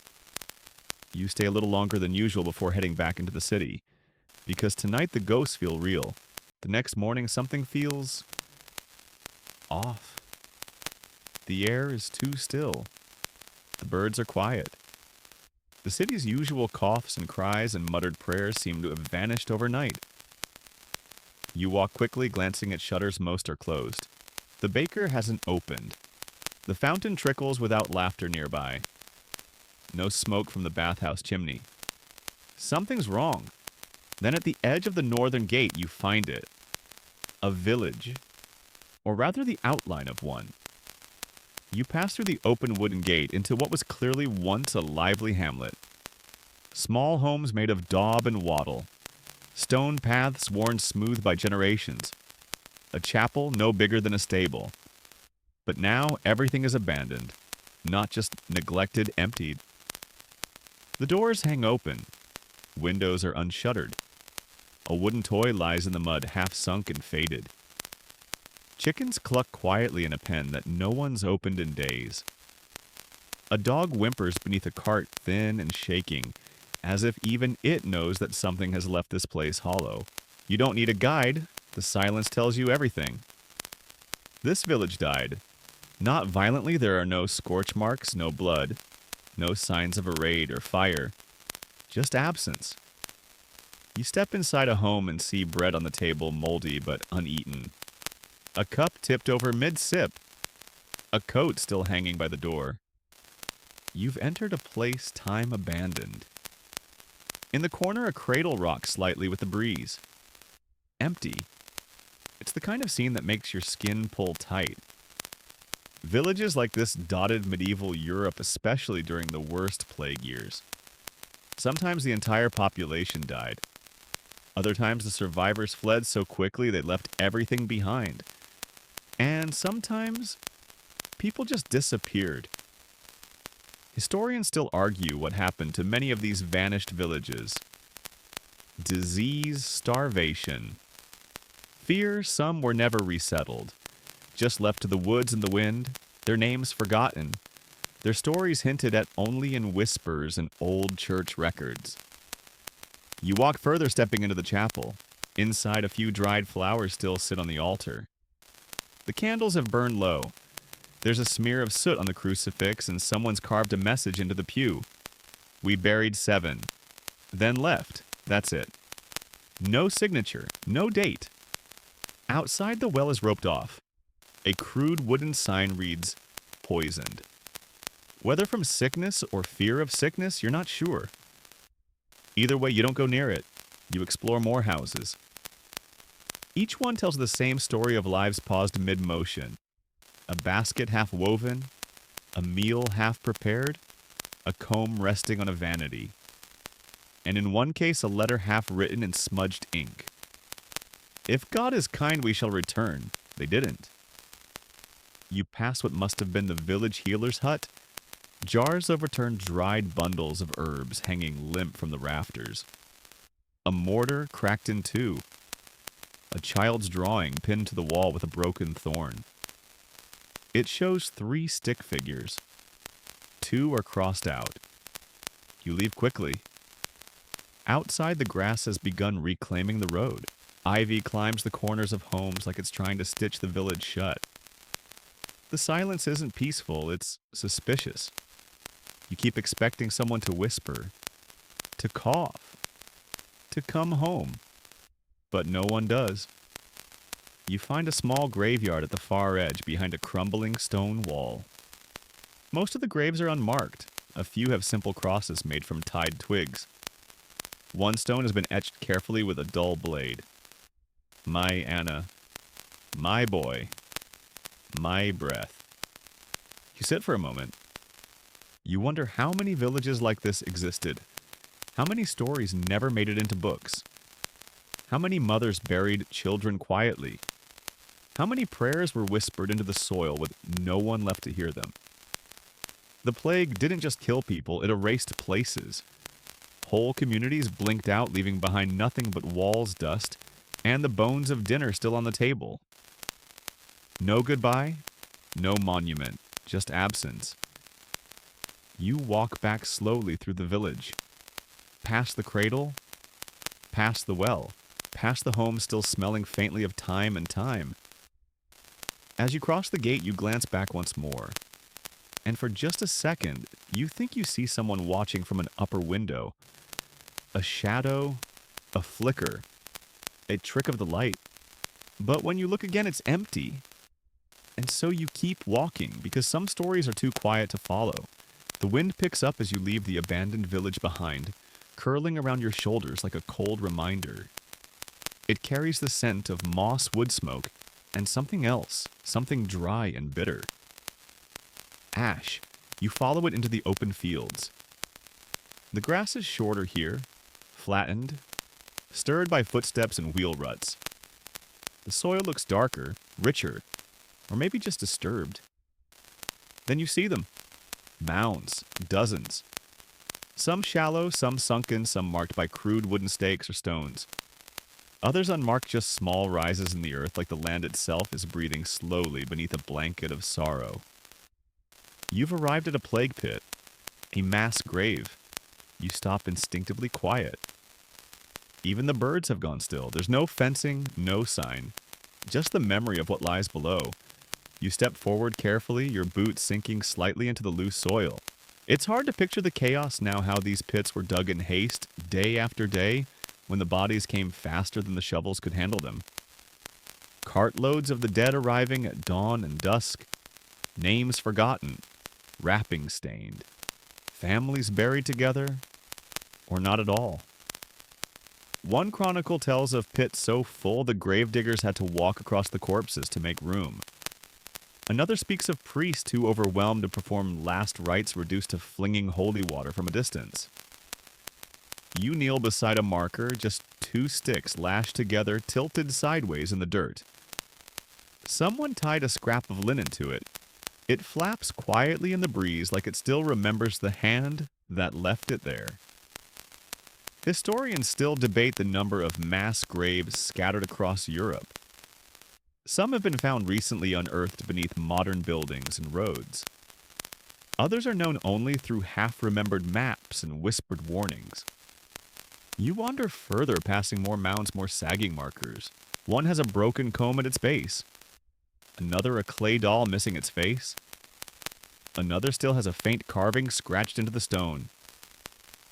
You stay a little longer than usual before heading back into the city, because tonight the ghosts feel real. The next morning something feels off. The air is too still. The birds are quiet. The city's usual coughs and cries and muttered prayers seem to have vanished overnight. You walk quickly, glancing at shutters. Most are closed. The baker hasn't opened. The fountain trickles without laughter nearby. No smoke from the bathhouse chimney. Something's wrong. Then at the edge of the northern gate you find it. A village. Or rather the outline of one. You pass through the open wooden gate into what was clearly once a lively hamlet. Small homes made of daub and wattle. Stone paths worn smooth by generations. A chapel no bigger than a stable. But now everything is abandoned. Not just neglected, emptied. The doors hang open. Windows are unshuttered. A wooden toy lies in the mud, half sunk and faded. Chickens cluck quietly in a pen that no one's opened in days. A dog whimpers beneath a cart, thin and shaking, as if even it knows that something has left this place hollow. You don't need a guide. The silence tells you everything. This village died. Not violently. There are no scorch marks, no blood, no signs of a raid or fire. Just absence. You step inside a home and see bread on the table, moldy but uneaten. A cup tipped over mid-sip. A coat still hanging by the door. You've entered a place time abandoned. In the corner, a cradle rocks slightly with the breeze. Empty. It's the kind of scene that makes your skin pull tight. Villages like this dotted medieval Europe, especially during the worst plague years. Sometimes the entire population died. Other times the survivors fled so quickly they left everything behind. And sometimes people just disappeared. Historians still argue what happened to many of these vanished villages. Disease, starvation. Fear, some were never resettled. Just left to the woods and the wind, their names forgotten, their stories hinted at only in whispers and old church records. You walk further, stepping into the chapel. Inside, a few dried flowers still sit on the altar. The candles have burned low. There's a smear of soot on the crucifix, and someone's carved a message into the pew. "We buried 7. Then left. That's it." No signature, no date. Outside, the well is roped off. A crude wooden sign reads, "Poisoned." Whether from sickness or fear of sickness, you're not sure. Either way, you don't go near it. You explore more houses. Each one tells the same story of lives paused mid-motion. A basket half woven, a meal half prepared, a comb resting on a vanity. And in one case, a letter half written in smudged ink. If God is kind, we shall return. They didn't. You pass what must have been the village healer's hut. Jars overturned dried bundles of herbs hanging limp from the rafters. A mortar cracked in two. A child's drawing pinned to the wall with a broken thorn. It shows 3 stick figures. 2 are crossed out. You leave quickly. Outside, the grass has begun reclaiming the road. Ivy climbs the corners of homes like it's trying to stitch the village shut. The silence isn't peaceful, it's suspicious. You keep expecting someone to whisper, to cough, to come home. But no one does. You find a small graveyard at the far edge behind a crumbling stone wall. Most of the graves are unmarked. A few have simple crosses made from tied twigs. One stone has been etched carefully with a dull blade. My Anna. My boy. My breath. You sit for a moment. You wonder how many villages like this existed. How many stories never made it into books. How many mothers buried children quietly. How many prayers were whispered into the soil with no one left to hear them. The plague didn't just kill people, it erased places. Whole communities blinked out, leaving behind nothing but walls, dust, and the bones of dinner still on the table. No goodbye, no monument, just absence. You walk back slowly through the village, past the cradle, past the well, past the home still smelling faintly of time and time. As you cross the gate, you glance back once more. And for just a second, you think you see someone watching from an upper window. A shadow, a flicker, a trick of the light. But when you look again, it's empty. And so you keep walking, because some stories are too quiet to follow. The wind picks up as you leave the abandoned village behind, curling around your shoulders like a cold reminder. It carries the scent of moss wood smoke and something else, something dry and bitter. Ash. You follow it into the open fields. The grass is shorter here, flattened, stirred by footsteps and wheel ruts. The soil looks darker, richer, or maybe just disturbed. Then you see them. Mounds, dozens. Some shallow, some sunken, some marked by crude wooden stakes or stones. Others unmarked, just small rises in the earth like the land itself is breathing slowly beneath a blanket of sorrow. You've arrived at a plague pit, a mass grave. You stop instinctively quiet. Even the birds have gone still. There's no fencing, no sign, just the memory of what lies below. You step forward carefully, your boots sinking slightly into the loose soil. It's hard to picture the chaos now, how these pits were dug in haste, day after day, when the bodies came faster than the shovels could handle them. Cartloads of the dead arriving at dawn and dusk, names forgotten, wrappings stained, families buried together, or not at all. One chronicle tells of pits so full the gravediggers had to walk across the corpses to make room. Another speaks of priests too overwhelmed to perform last rites, reduced to flinging holy water from a distance. You kneel beside a marker, just 2 sticks lashed together, tilted sideways in the dirt. Someone tied a scrap of linen to it. It flaps quietly in the breeze like it still remembers the hand that left it there. Historians still debate the number of mass graves scattered across Europe. Some have been found recently unearthed beneath modern buildings and roads. Others are known only through half-remembered maps and whispered warnings. You wander further, passing more mounds, more sagging markers. One has a broken comb at its base. Another a clay doll missing its face. Another still has a faint carving scratched into the stone.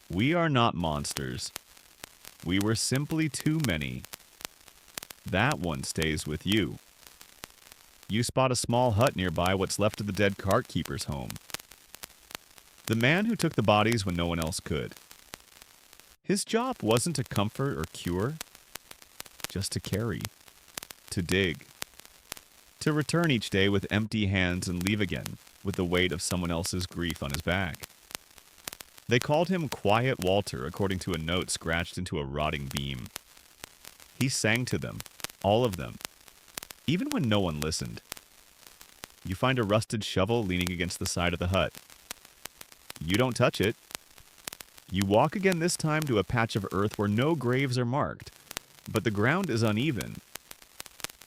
We are not monsters. We were simply too many. That one stays with you. You spot a small hut nearby, what's left of the dead cart keeper's home. The man who took the bodies when no one else could. His job wasn't to comfort or cure, just to carry, to dig, to return each day with empty hands and leave again with the weight of someone else's grief on his back. They called him Quiet Walter, according to a note scratched into a rotting beam. He sang to them, all of them, even when no one listened. You find a rusted shovel leaning against the side of the hut. You don't touch it. You walk again, this time to a patch of earth where no graves are marked, but the ground is uneven.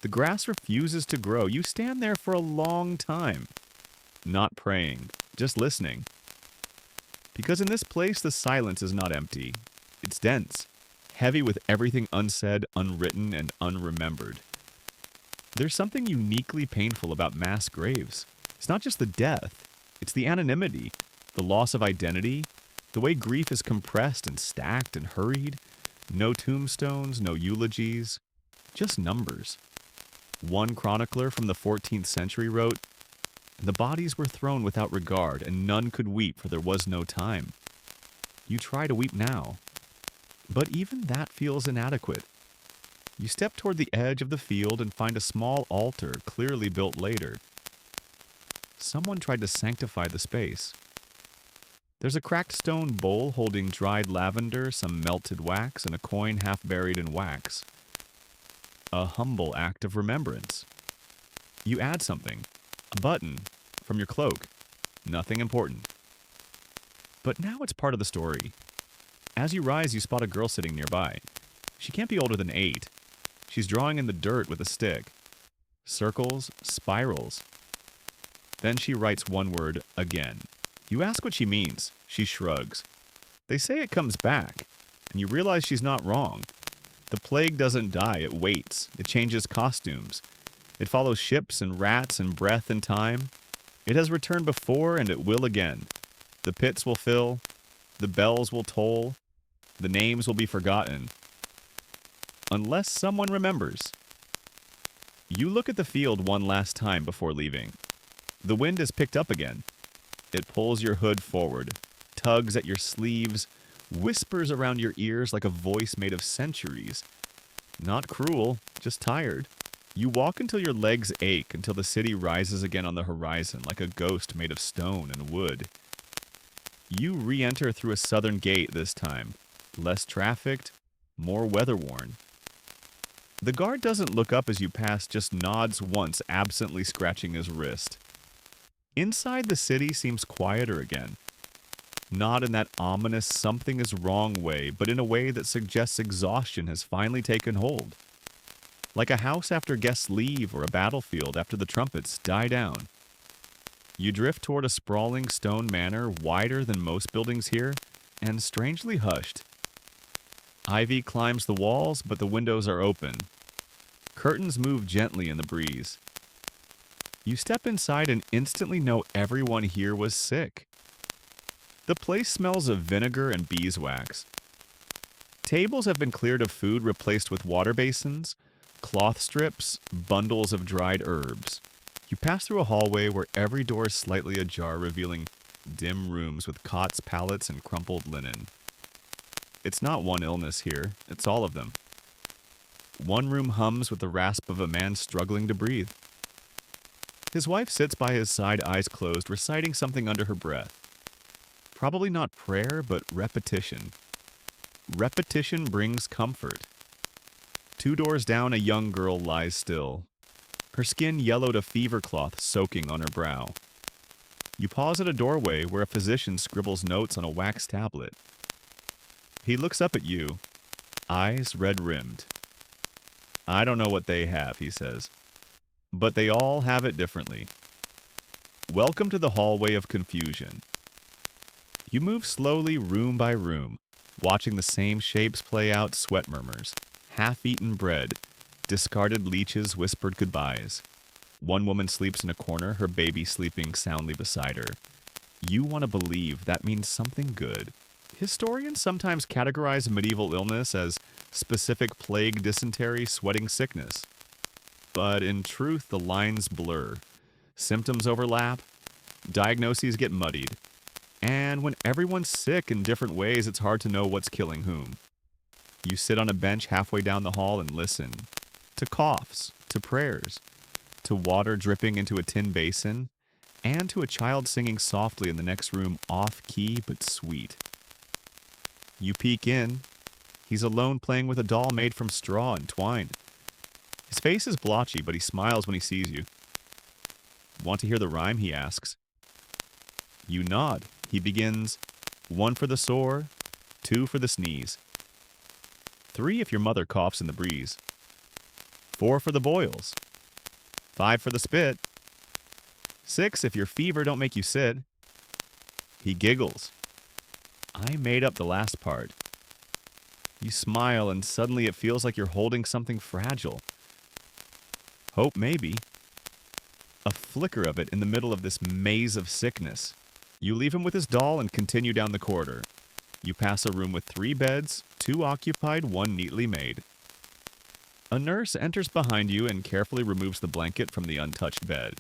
The grass refuses to grow. You stand there for a long time, not praying, just listening. Because in this place, the silence is not empty. It's dense, heavy with everything unsaid, unwritten, and unremembered. There's something uniquely painful about mass graves. It's not just the death, it's the anonymity, the loss of identity, the way grief is compressed and stacked and hurried. No tombstones, no eulogies, just numbers. One chronicler from the 14th century wrote, "The bodies were thrown without regard, and none could weep, for there was no time. You try to weep now, but even that feels inadequate. You step toward the edge of the field and find a small altar, clearly built later. Someone tried to sanctify the space. There's a cracked stone bowl holding dried lavender, some melted wax, and a coin half buried in wax. A humble act of remembrance. You add something, a button, from your cloak. Nothing important. But now it's part of the story. As you rise, you spot a girl sitting nearby. She can't be older than 8. She's drawing in the dirt with a stick. Circles, spirals. Then she writes one word again. You ask what she means. She shrugs. They say it comes back, and you realize she's not wrong. The plague doesn't die, it waits. It changes costumes. It follows ships and rats and breath and time. It has returned before and it will again. The pits will fill. The bells will toll. The names will be forgotten. Unless someone remembers. You look at the field one last time before leaving. The wind has picked up again. It pulls your hood forward, tugs at your sleeves, whispers around your ears like a voice made of centuries. Not cruel, just tired. You walk until your legs ache, until the city rises again on the horizon like a ghost made of stone and wood. You re-enter through a southern gate this time, less trafficked, more weather-worn. The guard doesn't look up as you pass, just nods once, absently scratching his wrist. Inside the city seems quieter again. Not in that ominous something is wrong way, but in a way that suggests exhaustion has finally taken hold. Like a house after guests leave or a battlefield after the trumpets die down. You drift toward a sprawling stone manor wider than most buildings here and strangely hushed. Ivy climbs the walls, but the windows are open. Curtains move gently in the breeze. You step inside and instantly know everyone here was sick. The place smells of vinegar and beeswax. Tables have been cleared of food replaced with water basins, cloth strips, bundles of dried herbs. You pass through a hallway where every door is slightly ajar, revealing dim rooms with cots, pallets, and crumpled linen. It's not one illness here, it's all of them. One room hums with the rasp of a man struggling to breathe. His wife sits by his side, eyes closed, reciting something under her breath. Probably not prayer, but repetition. Repetition brings comfort. 2 doors down, a young girl lies still. Her skin yellowed a fever cloth soaking on her brow. You pause at a doorway where a physician scribbles notes on a wax tablet. He looks up at you, eyes red-rimmed. I don't know what they have, he says, but they all have it differently. Welcome to the hallway of confusion. You move slowly room by room, watching the same shapes play out, sweat murmurs, half-eaten bread, discarded leeches, whispered goodbyes. One woman sleeps in a corner, her baby sleeping soundly beside her. You want to believe that means something good. Historians sometimes categorize medieval illness as specific plague, dysentery, sweating sickness. But in truth, the lines blur. Symptoms overlap. Diagnoses get muddied. And when everyone's sick in different ways, it's hard to know what's killing whom. You sit on a bench halfway down the hall and listen. To coughs, to prayers, to water dripping into a tin basin, and to a child singing softly in the next room, off-key but sweet. You peek in. He's alone playing with a doll made from straw and twine. His face is blotchy, but he smiles when he sees you. Want to hear the rhyme, he asks. You nod. He begins, 1 for the sore, 2 for the sneeze. 3 if your mother coughs in the breeze. 4 for the boils. 5 for the spit. 6 if your fever don't make you sit. He giggles. I made up the last part. You smile and suddenly it feels like you're holding something fragile. Hope, maybe. A flicker of it in the middle of this maze of sickness. You leave him with his doll and continue down the corridor. You pass a room with 3 beds, 2 occupied, 1 neatly made. A nurse enters behind you and carefully removes the blanket from the untouched bed.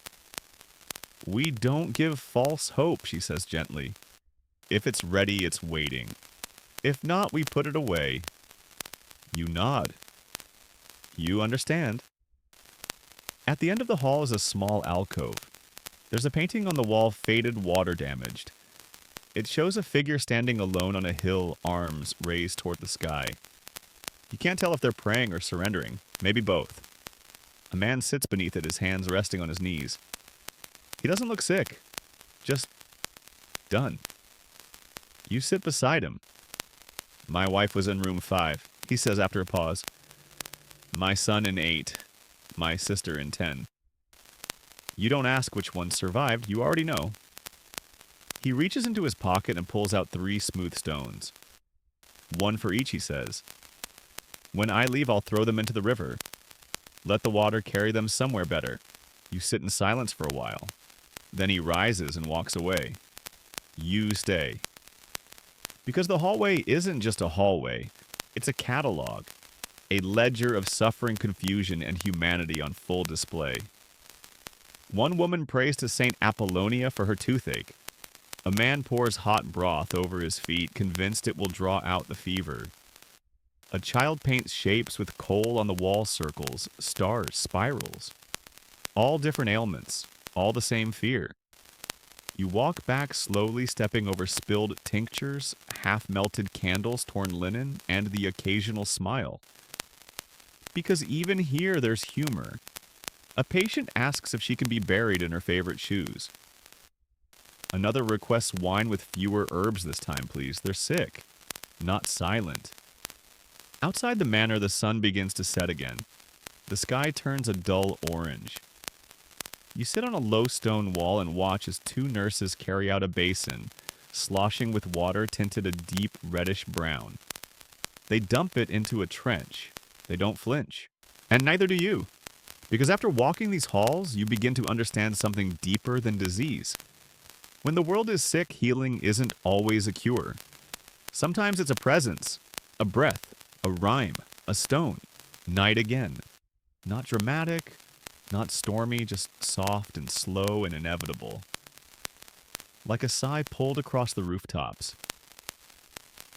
We don't give false hope, she says gently. If it's ready, it's waiting. If not, we put it away. You nod. You understand. At the end of the hall is a small alcove. There's a painting on the wall, faded, water-damaged. It shows a figure standing alone on a hill, arms raised toward the sky. You can't tell if they're praying or surrendering, maybe both. A man sits beneath it, his hands resting on his knees. He doesn't look sick, just done. You sit beside him. My wife was in room 5, he says after a pause. My son in 8. My sister in 10. You don't ask which one survived, you already know. He reaches into his pocket and pulls out 3 smooth stones. One for each, he says. When I leave, I'll throw them into the river. Let the water carry them somewhere better. You sit in silence for a while. Then he rises and walks away. You stay. Because the hallway isn't just a hallway, it's a catalog, a ledger of suffering, confusion, and humanity on full display. One woman prays to Saint Apollonia for her toothache. A man pours hot broth over his feet, convinced it will draw out the fever. A child paints shapes with coal on the wall, circles, stars, spirals. All different ailments, all the same fear. You walk back slowly, stepping over spilled tinctures, half-melted candles, torn linen, and the occasional smile. Because even here there's humor. A patient asks if she can be buried in her favorite shoes. Another requests wine with fewer herbs this time, please. They're sick, not silent. Outside the manor, the sun begins to set again. The sky turns a dull orange. You sit on a low stone wall and watch as 2 nurses carry out a basin, sloshing with water tinted a deep reddish brown. They dump it into a trench. They don't flinch. And neither do you. Because after walking these halls, you begin to understand something deeper than disease. When the world is sick, healing isn't always a cure. Sometimes it's a presence, a breath, a rhyme, a stone, night again. Not dramatic, not stormy, just soft and slow and inevitable. Like a sigh pulled across the rooftops.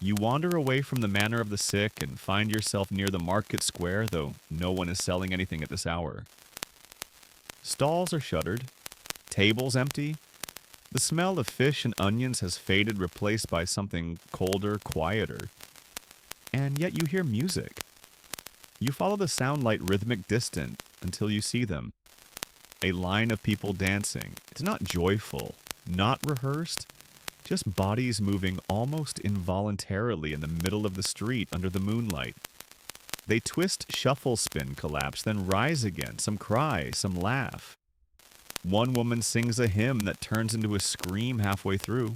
You wander away from the manor of the sick and find yourself near the market square, though no one is selling anything at this hour. Stalls are shuttered, tables empty. The smell of fish and onions has faded, replaced by something colder, quieter. And yet you hear music. You follow the sound light rhythmic distant until you see them. A line of people dancing. It's not joyful, not rehearsed, just bodies moving almost involuntarily in the middle of the street under the moonlight. They twist, shuffle, spin, collapse, then rise again, some cry, some laugh. One woman sings a hymn that turns into a scream halfway through.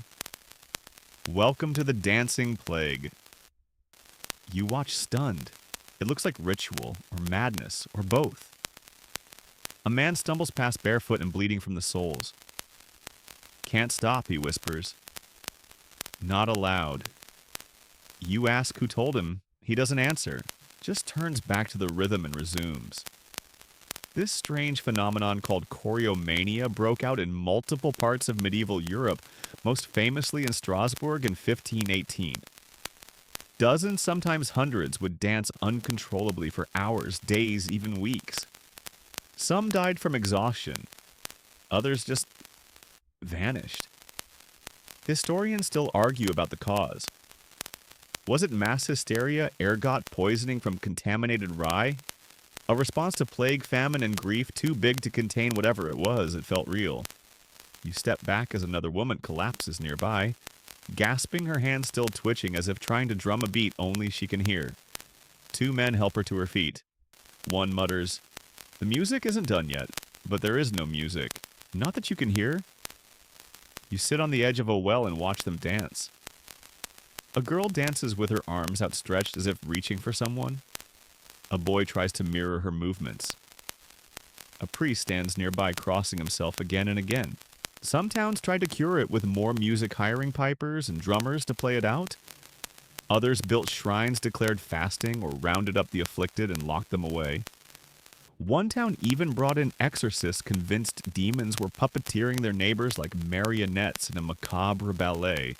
Welcome to the dancing plague. You watch stunned. It looks like ritual, or madness, or both. A man stumbles past barefoot and bleeding from the soles. Can't stop, he whispers. Not allowed. You ask who told him. He doesn't answer, just turns back to the rhythm and resumes. This strange phenomenon called choreomania broke out in multiple parts of medieval Europe, most famously in Strasbourg in 1518. Dozens, sometimes hundreds, would dance uncontrollably for hours, days, even weeks. Some died from exhaustion. Others just vanished. Historians still argue about the cause. Was it mass hysteria, ergot poisoning from contaminated rye? A response to plague, famine, and grief too big to contain whatever it was, it felt real. You step back as another woman collapses nearby, gasping, her hands still twitching as if trying to drum a beat only she can hear. 2 men help her to her feet. One mutters, "The music isn't done yet," but there is no music. Not that you can hear. You sit on the edge of a well and watch them dance. A girl dances with her arms outstretched as if reaching for someone. A boy tries to mirror her movements. A priest stands nearby, crossing himself again and again. Some towns tried to cure it with more music, hiring pipers and drummers to play it out. Others built shrines, declared fasting, or rounded up the afflicted and locked them away. One town even brought in exorcists convinced demons were puppeteering their neighbors like marionettes in a macabre ballet.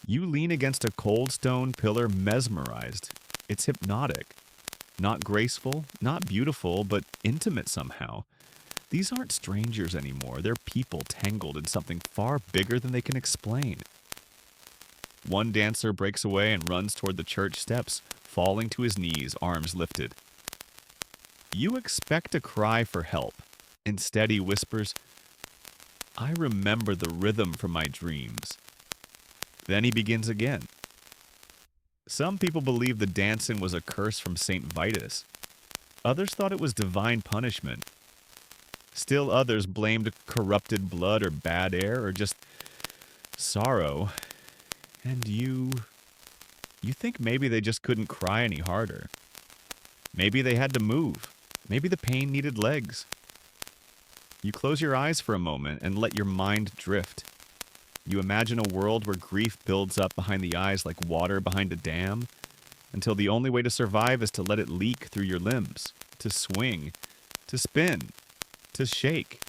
You lean against a cold stone pillar, mesmerized. It's hypnotic. Not graceful, not beautiful, but intimate somehow. These aren't strangers anymore. They're people tangled in something far bigger than they can explain. One dancer breaks away and runs toward the church steps, falling to his knees, arms lifted. You expect a cry for help. Instead, he whispers, "I remember the rhythm from my dreams." Then he begins again. Some people believe the dancing was a curse from St. Vitus. Others thought it was divine punishment. Still others blamed corrupted blood or bad air or just sorrow. And you think maybe they just couldn't cry any harder. Maybe they had to move. Maybe the pain needed legs. You close your eyes for a moment and let your mind drift. You imagine a world where grief builds up behind the eyes like water behind a dam, until the only way to survive is to let it leak through your limbs, to swing, to spin, to shake,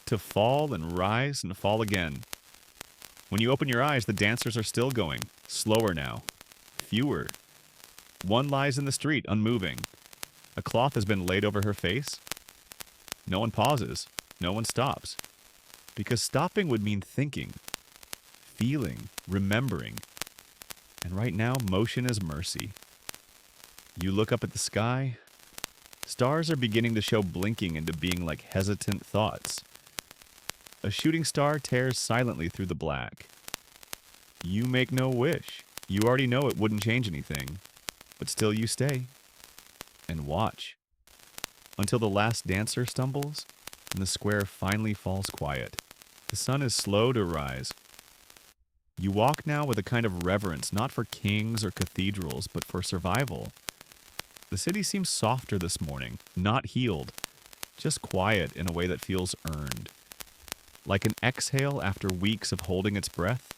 to fall and rise and fall again. When you open your eyes, the dancers are still going, slower now, fewer. One lies in the street, unmoving. A cloth has been laid over her face. No one pauses. No one stops. Because stopping would mean thinking, feeling, remembering. And right now, motion is mercy. You look up at the sky. Stars are beginning to show blinking into being like hesitant thoughts. A shooting star tears silently through the black. You make no wish. You already know it wouldn't change anything. But still you stay. And watch. Until the last dancer stumbles, and the square finally falls quiet. The sun is slow to rise. You walk now with a kind of reverence, not for kings or cathedrals, but for survival. The city seems softer this morning, not healed, just quiet in a way that feels earned. Like an exhale after weeks of holding its breath.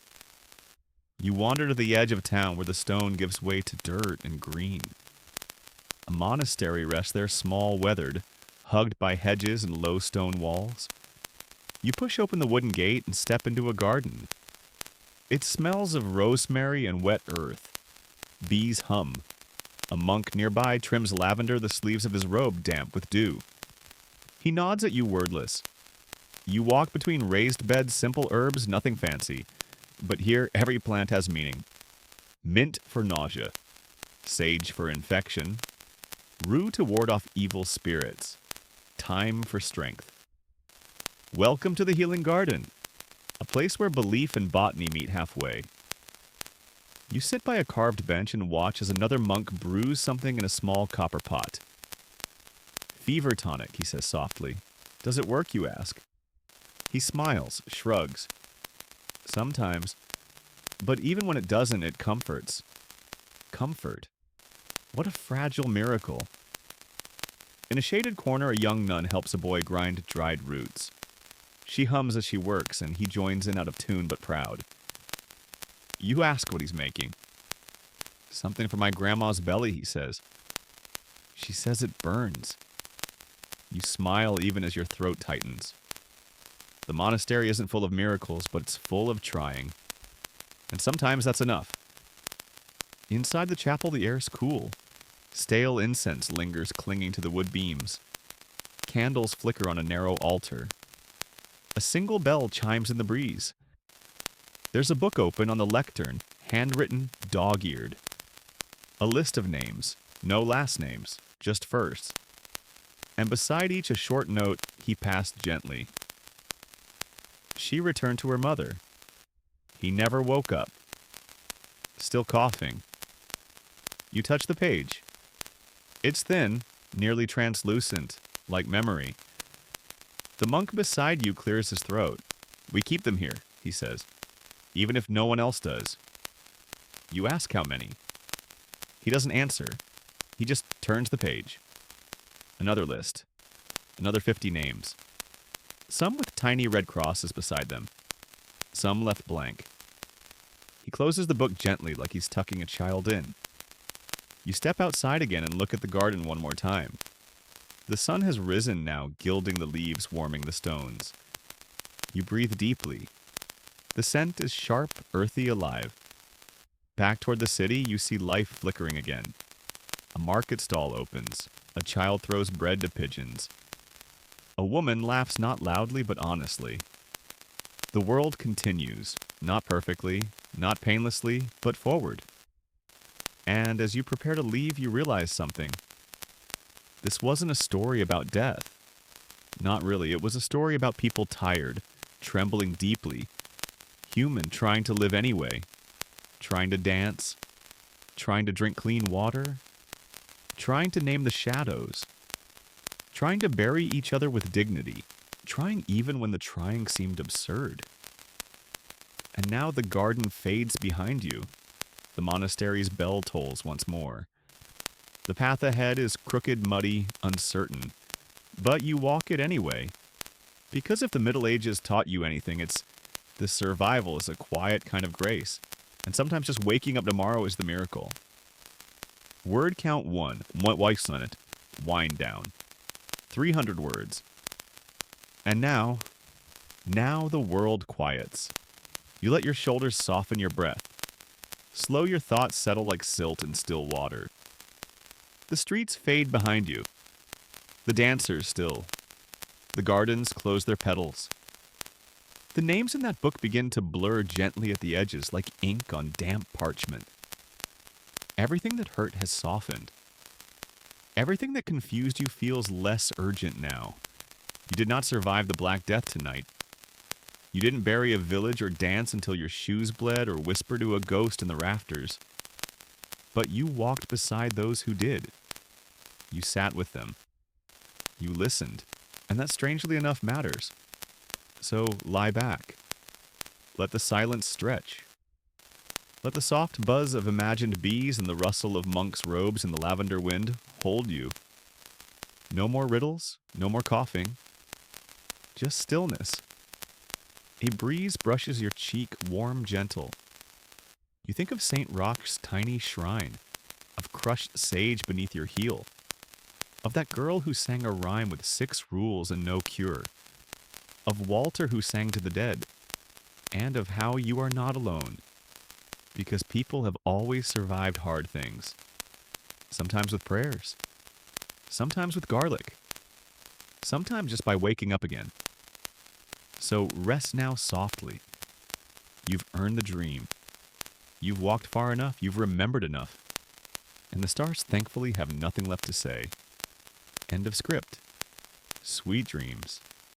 You wander to the edge of town where the stone gives way to dirt and green. A monastery rests there, small, weathered, hugged by hedges and low stone walls. You push open the wooden gate and step into a garden. It smells of rosemary and wet earth. Bees hum. A monk nearby trims lavender the sleeves of his robe damp with dew. He nods at you wordless. You walk between raised beds, simple herbs, nothing fancy. But here, every plant has meaning. Mint for nausea. Sage for infection. Rue to ward off evil spirits. Thyme for strength. Welcome to the Healing Garden, a place where belief and botany meet halfway. You sit by a carved bench and watch as another monk brews something in a small copper pot. Fever tonic, he says softly. Does it work, you ask? He smiles, shrugs. Sometimes. But even when it doesn't, it comforts. Comfort. What a fragile miracle. In a shaded corner, a young nun helps a boy grind dried roots. She hums as she works, and he joins in out of tune but proud. You ask what he's making. Something for my grandma's belly, he says. She says it burns. You smile even as your throat tightens. The monastery isn't full of miracles, but it's full of trying. And sometimes that's enough. Inside the chapel, the air's cool. Stale incense lingers clinging to the wood beams. Candles flicker on a narrow altar. A single bell chimes in the breeze. There's a book open on the lectern, handwritten, dog-eared. A list of names, no last names, just firsts. And beside each a short note he passed gently. She returned to her mother. He never woke up. Still coughing. You touch the page. It's thin, nearly translucent, like memory. The monk beside you clears his throat. We keep them here, he says, even if no one else does. You ask how many. He doesn't answer. He just turns the page. Another list. Another 50 names. Some with tiny red crosses beside them. Some left blank. He closes the book gently like he's tucking a child in. You step outside again and look at the garden one more time. The sun has risen now, gilding the leaves, warming the stones. You breathe deeply. The scent is sharp, earthy, alive. Back toward the city, you see life flickering again. A market stall opens. A child throws bread to pigeons. A woman laughs not loudly but honestly. The world continues, not perfectly, not painlessly, but forward. And as you prepare to leave, you realize something. This wasn't a story about death. Not really. It was a story about people tired, trembling deeply, human trying to live anyway. Trying to dance? Trying to drink clean water? Trying to name the shadows? Trying to bury each other with dignity? Trying even when the trying seemed absurd? And now the garden fades behind you. The monastery's bell tolls once more. The path ahead is crooked, muddy, uncertain. But you walk it anyway. Because if the Middle Ages taught you anything, it's the survival is a quiet kind of grace. And sometimes just waking up tomorrow is the miracle. Word count 1, White Sonnet, wind down. 300 words. And now the world quiets. You let your shoulders soften your breath. Slow your thoughts settle like silt in still water. The streets fade behind you. The dancers still. The gardens close their petals. The names in that book begin to blur gently at the edges like ink on damp parchment. Everything that hurt has softened. Everything that confused you feels less urgent now. You did not survive the Black Death tonight. You didn't bury a village or dance until your shoes bled or whisper to a ghost in the rafters. But you walked beside those who did. You sat with them. You listened, and that strangely enough matters. So lie back. Let the silence stretch. Let the soft buzz of imagined bees and the rustle of monks' robes in the lavender wind hold you. No more riddles, no more coughing. Just stillness. A breeze brushes your cheek warm, gentle. You think of St. Roch's tiny shrine, of crushed sage beneath your heel, of that girl who sang a rhyme with 6 rules and no cure, of Walter who sang to the dead, and of how you are not alone, because people have always survived hard things, sometimes with prayers, sometimes with garlic, sometimes just by waking up again. So rest now softly. You've earned the dream. You've walked far enough, you've remembered enough. And the stars thankfully have nothing left to say. End of script. Sweet dreams.